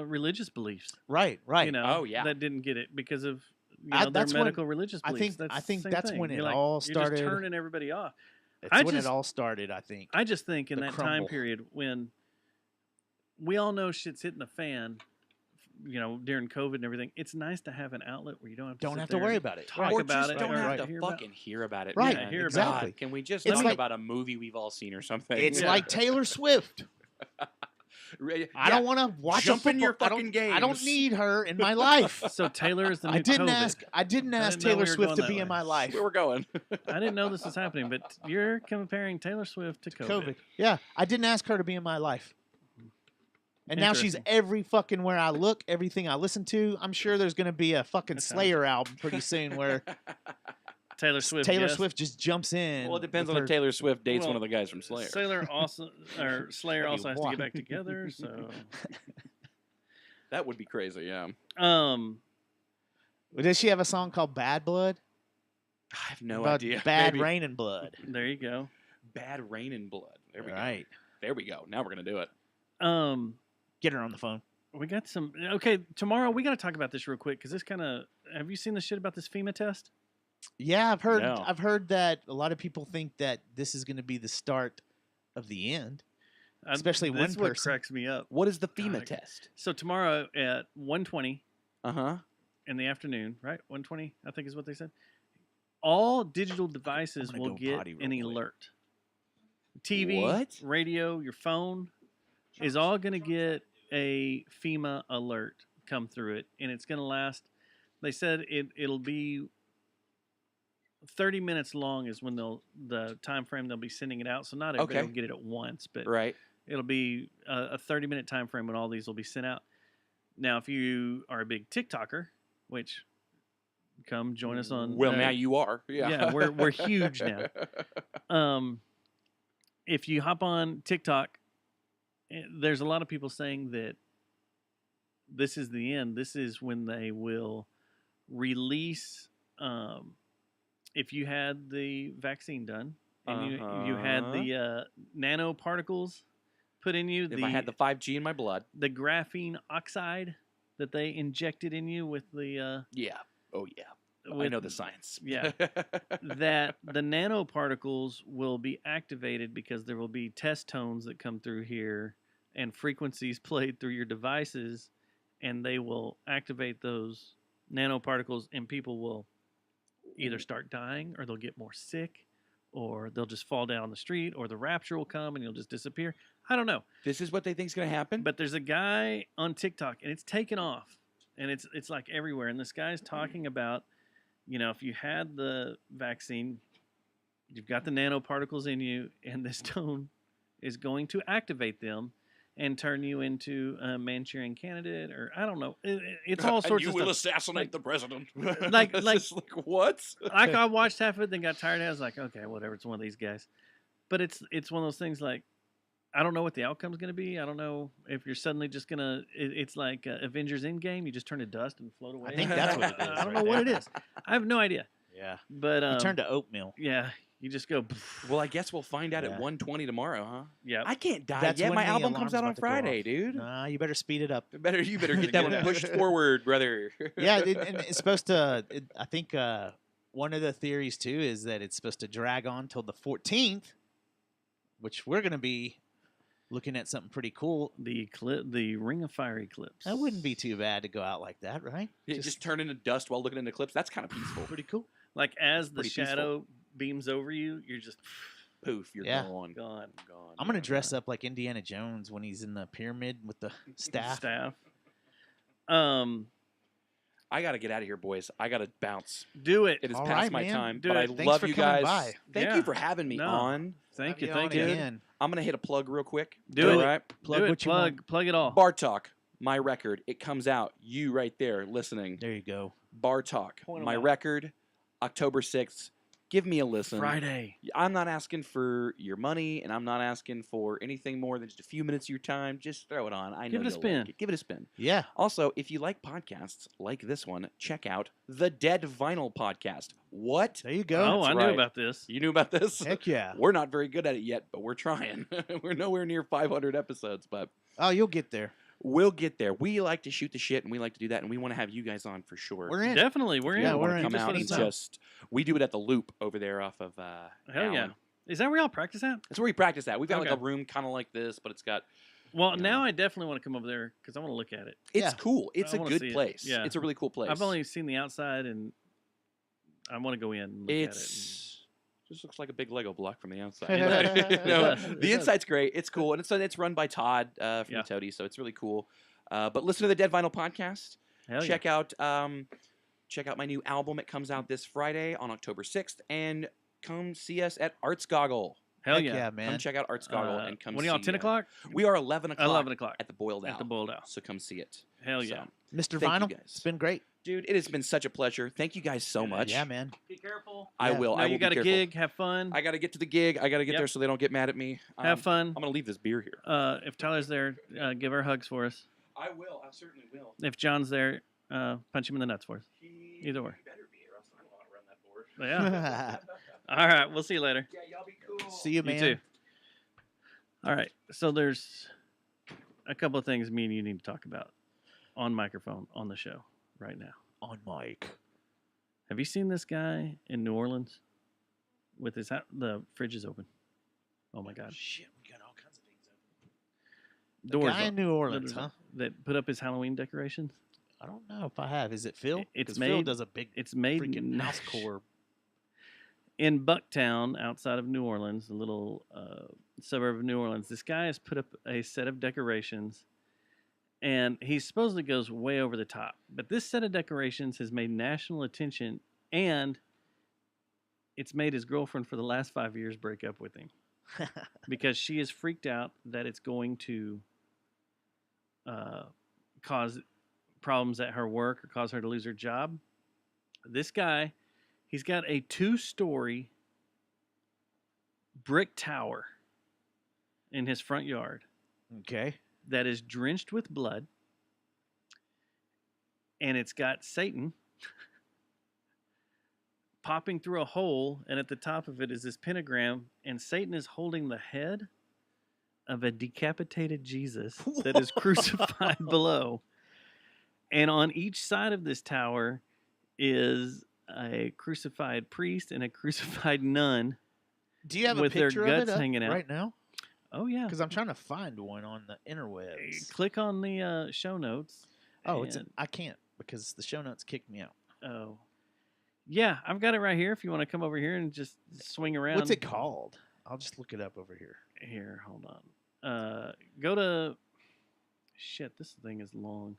religious beliefs? Right. You know, that didn't get it because of their that's when- medical religious I beliefs. think- That's I think the same that's thing. when it You're like, all You're started. just turning everybody off. That's when it all started, I think. I just think in The that crumble. time period when we all know shit's hitting the fan, during COVID and everything, it's nice to have an outlet where you don't have to Don't sit have to there worry and about it. talk Or about just it. don't or have to hear about- fucking hear about it. Right, man. hear about exactly. God, can we just It's talk like- about a movie we've all seen or something? It's like Taylor Swift. I don't want to watch Jump a in your football- fucking I don't games. need her in my life. So Taylor is the new I didn't COVID. ask. I didn't ask didn't know we Taylor were Swift going to that be way. in my life. Where we're going. I didn't know this was happening, but you're comparing Taylor Swift to COVID. Yeah, I didn't ask her to be in my life. And now she's Interesting. every fucking where I look, everything I listen to. I'm sure there's going to be a fucking That's Slayer album pretty soon where Taylor Swift. Taylor yes. Swift just jumps in. Well, it depends with on her- if Taylor Swift dates Well, one of the guys from Slayer. Slayer also, or Slayer That'd also be has to wild. get back together. So, That would be crazy, yeah. Does she have a song called Bad Blood? I have no About idea. Bad Maybe. Rain and Blood. there you go. Bad Rain and Blood. There we Right. go. There we go. Now we're going to do it. Get her on the phone. We got some. Okay, tomorrow we got to talk about this real quick because this kind of. Have you seen the shit about this FEMA test? Yeah, I've heard. No. I've heard that a lot of people think that this is going to be the start of the end. Especially this one is what person. cracks me up. What is the FEMA God. test? So tomorrow at 1:20 Uh-huh. in the afternoon, right? 1:20, I think is what they said. All digital devices gonna will go get potty real an quick. alert. TV, What? radio, your phone is all going to get a FEMA alert come through it, and it's going to last. They said it'll be 30 minutes long is when the time frame they'll be sending it out. So not everybody Okay. will get it at once, but Right. it'll be a 30-minute time frame when all these will be sent out. Now, if you are a big TikToker, which come join us on. Well, now you are. Yeah. Yeah, we're huge now. If you hop on TikTok, there's a lot of people saying that this is the end. This is when they will release. If you had the vaccine done and you had the nanoparticles put in you, If I had the 5G in my blood. the graphene oxide that they injected in you with the Yeah. Oh, yeah. I with- know the science. Yeah. that the nanoparticles will be activated because there will be test tones that come through here and frequencies played through your devices, and they will activate those nanoparticles, and people will either start dying or they'll get more sick or they'll just fall down the street or the rapture will come and you'll just disappear. I don't know. This is what they think is going to happen? But there's a guy on TikTok and it's taken off and it's like everywhere. And this guy's talking about, if you had the vaccine, you've got the nanoparticles in you, and this tone is going to activate them and turn you into a Manchurian candidate, or I don't know. It's all sorts and of you will stuff. assassinate Like- the president. like- It's like- just what? Like I watched half of it, then got tired of it. I was like, okay, whatever. It's one of these guys. But it's one of those things like, I don't know what the outcome's going to be. I don't know if you're suddenly just going to, it's like Avengers Endgame. You just turn to dust and float away. I think that's what it is. I don't right know what it there. is. I have no idea. Yeah. But You turn to oatmeal. yeah, you just go. Well, I guess we'll find out Yeah. at 1:20 tomorrow, huh? Yeah. I can't die That's yet. when My the album alarm's comes out on about to go Friday, off. dude. Nah, you better speed it up. You better get that one pushed forward, brother. Yeah, and it's supposed to. I think one of the theories too is that it's supposed to drag on till the 14th, which we're going to be looking at something pretty cool. The Ring of Fire eclipse. That wouldn't be too bad to go out like that, right? Yeah, just turn into dust while looking into clips. That's kind of peaceful. Pretty cool. Like as the Pretty peaceful. shadow beams over you, you're just Poof, you're Yeah. gone. gone. I'm going to dress up like Indiana Jones when he's in the pyramid with the staff. I got to get out of here, boys. I got to bounce. Do it. It is All past right, my man. time. Do but it. I Thanks love for you coming guys. by. Thank Yeah. you for having me No. on. Thank Have you. on Thank you. again. I'm going to hit a plug real quick. Do All it. right. Plug Do it. what you want. Plug it all. Bar Talk, my record. It comes out. You right there listening. There you go. Bar Talk, Point 'em my out. record, October 6th. Give me a listen. Friday. I'm not asking for your money, and I'm not asking for anything more than just a few minutes of your time. Just throw it on. I know Give it a you'll spin. like it. Give it a spin. Yeah. Also, if you like podcasts like this one, check out the Dead Vinyl podcast. What? There you go. Oh, That's I right. knew about this. You knew about this? Heck yeah. We're not very good at it yet, but we're trying. We're nowhere near 500 episodes, but Oh, you'll get there. we'll get there. We like to shoot the shit, and we like to do that, and we want to have you guys on for sure. We're in. Definitely, we're Yeah, in. we're wanna in. come Just out let and us know. just we do it at the Loop over there off of Hell yeah. Allen. Is that where y'all practice at? That's where we practice at. We've got like Okay. a room kind of like this, but it's got Well, You know. now I definitely want to come over there because I want to look at it. it's Yeah. cool. It's I a wanna good see it. place. Yeah. It's a really cool place. I've only seen the outside, and I want to go in and look at it. It's just looks like a big Lego block from the outside. It No, does, it the does. inside's great. It's cool, and it's run by Todd from Yeah. the Toady, so it's really cool. But listen to the Dead Vinyl podcast. Hell yeah. check out my new album. It comes out this Friday on October 6th, and come see us at Arts Goggle. Hell Heck yeah. yeah, man. Come check out Arts Goggle and come. When are y'all, see, 10 o'clock? We are 11 o'clock. 11 o'clock. at the Boiled Owl. At the Boiled Owl. So come see it. Hell So, yeah. Mr. Thank you, Vinyl, guys. it's been great. dude, it has been such a pleasure. Thank you guys so much. Yeah, man. Be careful. I Yeah. will. Now I will you got be a careful. gig. Have fun. I got to get to the gig. I got to get Yep. there so they don't get mad at me. Have fun. I'm gonna leave this beer here. If Tyler's there, give her hugs for us. I will. I certainly will. If John's there, punch him in the nuts for us. Either way. Better be, or else I don't want to run that board. Yeah. All right. We'll see you later. Yeah, y'all be cool. See you, man. You too. All right. So there's a couple of things me and you need to talk about on microphone on the show right now. On mic. Have you seen this guy in New Orleans with his the fridge is open? Oh my God. Shit, we got all kinds of things open. The Doors guy in up. New Orleans, Doors huh? up. That put up his Halloween decorations. I don't know if I have. Is it Phil? It's 'Cause Phil made- does a big It's made freaking house core. in Bucktown, outside of New Orleans, a little suburb of New Orleans. This guy has put up a set of decorations, and he supposedly goes way over the top. But this set of decorations has made national attention, and it's made his girlfriend for the last 5 years break up with him because she is freaked out that it's going to cause problems at her work or cause her to lose her job. This guy, he's got a 2-story brick tower in his front yard Okay. that is drenched with blood, and it's got Satan popping through a hole, and at the top of it is this pentagram, and Satan is holding the head of a decapitated Jesus that is crucified below. And on each side of this tower is a crucified priest and a crucified nun. Do you have with a their picture guts of it up hanging out. right now? Oh, yeah. Because I'm trying to find one on the interwebs. Click on the show notes. Oh, and- I can't because the show notes kicked me out. Oh. Yeah, I've got it right here if you want to come over here and just swing around. What's it called? I'll just look it up over here. Here, hold on. Go to... Shit, this thing is long.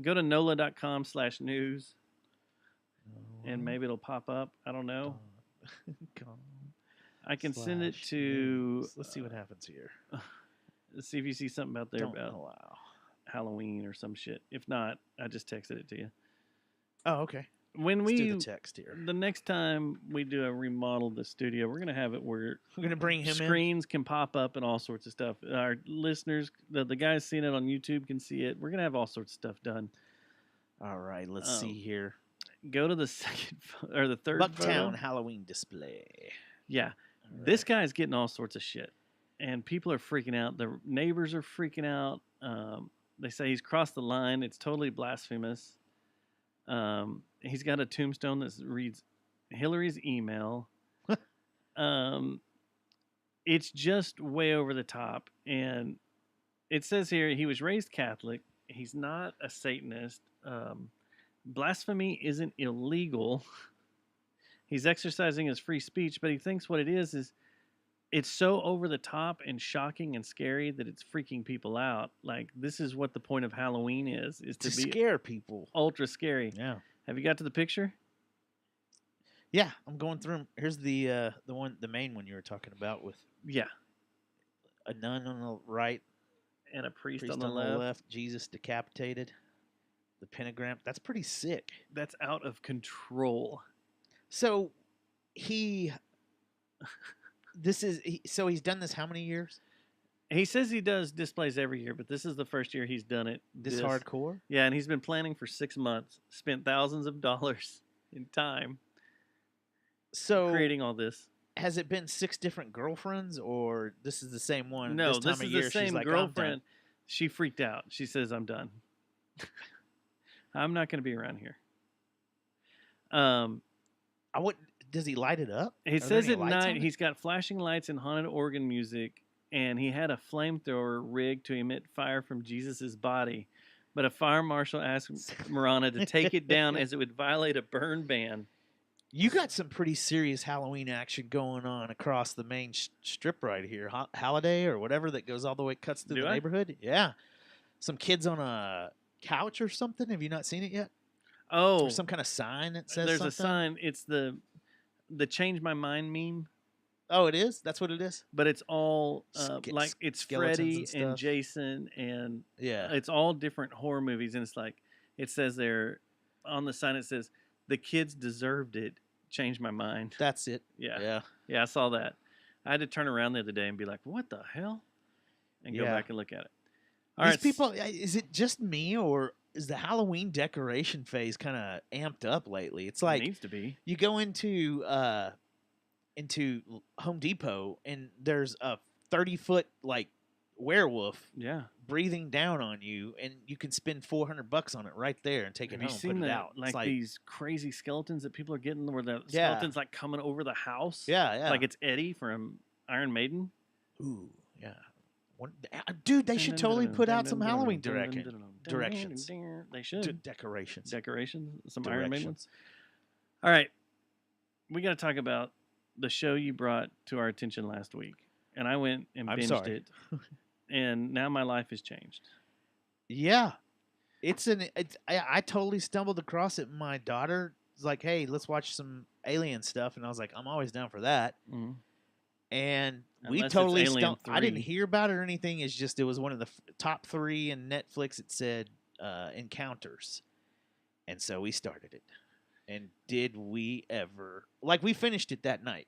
Go to NOLA.com/news, and maybe it'll pop up. I don't know. I can send it to... news. Let's see what happens here. See if you see something out there Don't about allow. Halloween or some shit. If not, I just texted it to you. Oh, okay. When Let's we do the text here. the next time we do a remodel of the studio, we're gonna have it where We're gonna bring him in. screens can pop up and all sorts of stuff. Our listeners, the guys seeing it on YouTube can see it. We're gonna have all sorts of stuff done. All right, let's see here. Go to the second or the third Bucktown photo. Halloween display. Yeah, this guy's getting all sorts of shit, and people are freaking out. The neighbors are freaking out. They say he's crossed the line. It's totally blasphemous. He's got a tombstone that reads Hillary's email. It's just way over the top. And it says here he was raised Catholic. He's not a Satanist. Blasphemy isn't illegal. He's exercising his free speech, but he thinks what it is it's so over the top and shocking and scary that it's freaking people out. Like, this is what the point of Halloween is To to be scare people. ultra scary. Yeah. Have you got to the picture? Yeah, I'm going through 'em. Here's the main one you were talking about with Yeah. a nun on the right, And a priest priest on the left. Jesus decapitated, the pentagram. That's pretty sick. That's out of control. So he's done this how many years? He says he does displays every year, but this is the first year he's done it. This hardcore? Yeah, and he's been planning for 6 months, spent thousands of dollars in time So creating all this. has it been 6 different girlfriends, or this is the same one? No, this time this of is year, the same she's like, "I'm done." girlfriend. She freaked out. She says, "I'm done. I'm not going to be around here." Does he light it up? He Are there says any at lights on night it? he's got flashing lights and haunted organ music, and he had a flamethrower rigged to emit fire from Jesus' body. But a fire marshal asked Marana to take it down as it would violate a burn ban. You got some pretty serious Halloween action going on across the main strip right here. Halliday or whatever that goes all the way, cuts through Do the I? neighborhood. Yeah. Some kids on a couch or something. Have you not seen it yet? Oh, Or some kind of sign that says there's something? a sign. It's the change my mind meme, Oh, it is? That's what it is? but it's all like it's skeletons Freddy and stuff. Jason, and Yeah. it's all different horror movies. And it's like, it says there on the sign, it says, "The kids deserved it. Change my mind." That's it. Yeah. Yeah, I saw that. I had to turn around the other day and be like, "What the hell?" And go Yeah. back and look at it. All These right, people, is it just me, or is the Halloween decoration phase kind of amped up lately? It's like it needs to be. you go into Home Depot and there's a 30-foot like werewolf Yeah. breathing down on you, and you can spend $400 on it right there and take Have it you home, seen put it that? out. It's Like these crazy skeletons that people are getting, where the Yeah. skeleton's like coming over the house. yeah. Like it's Eddie from Iron Maiden. Ooh, yeah. Dude, they should totally put out some Halloween directions. They should. Decorations. Decorations. Some Iron Maiden ones. Directions. All right. We got to talk about the show you brought to our attention last week. And I went and I'm binged sorry. it. And now my life has changed. Yeah. I totally stumbled across it. My daughter was like, "Hey, let's watch some alien stuff." And I was like, "I'm always down for that." Mhm. And we Unless it's totally Alien I didn't 3. hear about it or anything. It's just it was one of the top 3 in Netflix. It said Encounters. And so we started it. And did we ever... Like, we finished it that night.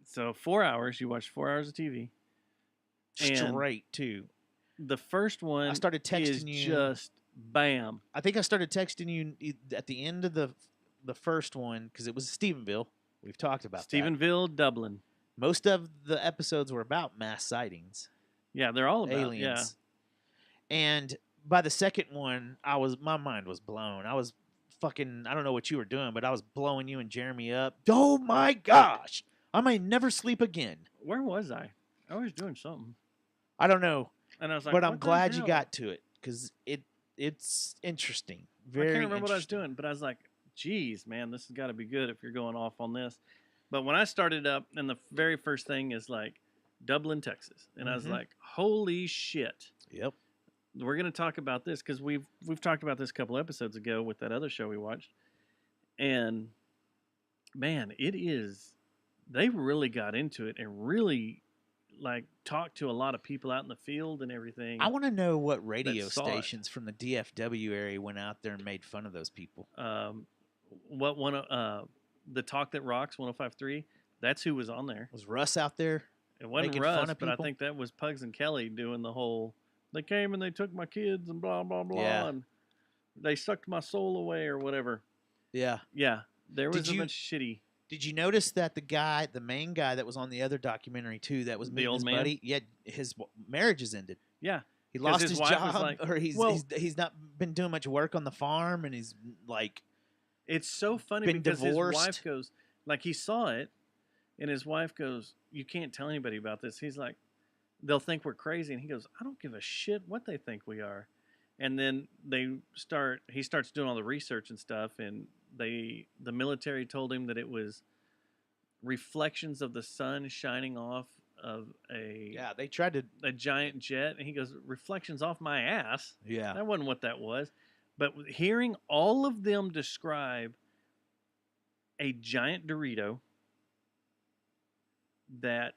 So 4 hours. You watched 4 hours of TV. And Straight, too. the first one I started texting is you. just bam. I think I started texting you at the end of the first one because it was Stephenville. We've talked about that. Stephenville, Dublin. Most of the episodes were about mass sightings, Yeah, they're all about aliens. And by the second one, my mind was blown. I was fucking, I don't know what you were doing, but I was blowing you and Jeremy up. Oh my gosh. I may never sleep again. Where was I? I was doing something. I don't know, And I was like, but I'm what the glad you hell? got to it because it's interesting. Very I can't remember what I was interesting. doing, but I was like, geez, man, this has got to be good if you're going off on this. But when I started up, and the very first thing is like Dublin, Texas. And I was Mhm. like, holy shit. Yep. We're going to talk about this because we've talked about this a couple episodes ago with that other show we watched. And man, they really got into it and really like talked to a lot of people out in the field and everything. I want to know what radio saw it. stations from the DFW area went out there and made fun of those people. What one the Talk That Rocks 105.3, that's who was on there. Was Russ out there? It wasn't making Russ, fun of but I people? think that was Pugs and Kelly doing the whole, they came and they took my kids and blah, blah, blah, Yeah. and they sucked my soul away or whatever. Yeah. Yeah, there was Did a you- bunch of shitty. Did you notice that the main guy that was on the other documentary too, that was The meeting old his man? buddy? Yeah, his marriage is ended. Yeah. He 'Cause lost his his wife was job, like- or well- he's not been doing much work on the farm, and he's like, It's so funny Been because divorced. his wife goes, like he saw it, and his wife goes, you can't tell anybody about this. He's like, they'll think we're crazy. And he goes, I don't give a shit what they think we are. And then he starts doing all the research and stuff, and the military told him that it was reflections of the sun shining off a they tried to. a giant jet, and he goes, reflections off my ass. Yeah, That wasn't what that was. But hearing all of them describe a giant Dorito that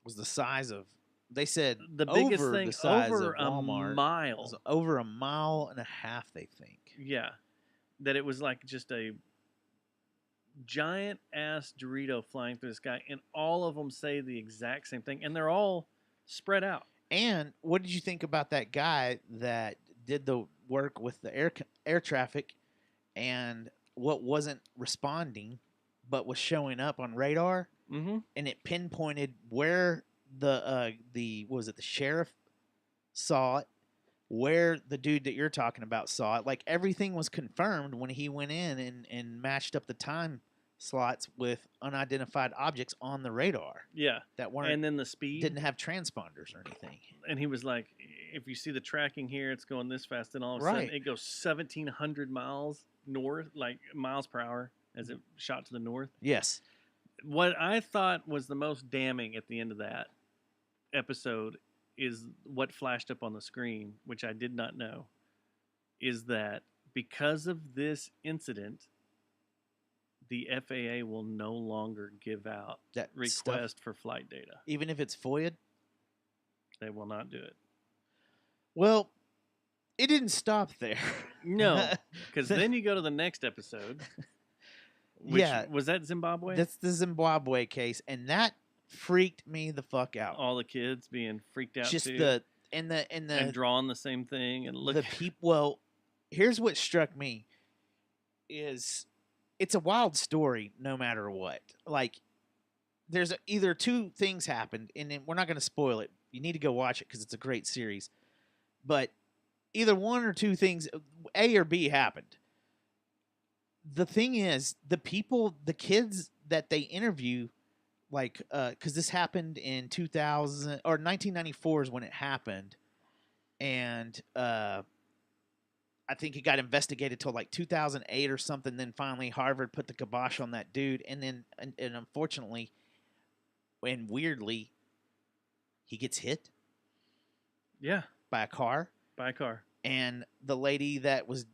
was the size of. They said the biggest over thing the size over of Walmart. a It mile. was over a mile and a half, they think. Yeah, that it was like just a giant ass Dorito flying through the sky, and all of them say the exact same thing, and they're all spread out. And what did you think about that guy that did the work with the air traffic and what wasn't responding but was showing up on radar? Mm-hmm. And it pinpointed where the was it the sheriff saw it, where the dude that you're talking about saw it. Like everything was confirmed when he went in and matched up the time slots with unidentified objects on the radar. Yeah, that weren't, and then the speed didn't have transponders or anything. And he was like, if you see the tracking here, it's going this fast, and all of a Right. sudden it goes 1,700 miles north, like miles per hour, as it shot to the north. Yes. What I thought was the most damning at the end of that episode is what flashed up on the screen, which I did not know, is that because of this incident, the FAA will no longer give out That request stuff, for flight data. even if it's FOIA'd. They will not do it. Well, it didn't stop there. No, because then you go to the next episode. Which, Yeah. Was that Zimbabwe? That's the Zimbabwe case, and that freaked me the fuck out. All the kids being freaked out Just too. and drawing the same thing and look. the people. Well, here's what struck me: is it's a wild story, no matter what. Like, there's either two things happened, and we're not going to spoil it. You need to go watch it because it's a great series. But either one or two things, A or B, happened. The thing is, the kids that they interview, like, because this happened in 2000 or 1994 is when it happened, and I think it got investigated till like 2008 or something. Then finally, Harvard put the kibosh on that dude, and then and unfortunately, and weirdly, he gets hit. Yeah, by a car. And the lady that was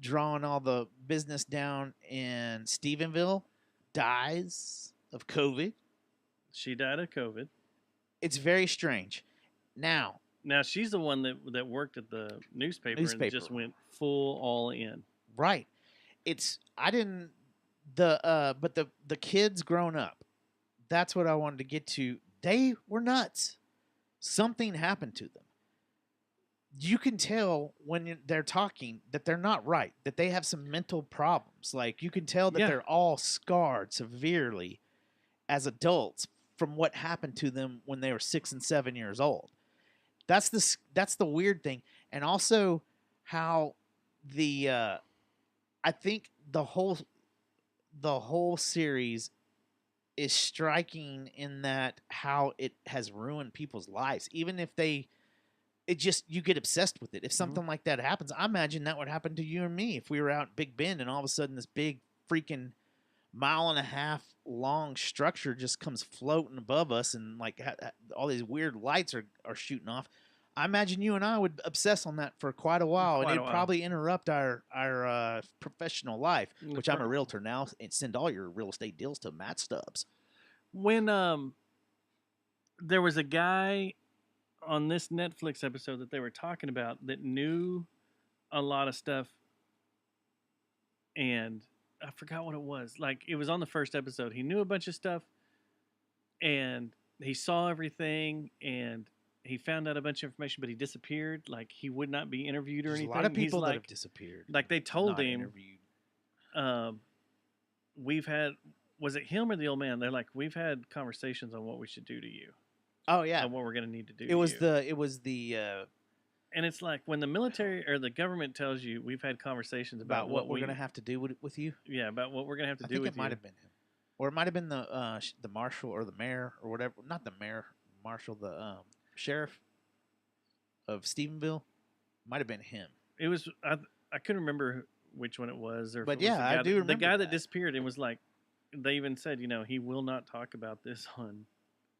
drawing all the business down in Stephenville dies of COVID. She died of COVID. It's very strange. Now she's the one that worked at the newspaper and just went full all in. Right. But the kids grown up. That's what I wanted to get to. They were nuts. Something happened to them. You can tell when they're talking that they're not right, that they have some mental problems. Like, you can tell that they're all scarred severely as adults from what happened to them when they were 6 and 7 years old. That's the weird thing. And also how I think the whole series is striking in that how it has ruined people's lives. Even if you get obsessed with it. If something like that happens, I imagine that would happen to you and me if we were out in Big Bend and all of a sudden this big freaking 1.5 mile long structure just comes floating above us and like all these weird lights are shooting off. I imagine you and I would obsess on that for quite a while, and it'd probably interrupt our professional life, which I'm a realtor now, and send all your real estate deals to Matt Stubbs. When there was a guy on this Netflix episode that they were talking about that knew a lot of stuff, and I forgot what it was. Like, it was on the first episode. He knew a bunch of stuff, and he saw everything, and he found out a bunch of information, but he disappeared. Like, he would not be interviewed or anything. A lot of people He's that have disappeared. Like, they told him, interviewed. we've had, was it him or the old man? They're like, we've had conversations on what we should do to you. Oh yeah, on what we're going to need to do. It was the. And it's like when the military or the government tells you, we've had conversations about what we're going to have to do with you. Yeah, about what we're going to have to do with you. I think think it might have been him, or it might have been the marshal or the mayor or whatever. Not the mayor, marshal, the sheriff of Stephenville. Might have been him. It was. I couldn't remember which one it was. Or but yeah, I do remember the guy that disappeared. It was like they even said, he will not talk about this on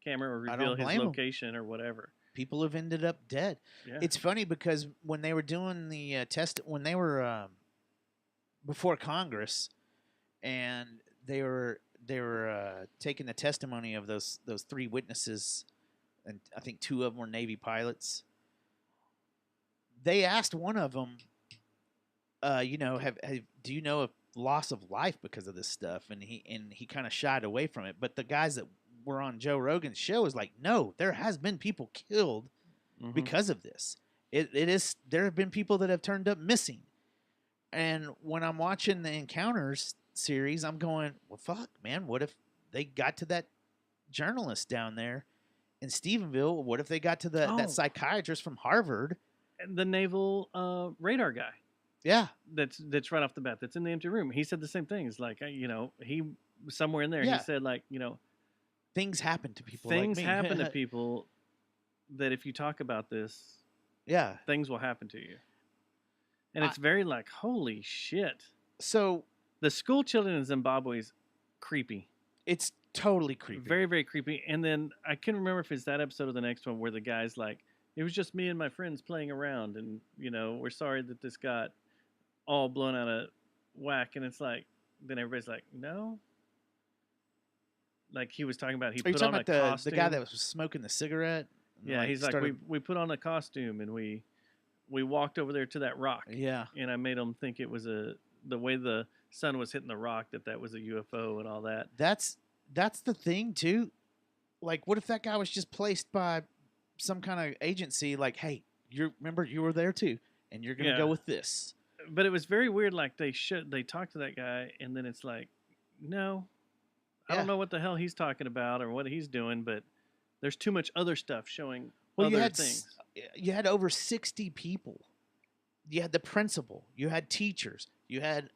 camera or I reveal don't his blame 'em. location or whatever. People have ended up dead. Yeah. It's funny because when they were doing the when they were before Congress, and they were taking the testimony of those 3 witnesses, and I think 2 of them were Navy pilots. They asked one of them, do you know of loss of life because of this stuff? And he kind of shied away from it. But the guys that were on Joe Rogan's show is like, no, there has been people killed because of this. There have been people that have turned up missing. And when I'm watching the Encounters series, I'm going, well, fuck, man, what if they got to that journalist down there in Stephenville? What if they got to that psychiatrist from Harvard? The naval radar guy. Yeah. That's right off the bat. That's in the empty room. He said the same thing. It's like, he somewhere in there, he said, like, things happen to people things like me. happen to people that if you talk about this, things will happen to you. And it's very like, holy shit. So the school children in Zimbabwe is creepy. It's totally creepy. Very, very creepy. And then I can't remember if it's that episode or the next one where the guy's like, it was just me and my friends playing around, and we're sorry that this got all blown out of whack. And it's like, then everybody's like, no. Like he was talking about, he Are you put talking on about a costume. the guy that was smoking the cigarette? Yeah, he's like, we put on a costume and we walked over there to that rock. Yeah. And I made them think it was the way the sun was hitting the rock, that was a UFO and all that. That's the thing too. Like, what if that guy was just placed by some kind of agency? Like, hey, remember you were there too, and you're gonna go with this. But it was very weird. Like they talked to that guy, and then it's like, no, I don't know what the hell he's talking about or what he's doing, but there's too much other stuff showing other things. You had over 60 people. You had the principal. You had teachers. You had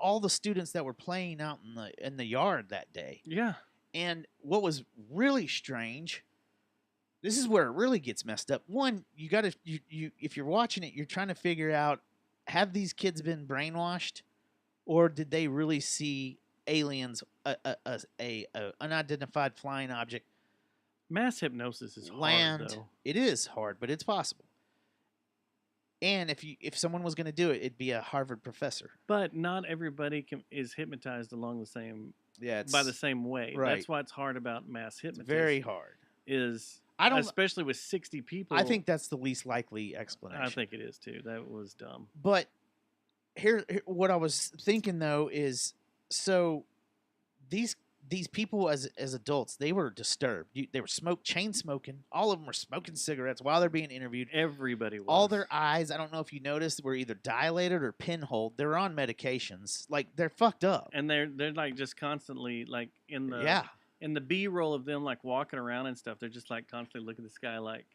all the students that were playing out in the yard that day. Yeah. And what was really strange, this is where it really gets messed up. One, you got to if you're watching it, you're trying to figure out, have these kids been brainwashed, or did they really see aliens, a unidentified flying object? Mass hypnosis is land. Hard, though. It is hard, but it's possible. And if someone was going to do it, it'd be a Harvard professor. But not everybody is hypnotized along the same by the same way. Right. That's why it's hard about mass hypnotism. It's very hard. Especially with 60 people. I think that's the least likely explanation. I think it is too. That was dumb. But here what I was thinking though is, so these people as adults, they were disturbed. They were chain smoking. All of them were smoking cigarettes while they're being interviewed. Everybody was. All their eyes, I don't know if you noticed, were either dilated or pinholed. They're on medications. Like, they're fucked up. And they're like just constantly like in the B-roll of them like walking around and stuff. They're just like constantly looking at the sky like,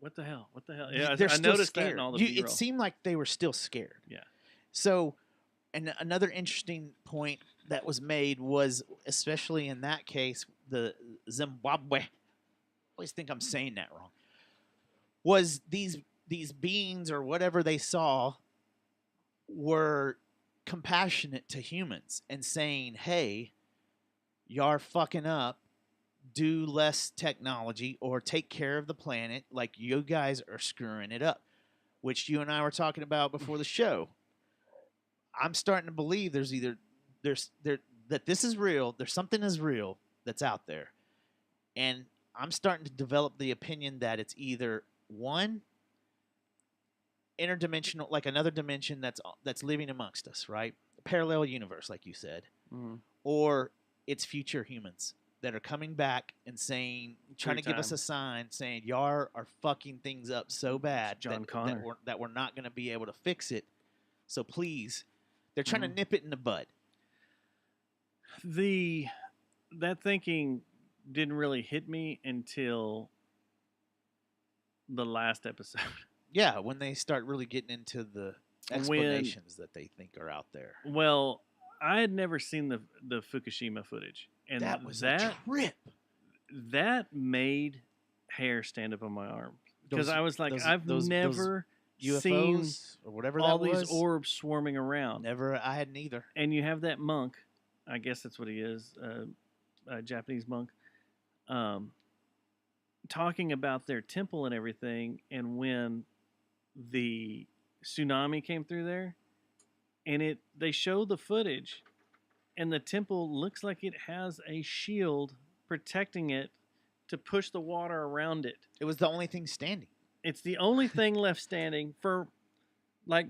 what the hell? What the hell? Yeah, they're I still noticed scared. that in all the B-roll. It seemed like they were still scared. Yeah. So, and another interesting point that was made was, especially in that case, the Zimbabwe, I always think I'm saying that wrong, was these beings or whatever they saw were compassionate to humans and saying, hey, you're fucking up, do less technology or take care of the planet, like you guys are screwing it up, which you and I were talking about before the show. I'm starting to believe that this is real. There's something is real that's out there. And I'm starting to develop the opinion that it's either one, interdimensional, like another dimension that's living amongst us, right? A parallel universe, like you said. Mm-hmm. Or it's future humans that are coming back and trying to give us a sign saying, y'all are fucking things up so bad that we're not going to be able to fix it. So please, they're trying to nip it in the bud. That thinking didn't really hit me until the last episode. Yeah, when they start really getting into the explanations that they think are out there. Well, I had never seen the Fukushima footage, and that was a trip. That made hair stand up on my arm because I was like, I've never UFOs seen or whatever all that was. These orbs swarming around. I hadn't either. And you have that monk, I guess that's what he is, a Japanese monk, talking about their temple and everything, and when the tsunami came through there, and they show the footage, and the temple looks like it has a shield protecting it to push the water around it. It was the only thing standing. It's the only thing left standing for, like,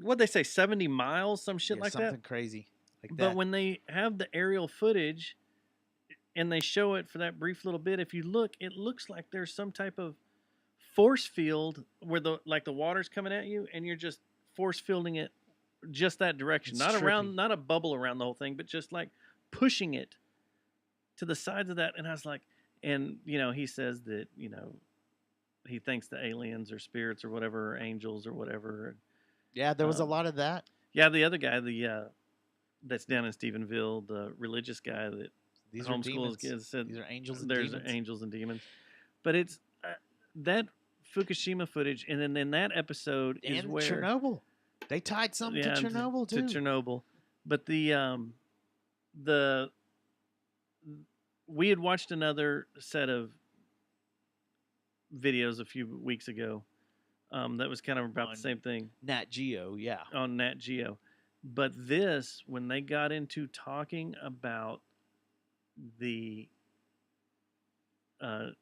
what'd they say, 70 miles, some shit like something that? crazy like that. But when they have the aerial footage and they show it for that brief little bit, if you look, it looks like there's some type of force field where the water's coming at you, and you're just force fielding it just that direction. It's Not trippy. around, not a bubble around the whole thing, but just like pushing it to the sides of that. And I was like, and he says that, he thinks the aliens or spirits or whatever, or angels or whatever. Yeah, there was a lot of that. Yeah, the other guy, that's down in Stephenville, the religious guy that These are homeschools demons. kids said These are angels and there's demons. angels and demons. But it's that Fukushima footage, and then in that episode is And where Chernobyl. They tied something yeah, to Chernobyl too. to Chernobyl. But we had watched another set of videos a few weeks ago that was kind of about the same thing. Nat Geo, yeah. On Nat Geo. But this, when they got into talking about the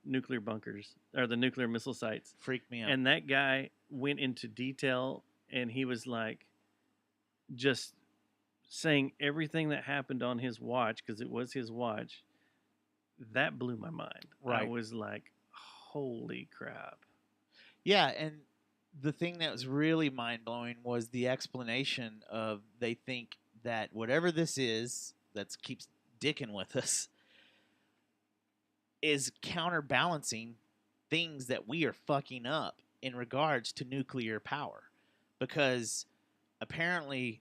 nuclear bunkers or the nuclear missile sites, freaked me out. and that guy went into detail, and he was like just saying everything that happened on his watch, because it was his watch. That blew my mind. Right. I was like, holy crap. Yeah, and the thing that was really mind-blowing was the explanation of they think that whatever this is that keeps dicking with us is counterbalancing things that we are fucking up in regards to nuclear power. Because apparently,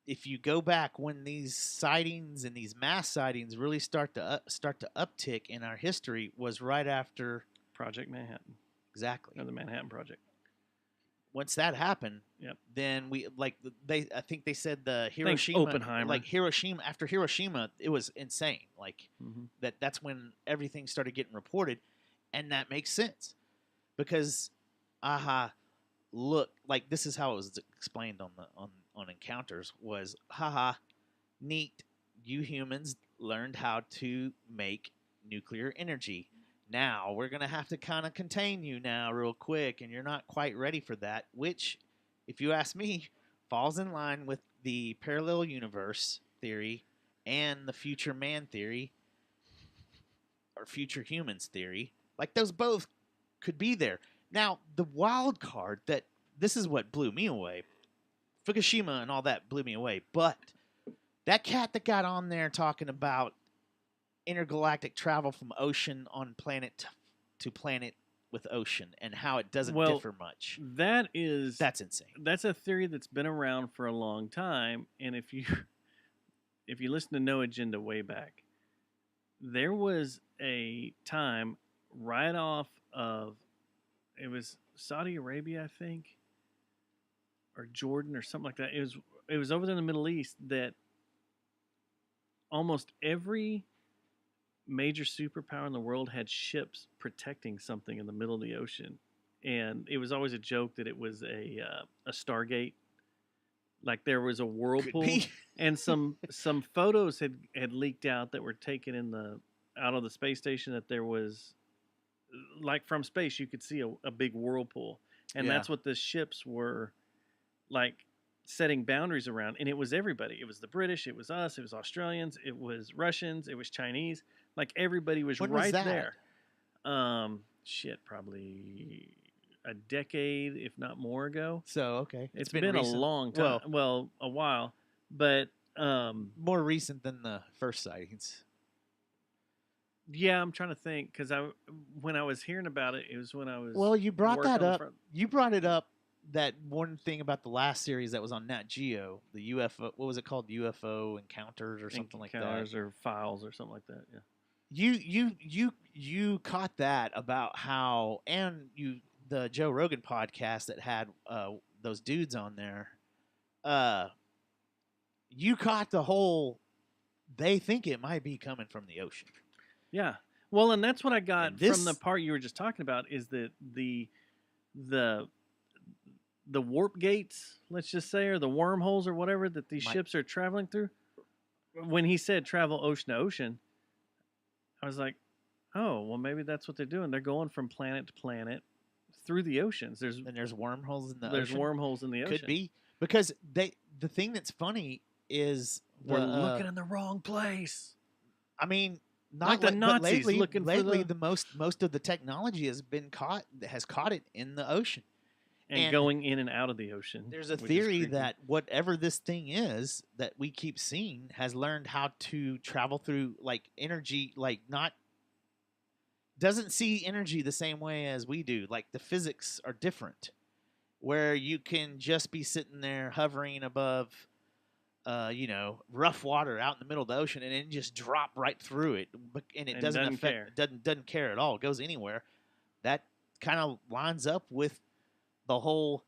if you go back when these sightings and these mass sightings really start to uptick in our history was right after Project Manhattan. Exactly. Or the Manhattan Project. Once that happened, yep. Then I think they said the Hiroshima, Oppenheimer. like Hiroshima, after Hiroshima, it was insane. Like that's when everything started getting reported, and that makes sense because, look, like this is how it was explained on Encounters was, neat, you humans learned how to make nuclear energy. Now, we're going to have to kind of contain you now real quick, and you're not quite ready for that, which, if you ask me, falls in line with the parallel universe theory and the future man theory, or future humans theory. Like, those both could be there. Now, the wild card this is what blew me away. Fukushima and all that blew me away, but that cat that got on there talking about intergalactic travel from ocean on planet to planet with ocean and how it doesn't differ much. That's insane. That's a theory that's been around for a long time, and if you listen to No Agenda way back, there was a time right off of, it was Saudi Arabia, I think, or Jordan or something like that. It was over there in the Middle East that almost every major superpower in the world had ships protecting something in the middle of the ocean, and it was always a joke that it was a Stargate, like there was a whirlpool, and some photos had leaked out that were taken out of the space station, that there was, like, from space you could see a big whirlpool, and that's what the ships were like setting boundaries around. And it was everybody. It was the British, it was us, it was Australians, it was Russians, it was Chinese. Like, everybody was when right was that? there. Probably a decade, if not more ago. So, okay. It's been a long time. Well, a while. But more recent than the first sightings. Yeah, I'm trying to think, because when I was hearing about it, it was when I was. Well, you brought that up. Front. You brought it up. That one thing about the last series that was on Nat Geo, the UFO. What was it called? UFO Encounters or something like that. Encounters or Files or something like that. Yeah. You caught that about how, and the Joe Rogan podcast that had those dudes on there. You caught the whole. They think it might be coming from the ocean. Yeah. Well, and that's what I got And from the this- part you were just talking about is that the warp gates, let's just say, or the wormholes or whatever that these ships are traveling through. When he said travel ocean to ocean, I was like, oh, well, maybe that's what they're doing. They're going from planet to planet through the oceans. There's wormholes in the there's ocean. wormholes in the ocean. Could be because the thing that's funny is We're looking in the wrong place. I mean, not Like the but Nazis lately, looking for lately the- most of the technology has caught it in the ocean. And going in and out of the ocean. There's a which is theory creepy. that whatever this thing is that we keep seeing has learned how to travel through like energy, like not doesn't see energy the same way as we do. Like the physics are different, where you can just be sitting there hovering above, rough water out in the middle of the ocean, and then just drop right through it, and it And doesn't doesn't affect, care. doesn't care at all. It goes anywhere. That kind of lines up with the whole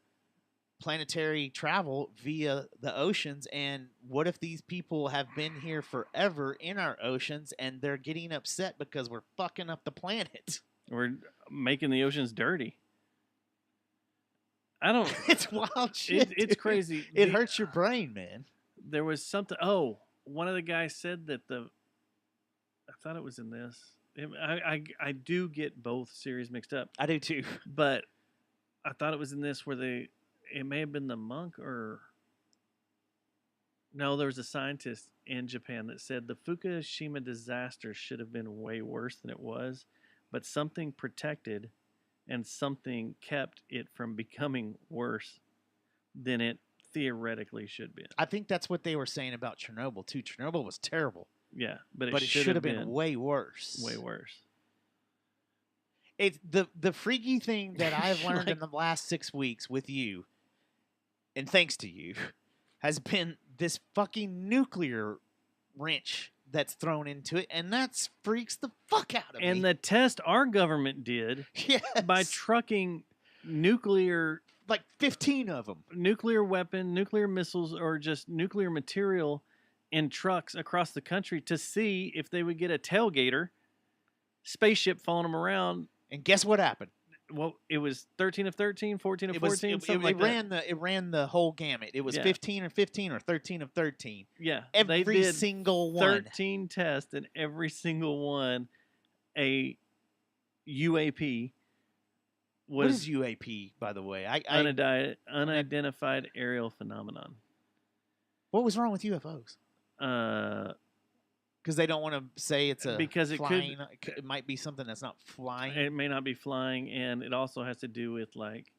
planetary travel via the oceans. And what if these people have been here forever in our oceans and they're getting upset because we're fucking up the planet? We're making the oceans dirty. I don't. It's wild shit. It's dude. crazy. It hurts your brain, man. There was something. Oh, one of the guys said that I thought it was in this. I do get both series mixed up. I do too. But I thought it was in this where it may have been the monk or. No, there was a scientist in Japan that said the Fukushima disaster should have been way worse than it was, but something protected and something kept it from becoming worse than it theoretically should be. I think that's what they were saying about Chernobyl too. Chernobyl was terrible. Yeah, but it should have been way worse. Way worse. It's the freaky thing that I've learned in the last 6 weeks with you, and thanks to you, has been this fucking nuclear wrench that's thrown into it, and that freaks the fuck out of me. And the test our government did by trucking nuclear, like 15 of them, nuclear weapon, nuclear missiles, or just nuclear material in trucks across the country to see if they would get a tailgater spaceship following them around. And guess what happened? Well, it was 13 of 13, 14 of 14, something like that. It ran the whole gamut. It was 15 of 15 or 13 of 13. Yeah. Every they did single one. 13 tests, and every single one, a UAP was. What is UAP, by the way? Unidentified aerial phenomenon. What was wrong with UFOs? Because they don't want to say it's a because flying, it might be something that's not flying. It may not be flying, and it also has to do with like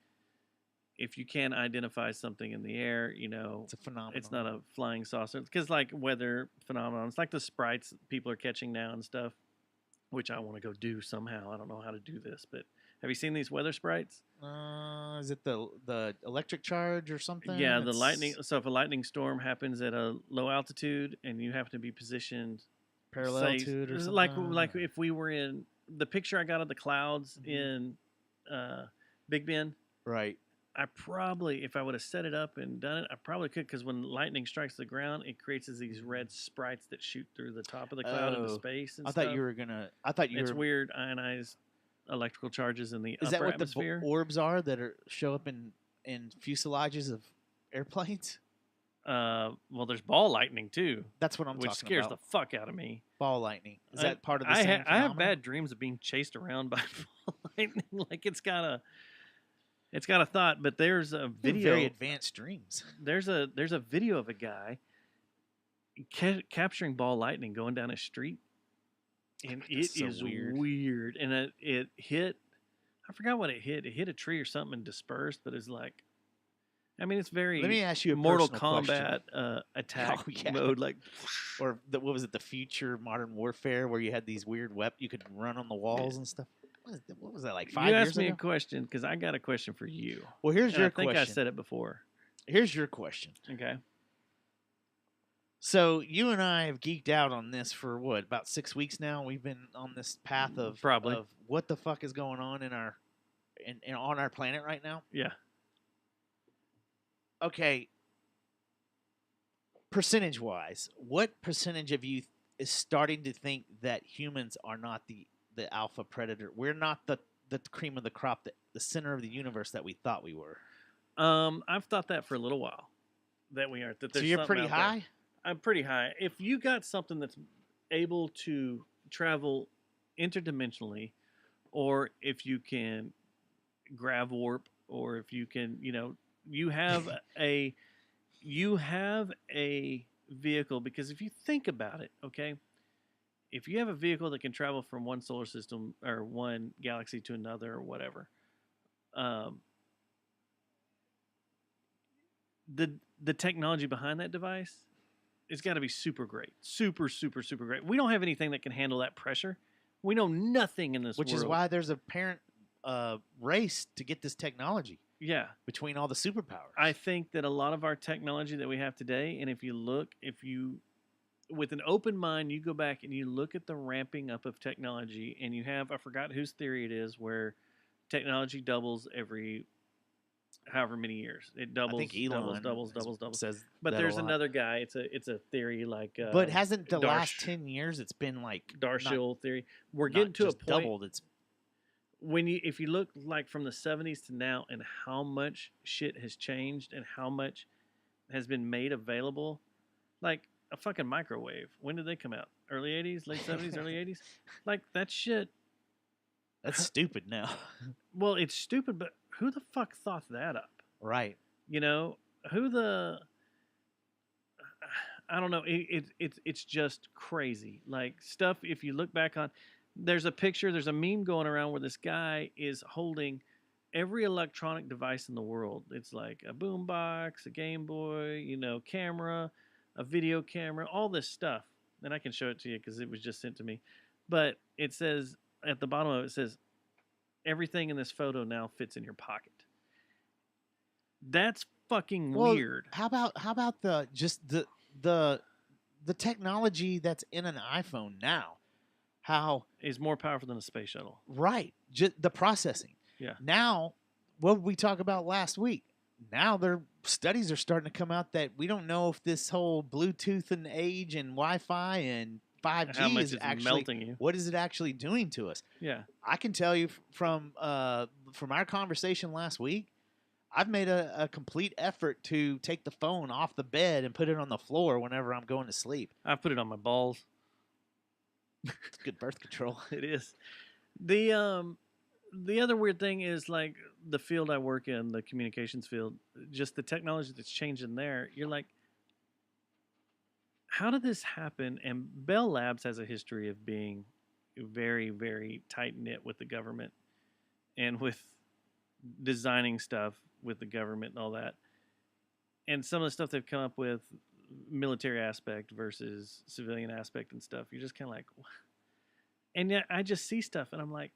if you can't identify something in the air, it's a phenomenon. It's not a flying saucer. Because like weather phenomenons, like the sprites people are catching now and stuff, which I want to go do somehow. I don't know how to do this, but have you seen these weather sprites? Is it the electric charge or something? Yeah, the lightning. So if a lightning storm happens at a low altitude and you have to be positioned parallel to it or something? like if we were in the picture I got of the clouds in Big Bend. Right. I probably, if I would have set it up and done it, I probably could, because when lightning strikes the ground, it creates these red sprites that shoot through the top of the cloud into space. And I thought you were gonna. It's weird ionized electrical charges in the Is upper that what atmosphere. the orbs are that show up in fuselages of airplanes? Well, there's ball lightning too. That's what I'm talking about. Which scares the fuck out of me. Ball lightning. Is that part of the same I have phenomenon? bad dreams of being chased around by ball lightning. Like it's got a thought. But there's a video. Very advanced dreams. There's a video of a guy capturing ball lightning going down a street, and it is weird. And it hit. I forgot what it hit. It hit a tree or something and dispersed. But it's like. I mean, it's very. Let me ask you a Mortal personal Kombat attack mode, like, or what was it? The future Modern Warfare, where you had these weird weapons you could run on the walls and stuff. What was that like? 5 years ago? You asked me a question because I got a question for you. Well, here's your question. I question. think I said it before. Here's your question. Okay. So you and I have geeked out on this for what, about 6 weeks now? We've been on this path of what the fuck is going on in our on our planet right now. Yeah. Okay, percentage-wise, what percentage of you is starting to think that humans are not the the alpha predator. We're not the cream of the crop, the center of the universe that we thought we were. I've thought that for a little while. That we aren't. That So there's you're something pretty out there. high? I'm pretty high. If you got something that's able to travel interdimensionally, or if you can grav warp, or if you can, you have a vehicle. Because if you think about it, okay, if you have a vehicle that can travel from one solar system or one galaxy to another or whatever, the technology behind that device, it's got to be super great. Super, super, super great. We don't have anything that can handle that pressure. We know nothing in this Which world. is why there's a parent race to get this technology. Yeah. Between all the superpowers. I think that a lot of our technology that we have today, and if you, with an open mind, you go back and you look at the ramping up of technology, and you have, I forgot whose theory it is, where technology doubles every however many years. It doubles, I think Elon doubles. says But that there's a lot. another guy. It's a theory like. But hasn't the last 10 years it's been like Darshil theory? We're not getting to a just point. doubled. It's If you look like from the 70s to now, and how much shit has changed and how much has been made available, like a fucking microwave. When did they come out? Early 80s, late 70s, early 80s? Like that shit. That's stupid now. Well, it's stupid, but who the fuck thought that up? Right. I don't know. It's just crazy. Like stuff. If you look back on, there's a meme going around where this guy is holding every electronic device in the world. It's like a boombox, a Game Boy, camera, a video camera, all this stuff. And I can show it to you because it was just sent to me. But it says at the bottom of it, everything in this photo now fits in your pocket. That's fucking weird. How about the technology that's in an iPhone now? How is more powerful than a space shuttle? Right. Just the processing. Yeah. Now, what did we talk about last week? Now studies are starting to come out that we don't know if this whole Bluetooth and age and Wi-Fi and 5G how much is it's actually melting you. What is it actually doing to us? Yeah. I can tell you from our conversation last week, I've made a complete effort to take the phone off the bed and put it on the floor whenever I'm going to sleep. I put it on my balls. It's good birth control. It is. The other weird thing is like the field I work in, the communications field, just the technology that's changing there. You're like, how did this happen? And Bell Labs has a history of being very, very tight knit with the government and with designing stuff with the government and all that. And some of the stuff they've come up with, military aspect versus civilian aspect and stuff, you're just kind of like, what? And yet I just see stuff and I'm like,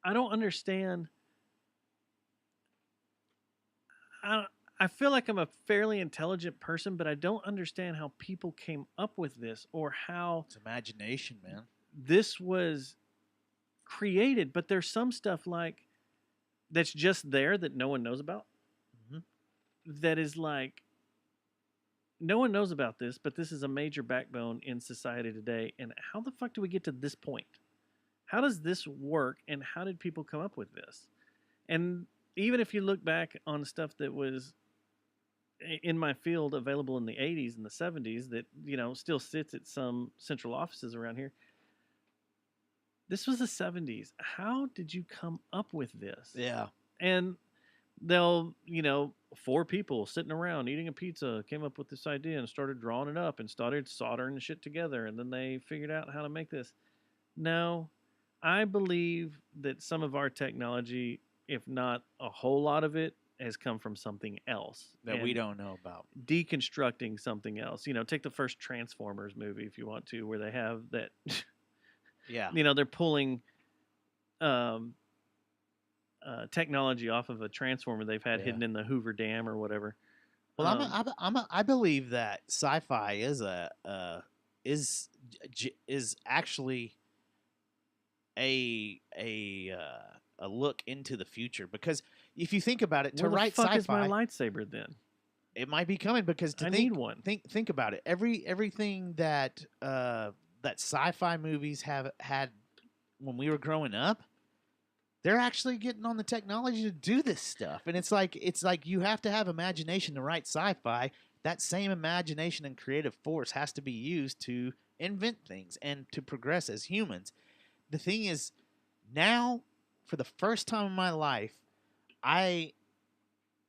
I don't understand. I feel like I'm a fairly intelligent person, but I don't understand how people came up with this or how it's imagination, man. This was created. But there's some stuff like that's just there that no one knows about. Mm-hmm. That is like, no one knows about this, but this is a major backbone in society today. And how the fuck do we get to this point? How does this work, and how did people come up with this? And even if you look back on stuff that was in my field available in the 80s and the 70s that, still sits at some central offices around here, this was the 70s. How did you come up with this? Yeah. And they'll, 4 people sitting around eating a pizza came up with this idea and started drawing it up and started soldering the shit together, and then they figured out how to make this. No. I believe that some of our technology, if not a whole lot of it, has come from something else that we don't know about. Deconstructing something else. Take the first Transformers movie if you want to, where they have that. Yeah. They're pulling technology off of a transformer they've had hidden in the Hoover Dam or whatever. Well, I believe that sci-fi is actually a look into the future, because if you think about it, to write sci-fi, is sci-fi, my lightsaber then it might be coming, because I need one. Think about it. Everything that that sci-fi movies have had when we were growing up, they're actually getting on the technology to do this stuff. And it's like you have to have imagination to write sci-fi. That same imagination and creative force has to be used to invent things and to progress as humans. The thing is, now, for the first time in my life, I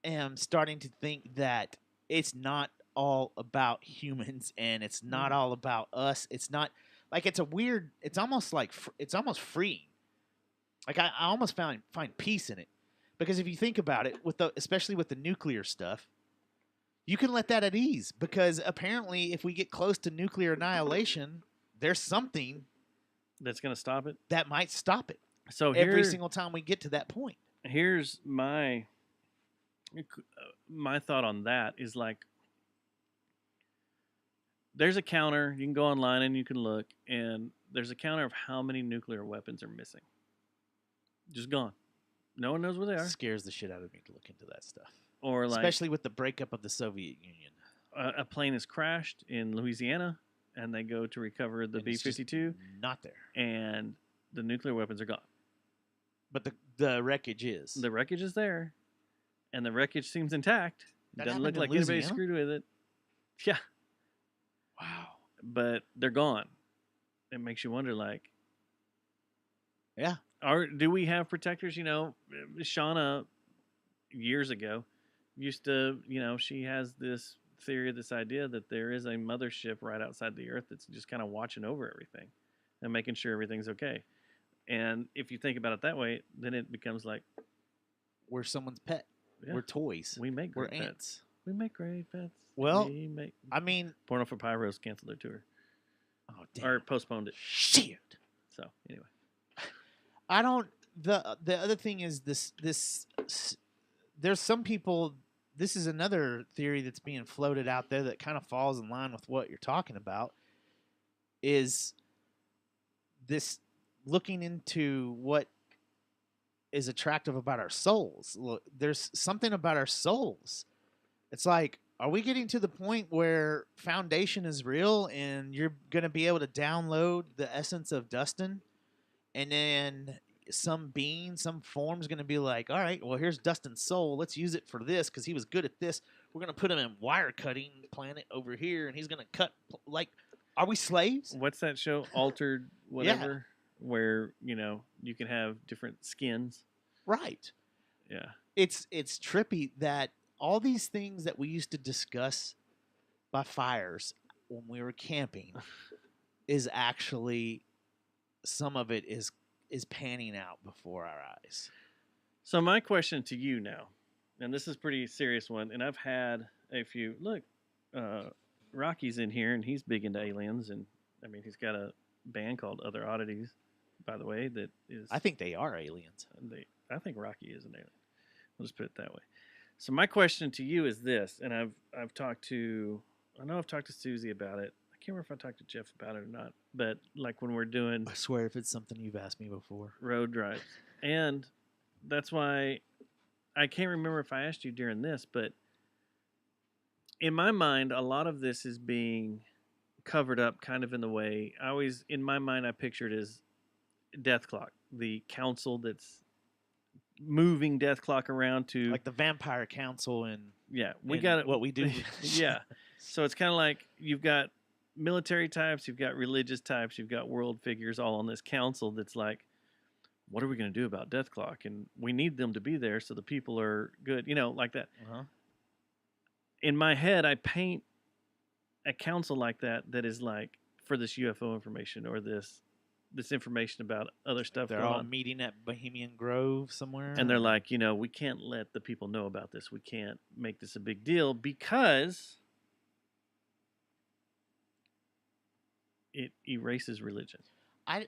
am starting to think that it's not all about humans and it's not all about us. It's not like it's almost like it's almost freeing. Like I almost find peace in it, because if you think about it, especially with the nuclear stuff, you can let that at ease, because apparently if we get close to nuclear annihilation, there's something that's going to stop it. That might stop it. So every single time we get to that point. Here's my thought on that is like, there's a counter. You can go online and you can look, and there's a counter of how many nuclear weapons are missing. Just gone. No one knows where they are. It scares the shit out of me to look into that stuff. Or like, especially with the breakup of the Soviet Union. A plane has crashed in Louisiana, and they go to recover the B-52. Not there. And the nuclear weapons are gone. But the wreckage is. The wreckage is there, and the wreckage seems intact. That Doesn't look happened like in anybody Louisiana? screwed with it. Yeah. Wow. But they're gone. It makes you wonder, like, yeah. Do we have protectors? You know, Shauna, years ago, used to, she has this theory, this idea that there is a mothership right outside the Earth that's just kind of watching over everything and making sure everything's okay. And if you think about it that way, then it becomes like, we're someone's pet. Yeah. We're toys. We make great We're pets. ants. We make great pets. Well, I mean, Porno for Pyros canceled their tour. Oh, damn. Or postponed it. Shit. So, anyway. I don't. The other thing is this. There's some people. This is another theory that's being floated out there that kind of falls in line with what you're talking about. Is this looking into what is attractive about our souls? Look, there's something about our souls. It's like, are we getting to the point where Foundation is real and you're going to be able to download the essence of Dustin, and then some being, some form is going to be like, all right, well, here's Dustin's soul. Let's use it for this because he was good at this. We're going to put him in wire cutting planet over here, and he's going to cut. Like, are we slaves? What's that show? Altered whatever, where, you can have different skins. Right. Yeah. It's trippy that all these things that we used to discuss by fires when we were camping is actually, some of it is panning out before our eyes. So my question to you now, and this is a pretty serious one, and I've had a few. Look, Rocky's in here, and he's big into aliens, and I mean, he's got a band called Other Oddities, by the way, that is. I think they are aliens. I think Rocky is an alien. We'll just put it that way. So my question to you is this, and I've talked to Susie about it. I can't remember if I talked to Jeff about it or not, but like when we're doing, I swear if it's something you've asked me before, road drives, and that's why I can't remember if I asked you during this, but in my mind, a lot of this is being covered up kind of in the way in my mind, I pictured as Death Clock, the council that's moving Death Clock around to like the Vampire Council and we got it. What we do. Yeah. So it's kind of like you've got military types, you've got religious types, you've got world figures all on this council that's like, what are we going to do about Death Clock? And we need them to be there so the people are good, like that. Uh-huh. In my head, I paint a council like that is like for this UFO information or this information about other stuff. They're all meeting at Bohemian Grove somewhere. And they're like, we can't let the people know about this. We can't make this a big deal because it erases religion. I'm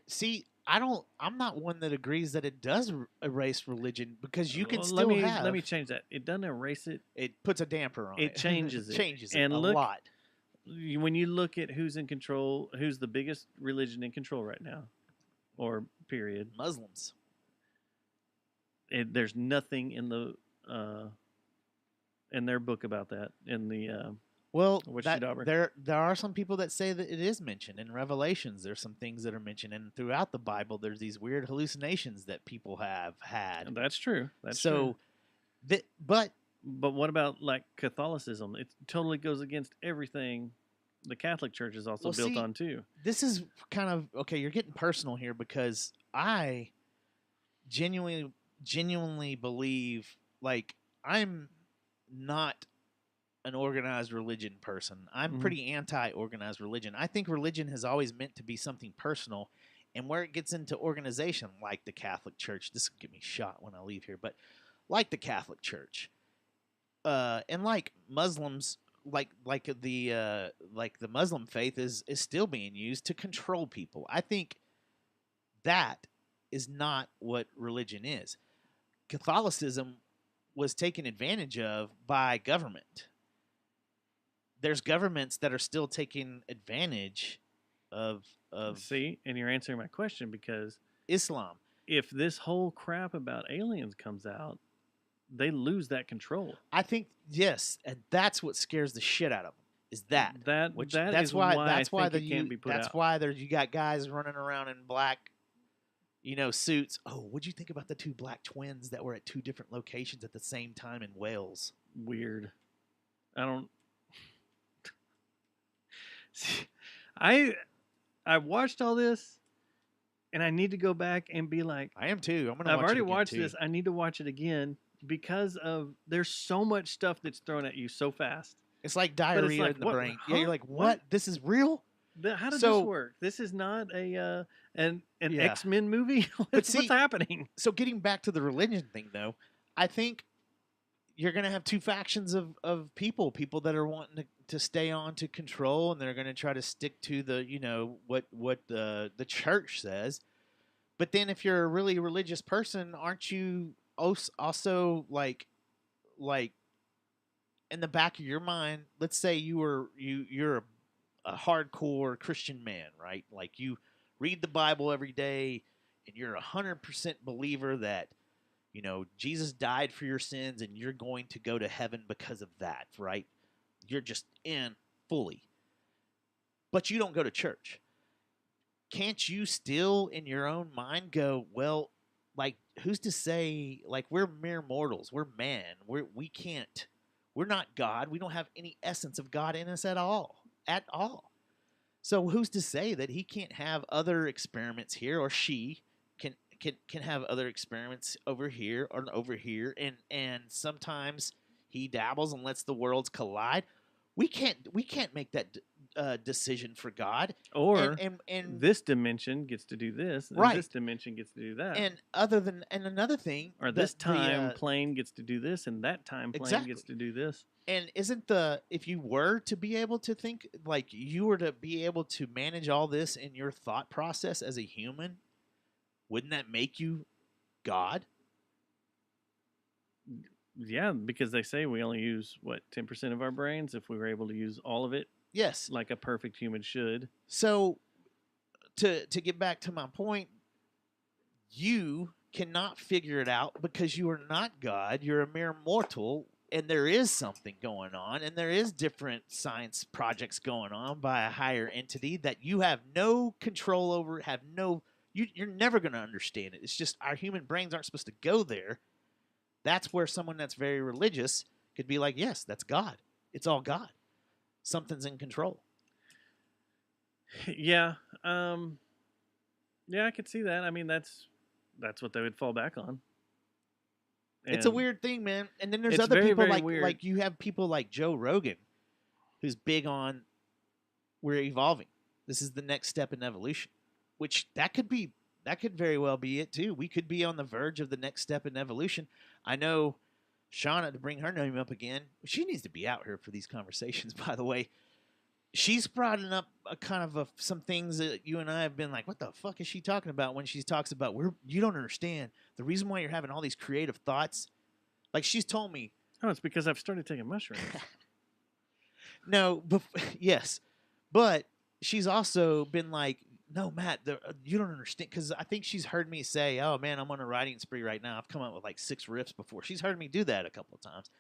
not one that agrees that it does erase religion, because you can let me change that. It doesn't erase it. It puts a damper on it. It changes it. Changes and it a lot. When you look at who's in control, who's the biggest religion in control right now, or period, Muslims. There's nothing in the in their book about that, in the Well, What's that, your dauber? there are some people that say that it is mentioned in Revelations. There's some things that are mentioned, and throughout the Bible, there's these weird hallucinations that people have had. That's true. That's so, true. But what about like Catholicism? It totally goes against everything the Catholic Church is also built on too. This is kind of okay. You're getting personal here because I genuinely believe, like, I'm not an organized religion person. I'm pretty anti-organized religion. I think religion has always meant to be something personal, and where it gets into organization, like the Catholic Church, this will get me shot when I leave here, but like the Catholic Church, and like Muslims, like the Muslim faith is still being used to control people. I think that is not what religion is. Catholicism was taken advantage of by government. There's governments that are still taking advantage of See, and you're answering my question because Islam. If this whole crap about aliens comes out, they lose that control. I think yes, and that's what scares the shit out of them. Is that that's why it can't be put out. That's why you got guys running around in black, suits. Oh, what'd you think about the two black twins that were at two different locations at the same time in Wales? Weird. I watched all this, and I need to go back and be like, I am too. I've already watched this. I need to watch it again because there's so much stuff that's thrown at you so fast. It's like diarrhea in the brain. Huh? Yeah, you're like, what? This is real? How does this work? This is not an X-Men movie. What's happening? So getting back to the religion thing, though, I think you're going to have two factions of people that are wanting to stay on to control, and they're going to try to stick to the, what the church says. But then if you're a really religious person, aren't you also like in the back of your mind, let's say you're a hardcore Christian man, right? Like you read the Bible every day and you're 100% believer that Jesus died for your sins and you're going to go to heaven because of that, right? You're just in fully. But you don't go to church. Can't you still, in your own mind, go, well, like, who's to say, like, we're mere mortals. We're man. We can't. We're not God. We don't have any essence of God in us at all. At all. So who's to say that he can't have other experiments here, or she can have other experiments over here or over here, and sometimes he dabbles and lets the worlds collide. We can't make that decision for God. Or and this dimension gets to do this, and right. This dimension gets to do that. And another thing, or this time plane gets to do this, and that time plane gets to do this. And if you were to be able to think, like you were to be able to manage all this in your thought process as a human, wouldn't that make you God? Yeah, because they say we only use 10% of our brains. If we were able to use all of it, yes, like a perfect human should. So, to get back to my point, you cannot figure it out because you are not God. You're a mere mortal, and there is something going on, and there is different science projects going on by a higher entity that you have no control over. You're never going to understand it. It's just our human brains aren't supposed to go there. That's where someone that's very religious could be like, yes, that's God. It's all God. Something's in control. Yeah. Yeah, I could see that. I mean, that's what they would fall back on. And it's a weird thing, man. And then there's it's other very, people very like you have people like Joe Rogan, who's big on we're evolving. This is the next step in evolution, which that could very well be it too. We could be on the verge of the next step in evolution. I know Shauna, to bring her name up again, she needs to be out here for these conversations, by the way. She's brought up a kind of some things that you and I have been like, what the fuck is she talking about when she talks about you don't understand. The reason why you're having all these creative thoughts, like she's told me. Oh, it's because I've started taking mushrooms. No, yes. But she's also been like, no, Matt, you don't understand. Because I think she's heard me say, oh, man, I'm on a writing spree right now. I've come up with like 6 riffs before. She's heard me do that a couple of times.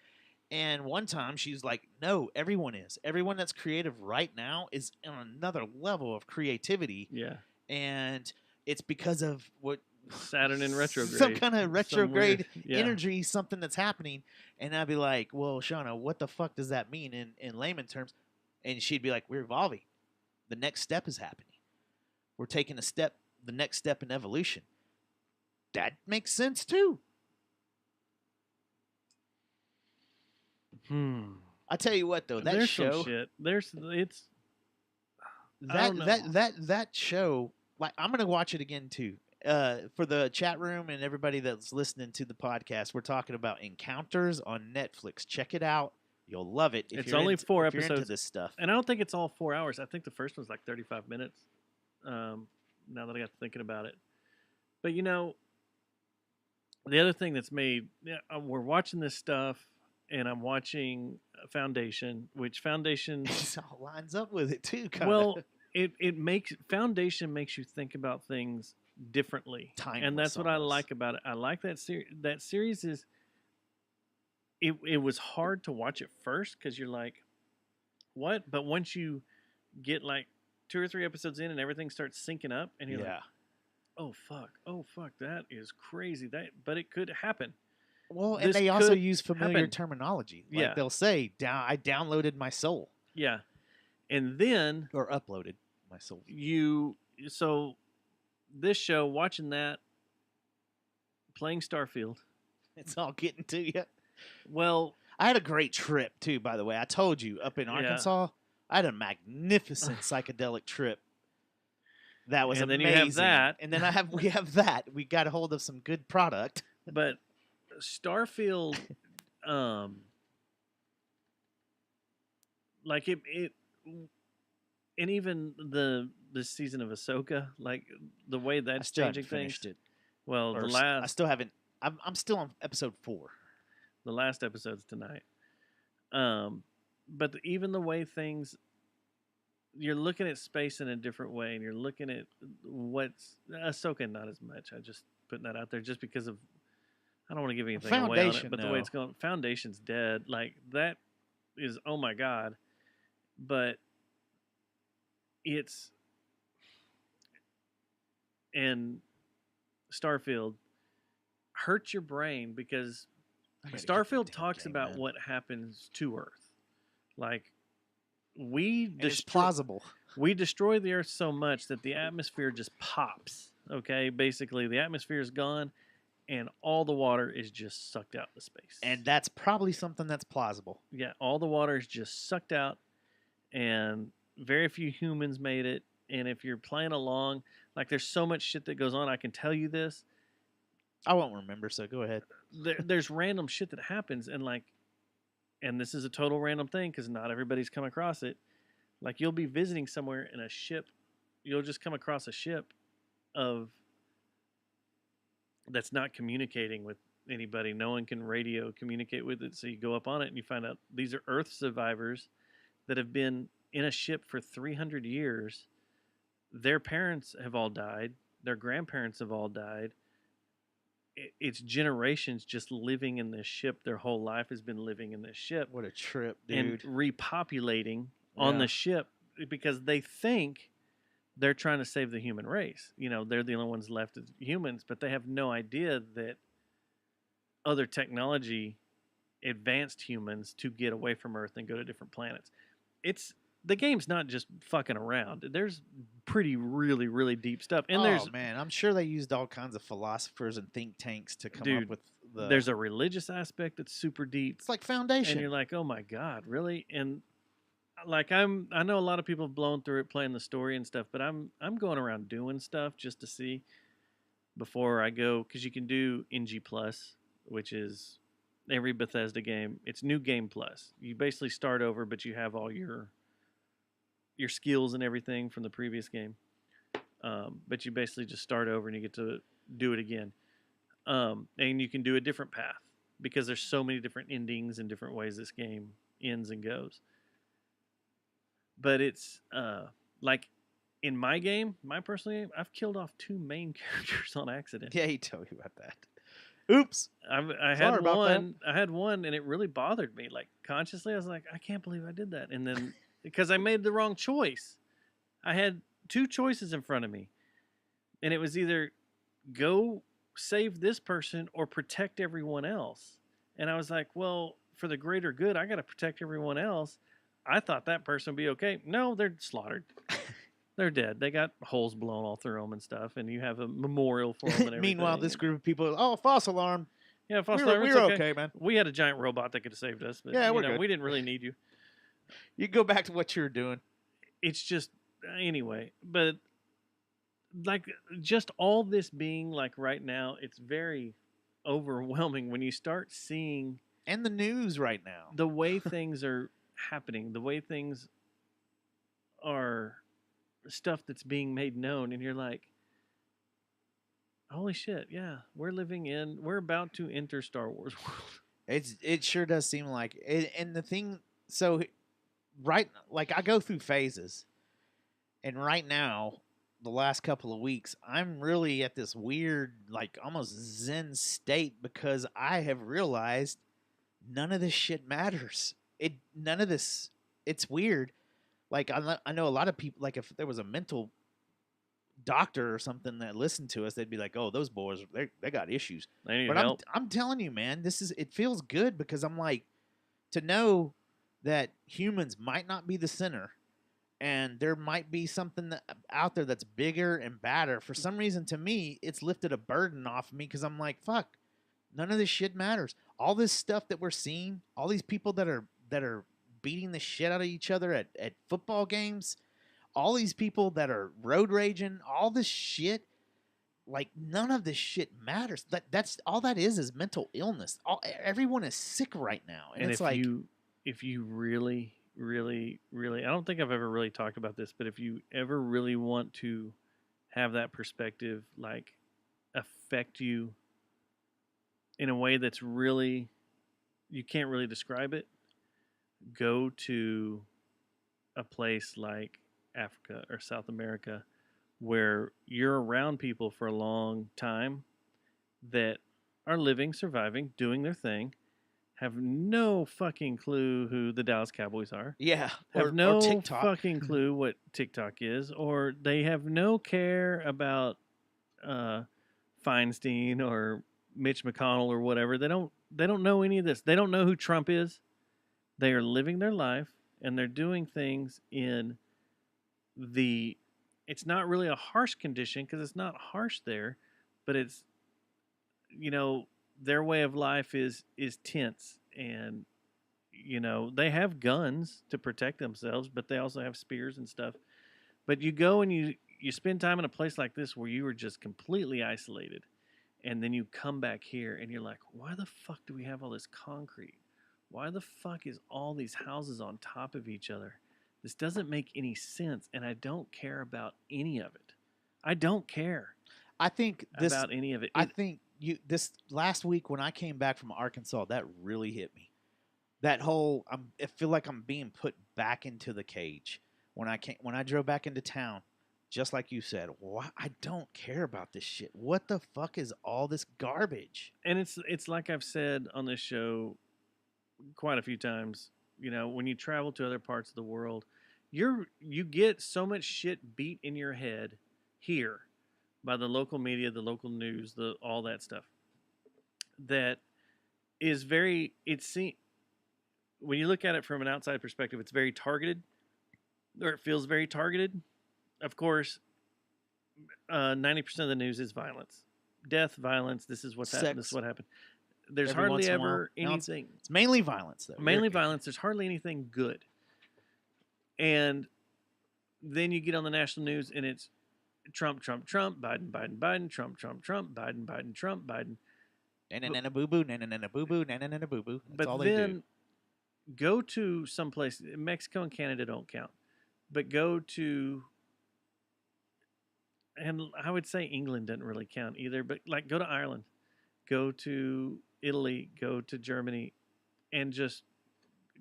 And one time she's like, no, everyone is. Everyone that's creative right now is on another level of creativity. Yeah. And it's because of what Saturn in retrograde. some kind of Some retrograde weird- yeah. energy, something that's happening. And I'd be like, well, Shauna, what the fuck does that mean in layman terms? And she'd be like, we're evolving. The next step is happening. We're taking the next step in evolution. That makes sense too. I tell you what, though, that There's show, some shit. It's I don't know. that show, like, I'm gonna watch it again too. For the chat room and everybody that's listening to the podcast, we're talking about Encounters on Netflix. Check it out. You'll love it. It's only 4 if you're into episodes. this stuff. And I don't think it's all 4 hours. I think the first one's like 35 minutes. Now that I got to thinking about it, but you know, the other thing that's made we're watching this stuff, and I'm watching Foundation, which Foundation It all lines up with it too. Kinda. well, it makes Foundation makes you think about things differently, and that's what I like about it. I like that series. That series is. It was hard to watch at first because you're like, what? But once you get like 2 or 3 episodes in and everything starts syncing up, and you're like, oh fuck, that is crazy. But it could happen. Well, and This they also could use familiar happen. terminology. Like Yeah. they'll say, I downloaded my soul. Yeah, and then Or uploaded my soul. So this show, watching that, playing Starfield. It's all getting to you. Well, I had a great trip too, by the way. I told you up in Yeah. Arkansas, I had a magnificent psychedelic trip. That was And then amazing. you have that. And then we have that. We got a hold of some good product. but Starfield, like it, and even the season of Ahsoka, like the way I that's still haven't changing things. finished it. Well, Or the I last still haven't. I'm still on episode 4. the last episode's tonight. But even the way things, you're looking at space in a different way, and you're looking at what's Ahsoka not as much. I just putting that out there just because of I don't want to give anything away on it, Foundation, but the way it's going, Foundation's dead. Like that is oh my god, but it's and Starfield hurts your brain because I gotta get that Starfield damn talks game, about man. what happens to Earth. Like we And it's destroy, plausible. we destroy the Earth so much that the atmosphere just pops. Okay, basically the atmosphere is gone, and all the water is just sucked out into space. And that's probably something that's plausible. Yeah, all the water is just sucked out, and very few humans made it. And if you're playing along, like there's so much shit that goes on. I can tell you this. I won't remember, so go ahead. There's random shit that happens, and like, and this is a total random thing because not everybody's come across it. Like you'll be visiting somewhere in a ship, you'll just come across a ship of that's not communicating with anybody. No one can radio communicate with it. So you go up on it and you find out these are Earth survivors that have been in a ship for 300 years. Their parents have all died. Their grandparents have all died. It's generations just living in this ship. Their whole life has been living in this ship. What a trip, And dude. repopulating on Yeah. the ship because they think they're trying to save the human race. You know, they're the only ones left as humans, but they have no idea that other technology advanced humans to get away from Earth and go to different planets. The game's not just fucking around. There's pretty really, really deep stuff. And Oh man, I'm sure they used all kinds of philosophers and think tanks to come up with the. there's a religious aspect that's super deep. It's like Foundation. And you're like, oh my God, really? And like I know a lot of people have blown through it playing the story and stuff, but I'm going around doing stuff just to see before I go, because you can do NG Plus, which is every Bethesda game. It's New Game Plus. You basically start over, but you have all your skills and everything from the previous game. But you basically just start over and you get to do it again. And you can do a different path because there's so many different endings and different ways this game ends and goes. But it's like in my game, my personal game, I've killed off 2 main characters on accident. Yeah, he told you about that. Oops. I Sorry had about one. I had one, and it really bothered me. Like consciously, I was like, I can't believe I did that. And then because I made the wrong choice, I had two choices in front of me, and it was either go save this person or protect everyone else. And I was like, well, for the greater good, I got to protect everyone else. I thought that person would be okay. No, they're slaughtered. They're dead. They got holes blown all through them and stuff, and you have a memorial for them and everything. Meanwhile, this group of people, oh, false alarm. Yeah, false we were, alarm. we It's were okay. okay, man. We had a giant robot that could have saved us, but Yeah, we're you know, good. we didn't really need you. You go back to what you were doing. It's just anyway, but like just all this being like right now, it's very overwhelming when you start seeing And the news right now. the way things are happening, the way things are stuff that's being made known, and you're like, holy shit, yeah, we're about to enter Star Wars world. It sure does seem like it. And the thing, so right, like I go through phases, and right now, the last couple of weeks, I'm really at this weird, like almost zen state because I have realized none of this shit matters. None of this. It's weird. Like I know a lot of people. Like if there was a mental doctor or something that listened to us, they'd be like, "Oh, those boys, they got issues." They need But help. I'm telling you, man, it feels good because I'm like, to know that humans might not be the center, and there might be something out there that's bigger and badder. For some reason, to me, it's lifted a burden off of me because I'm like, fuck, none of this shit matters. All this stuff that we're seeing, all these people that are beating the shit out of each other at football games, all these people that are road raging, all this shit, like none of this shit matters. That's all that is mental illness. Everyone is sick right now, and it's like, if you really, really, really, I don't think I've ever really talked about this, but if you ever really want to have that perspective, like affect you in a way that's really, you can't really describe it, go to a place like Africa or South America where you're around people for a long time that are living, surviving, doing their thing, have no fucking clue who the Dallas Cowboys are. yeah, Have or no TikTok. fucking clue what TikTok is, or they have no care about Feinstein or Mitch McConnell or whatever. They don't know any of this. They don't know who Trump is. They are living their life and they're doing things in it's not really a harsh condition because it's not harsh there, but it's, you know, their way of life is tense, and you know, they have guns to protect themselves, but they also have spears and stuff. But you go and you spend time in a place like this where you are just completely isolated, and then you come back here and you're like, why the fuck do we have all this concrete? Why the fuck is all these houses on top of each other? This doesn't make any sense, and I don't care about any of it. I don't care I think about any of it. I think this last week when I came back from Arkansas, that really hit me. That whole I feel like I'm being put back into the cage when I drove back into town. Just like you said, why I don't care about this shit. What the fuck is all this garbage? And it's like I've said on this show quite a few times. You know, when you travel to other parts of the world, you get so much shit beat in your head here by the local media, the local news, all that stuff. That is very when you look at it from an outside perspective, it's very targeted, or it feels very targeted. Of course, 90% of the news is violence, death, violence. This is what's happened. This is what happened. There's Every hardly once in a while. ever No, anything. It's mainly violence, though. Mainly violence. There's hardly anything good. And then you get on the national news and it's Trump, Trump, Trump, Biden, Biden, Biden, Trump, Trump, Trump, Biden, Biden, Trump, Biden. Na boo boo, na boo boo, na boo boo. That's But all they do. then go to some place. Mexico and Canada don't count. But go to, and I would say England doesn't really count either, but like go to Ireland, go to Italy, go to Germany, and just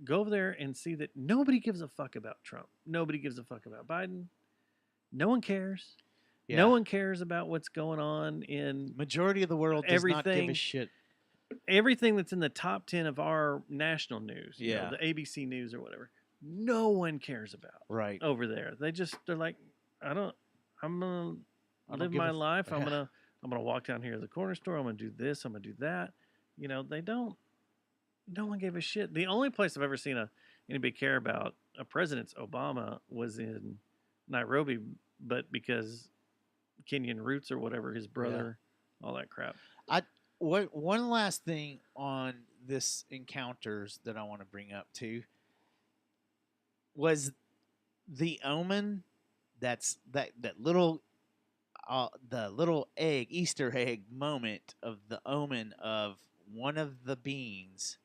go over there and see that nobody gives a fuck about Trump. Nobody gives a fuck about Biden. No one cares. Yeah. No one cares about what's going on in Majority of the world does not give a everything. shit. Everything that's in the top 10 of our national news, Yeah. the ABC News or whatever. No one cares about Right. over there. They're like, I'm gonna I don't live give my a f- life. I'm Yeah. gonna walk down here to the corner store. I'm gonna do this. I'm gonna do that. They don't. No one gave a shit. The only place I've ever seen anybody care about a president's Obama was in Nairobi, but because Kenyan roots or whatever, his brother, all that crap. One last thing on this encounters that I want to bring up too was the omen. That's that little the little Easter egg moment of the omen of one of the beings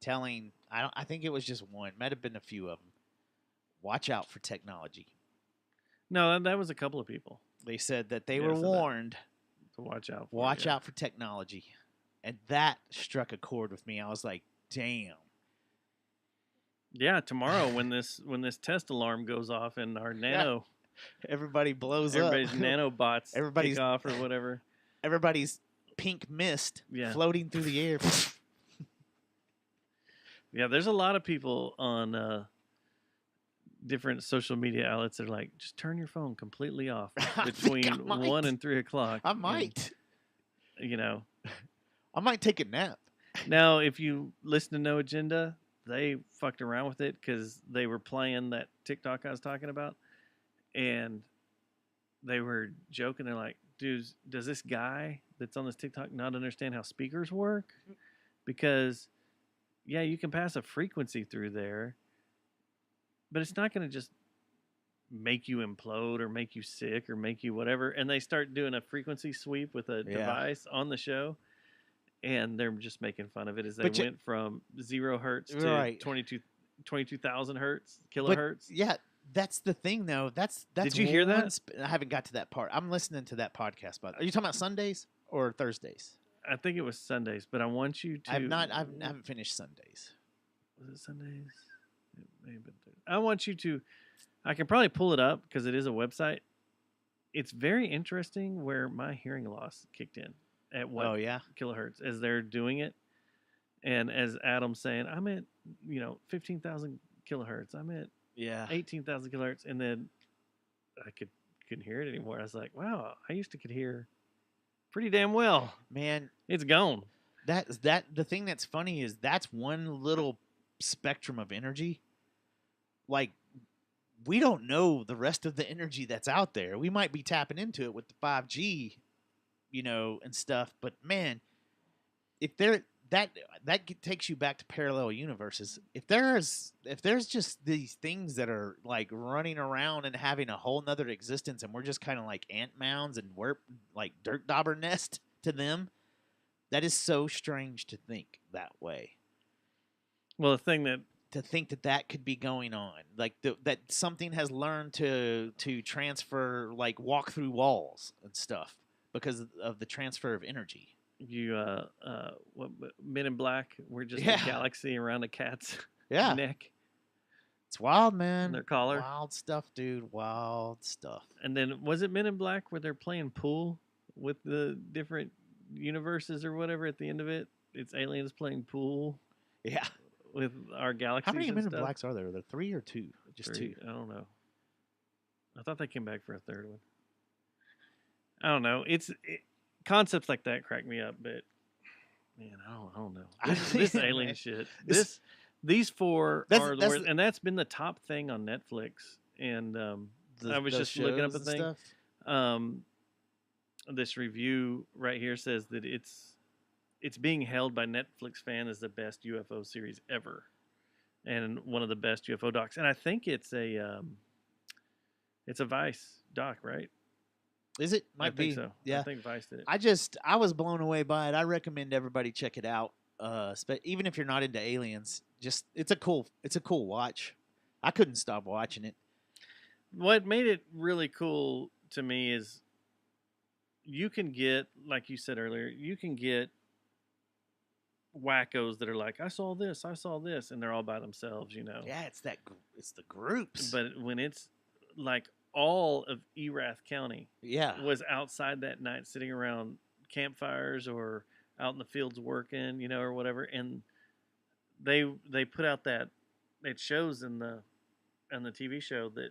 telling, I think it was just one, might have been a few of them, watch out for technology. No, that was a couple of people. They said that they Yeah, were so that- warned, to watch out. watch out for technology. And that struck a chord with me. I was like, damn. Yeah, tomorrow when this test alarm goes off and our nano, Everybody blows everybody's up. nanobots Everybody's- kick off or whatever. Everybody's pink mist Yeah. floating through the air. Yeah, there's a lot of people on different social media outlets that are like, just turn your phone completely off I think between I might. 1 and 3 o'clock. I might. I might take a nap. Now, if you listen to No Agenda, they fucked around with it because they were playing that TikTok I was talking about, and they were joking. They're like, "Dude, does this guy that's on this TikTok not understand how speakers work? Because, yeah, you can pass a frequency through there, but it's not going to just make you implode or make you sick or make you whatever." And they start doing a frequency sweep with a Yeah. device on the show. And they're just making fun of it as they But went from 0 hertz to Right. 22,000 hertz, But kilohertz. yeah, that's the thing though. That's Did you hear one that? I haven't got to that part. I'm listening to that podcast. But are you talking about Sundays or Thursdays? I think it was Sundays, but I want you to. I haven't finished Sundays. Was it Sundays? It may have been Thursday. I want you to. I can probably pull it up because it is a website. It's very interesting where my hearing loss kicked in at what Oh yeah. kilohertz as they're doing it, and as Adam's saying, I'm at 15,000 kilohertz. I'm at Yeah. 18,000 kilohertz, and then I couldn't hear it anymore. I was like, wow, I used to could hear pretty damn well. Man, It's gone. the thing that's funny is that's one little spectrum of energy. Like, we don't know the rest of the energy that's out there. We might be tapping into it with the 5G, and stuff. But man, if that takes you back to parallel universes. If there's just these things that are like running around and having a whole nother existence, and we're just kind of like ant mounds and we're like dirt dauber nest to them, that is so strange to think that way. Well, the thing that To think that could be going on, like that something has learned to transfer, like walk through walls and stuff because of the transfer of energy. what Men in Black, we're just Yeah. a galaxy around a cat's Yeah, neck it's wild, man. and their collar. Wild stuff, dude. Wild stuff. And then was it Men in Black where they're playing pool with the different universes or whatever at the end of it? It's aliens playing pool Yeah. with our galaxies. How many and Men in stuff. Blacks are there? Are there 3 or 2? Just 2. I don't know. I thought they came back for a third one. I don't know. Concepts like that crack me up, but man, I don't know. This alien Man, shit. this- These 4 That's- are the that's worst, and that's been the top thing on Netflix. And I was Those just looking up shows a and thing. stuff? This review right here says that it's being held by Netflix fan as the best UFO series ever, and one of the best UFO docs. And I think it's a Vice doc, right? Is it? I Might be. think so. Yeah. I think Vice did it. I was blown away by it. I recommend everybody check it out. Even if you're not into aliens, it's a cool watch. I couldn't stop watching it. What made it really cool to me is you can get, like you said earlier, you can get wackos that are like, I saw this, and they're all by themselves, Yeah, it's the groups. But when it's like all of Erath County Yeah. was outside that night, sitting around campfires or out in the fields working, or whatever. And they put out that it shows in the TV show that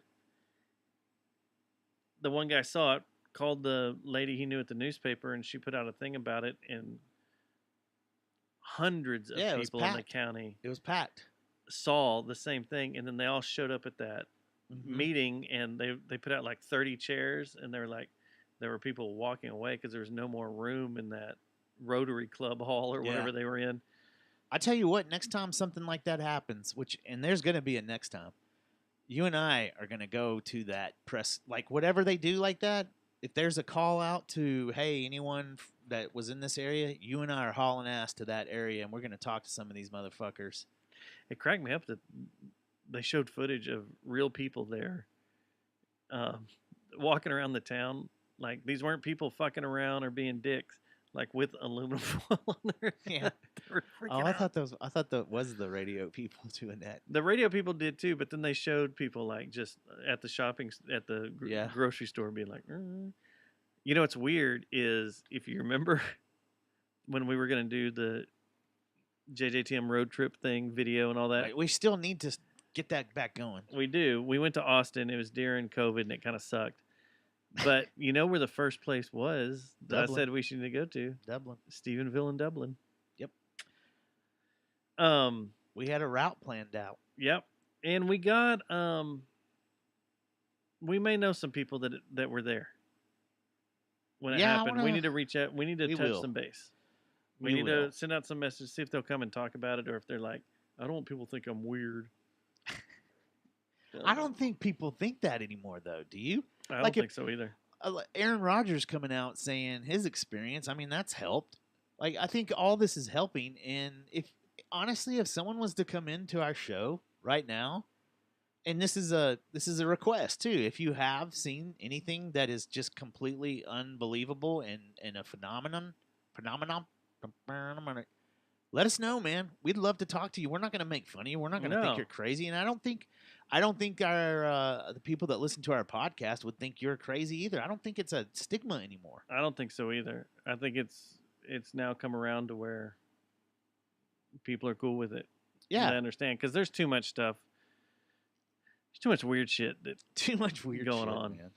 the one guy saw it, called the lady he knew at the newspaper, and she put out a thing about it, and hundreds of Yeah, it was people in the packed. county It was packed. saw the same thing, and then they all showed up at that meeting, and they put out like 30 chairs, and there were people walking away because there was no more room in that Rotary Club hall or whatever they were in. I tell you what, next time something like that happens, and there's going to be a next time, you and I are going to go to that press, like whatever they do like that. If there's a call out to, hey, anyone that was in this area, you and I are hauling ass to that area, and we're going to talk to some of these motherfuckers. It cracked me up that they showed footage of real people there walking around the town. Like, these weren't people fucking around or being dicks, like with aluminum foil on their Yeah. Oh, out. I thought that was the radio people doing that. The radio people did too, but then they showed people like just at the grocery store being like, what's weird is, if you remember when we were going to do the JJTM road trip thing, video and all that. Right, we still need to get that back going. We do. We went to Austin. It was during COVID and it kind of sucked. But you know where the first place was that I said we should need to go to? Dublin. Stephenville and Dublin. Yep. We had a route planned out. Yep. And we got we may know some people that were there when it happened. We need to reach out. We need to touch some base. We need to send out some messages, see if they'll come and talk about it, or if they're like, I don't want people to think I'm weird. I don't think people think that anymore, though. Do you? I don't think so either. Aaron Rodgers coming out saying his experience, I mean, that's helped. Like, I think all this is helping. And honestly, if someone was to come into our show right now, and this is a request too, if you have seen anything that is just completely unbelievable and a phenomenon, let us know, man. We'd love to talk to you. We're not going to make fun of you. We're not going to think you're crazy. And I don't think our the people that listen to our podcast would think you're crazy either. I don't think it's a stigma anymore. I don't think so either. I think it's now come around to where people are cool with it. Yeah, I understand, because there's too much stuff. There's too much weird shit going on, man.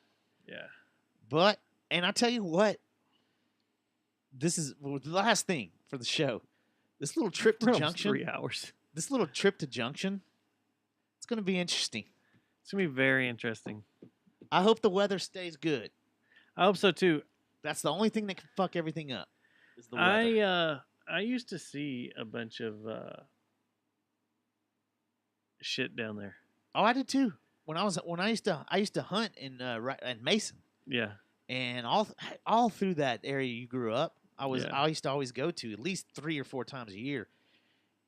Yeah, and I tell you what, this is the last thing for the show. This little trip to Junction. 3 hours. This little trip to Junction. It's going to be interesting. It's going to be very interesting. I hope the weather stays good. I hope so too. That's the only thing that can fuck everything up. Is the weather. I used to see a bunch of shit down there. Oh, I did too. When I used to hunt in Mason. Yeah. And all through that area you grew up, I used to always go to at least 3 or 4 times a year.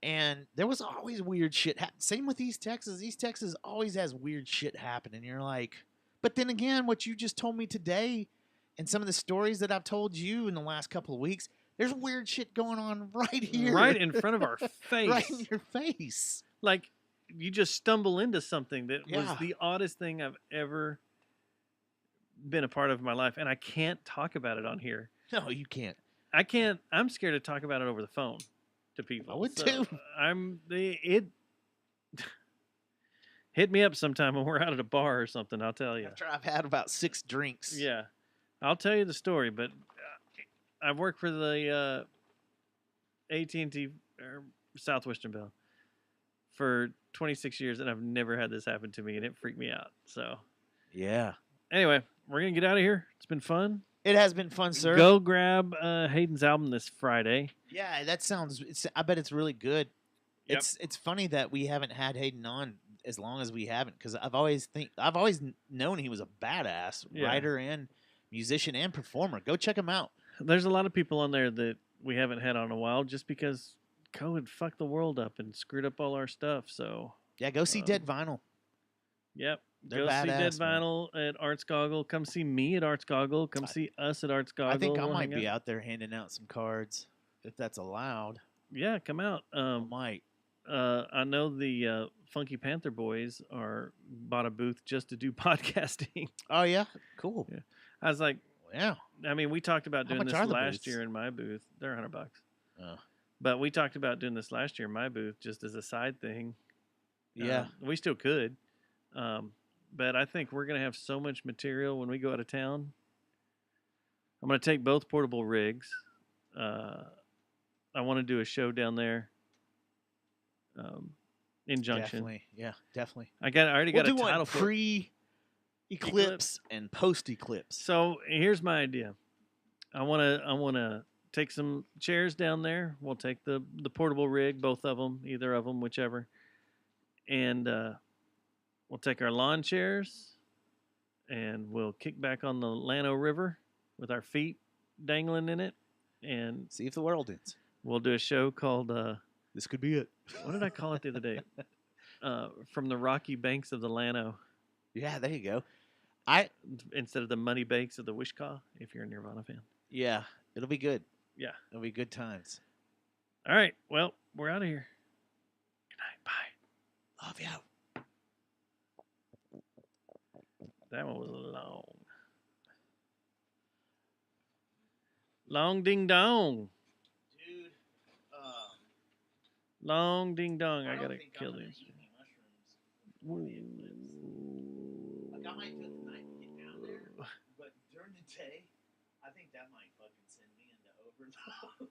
And there was always weird shit. Same with East Texas. East Texas always has weird shit happen. And you're like, but then again, what you just told me today and some of the stories that I've told you in the last couple of weeks, there's weird shit going on right here. Right in front of our face. Right in your face. Like, you just stumble into something that was the oddest thing I've ever been a part of in my life. And I can't talk about it on here. No, you can't. I can't. I'm scared to talk about it over the phone to people. I would too. Hit me up sometime when we're out at a bar or something. I'll tell you. After I've had about 6 drinks. Yeah, I'll tell you the story. But I've worked for the AT&T or Southwestern Bell for 26 years, and I've never had this happen to me, and it freaked me out. So yeah. Anyway, we're gonna get out of here. It's been fun. It has been fun, sir. Go grab Hayden's album this Friday. Yeah, that sounds. I bet it's really good. Yep. It's funny that we haven't had Hayden on as long as we haven't, because I've always known he was a badass writer and musician and performer. Go check him out. There's a lot of people on there that we haven't had on in a while, just because COVID fucked the world up and screwed up all our stuff. So yeah, go see Dead Vinyl. Yep. They're Go badass, see Dead man. Vinyl at Arts Goggle. Come see me at Arts Goggle. Come see us at Arts Goggle. I think I We'll might hang be out. out there handing out some cards if that's allowed. Yeah, come out. I might. I know the Funky Panther boys bought a booth just to do podcasting. Oh yeah, cool. Yeah. I was like, Yeah. I mean, we talked about How doing much this are the last booths? year in my booth. They're $100. Oh. But we talked about doing this last year in my booth just as a side thing. Yeah. We still could. But I think we're going to have so much material when we go out of town. I'm going to take both portable rigs. I want to do a show down there in Junction. Definitely. Yeah, definitely. I already got a We'll do title one for it. pre-eclipse and post-eclipse. So here's my idea. I want to take some chairs down there. We'll take the portable rig, both of them, either of them, whichever, and we'll take our lawn chairs, and we'll kick back on the Llano River with our feet dangling in it, and see if the world ends. We'll do a show called This Could Be It. What did I call it the other day? From the rocky banks of the Llano. Yeah, there you go. Instead of the money banks of the Wishkah, if you're a Nirvana fan. Yeah, it'll be good. Yeah. It'll be good times. All right. Well, we're out of here. Good night. Bye. Love you. That one was long. Long ding dong. Dude, long ding dong. I gotta kill these. Like I might do it tonight and get down there, but during the day, I think that might fucking send me into overdose.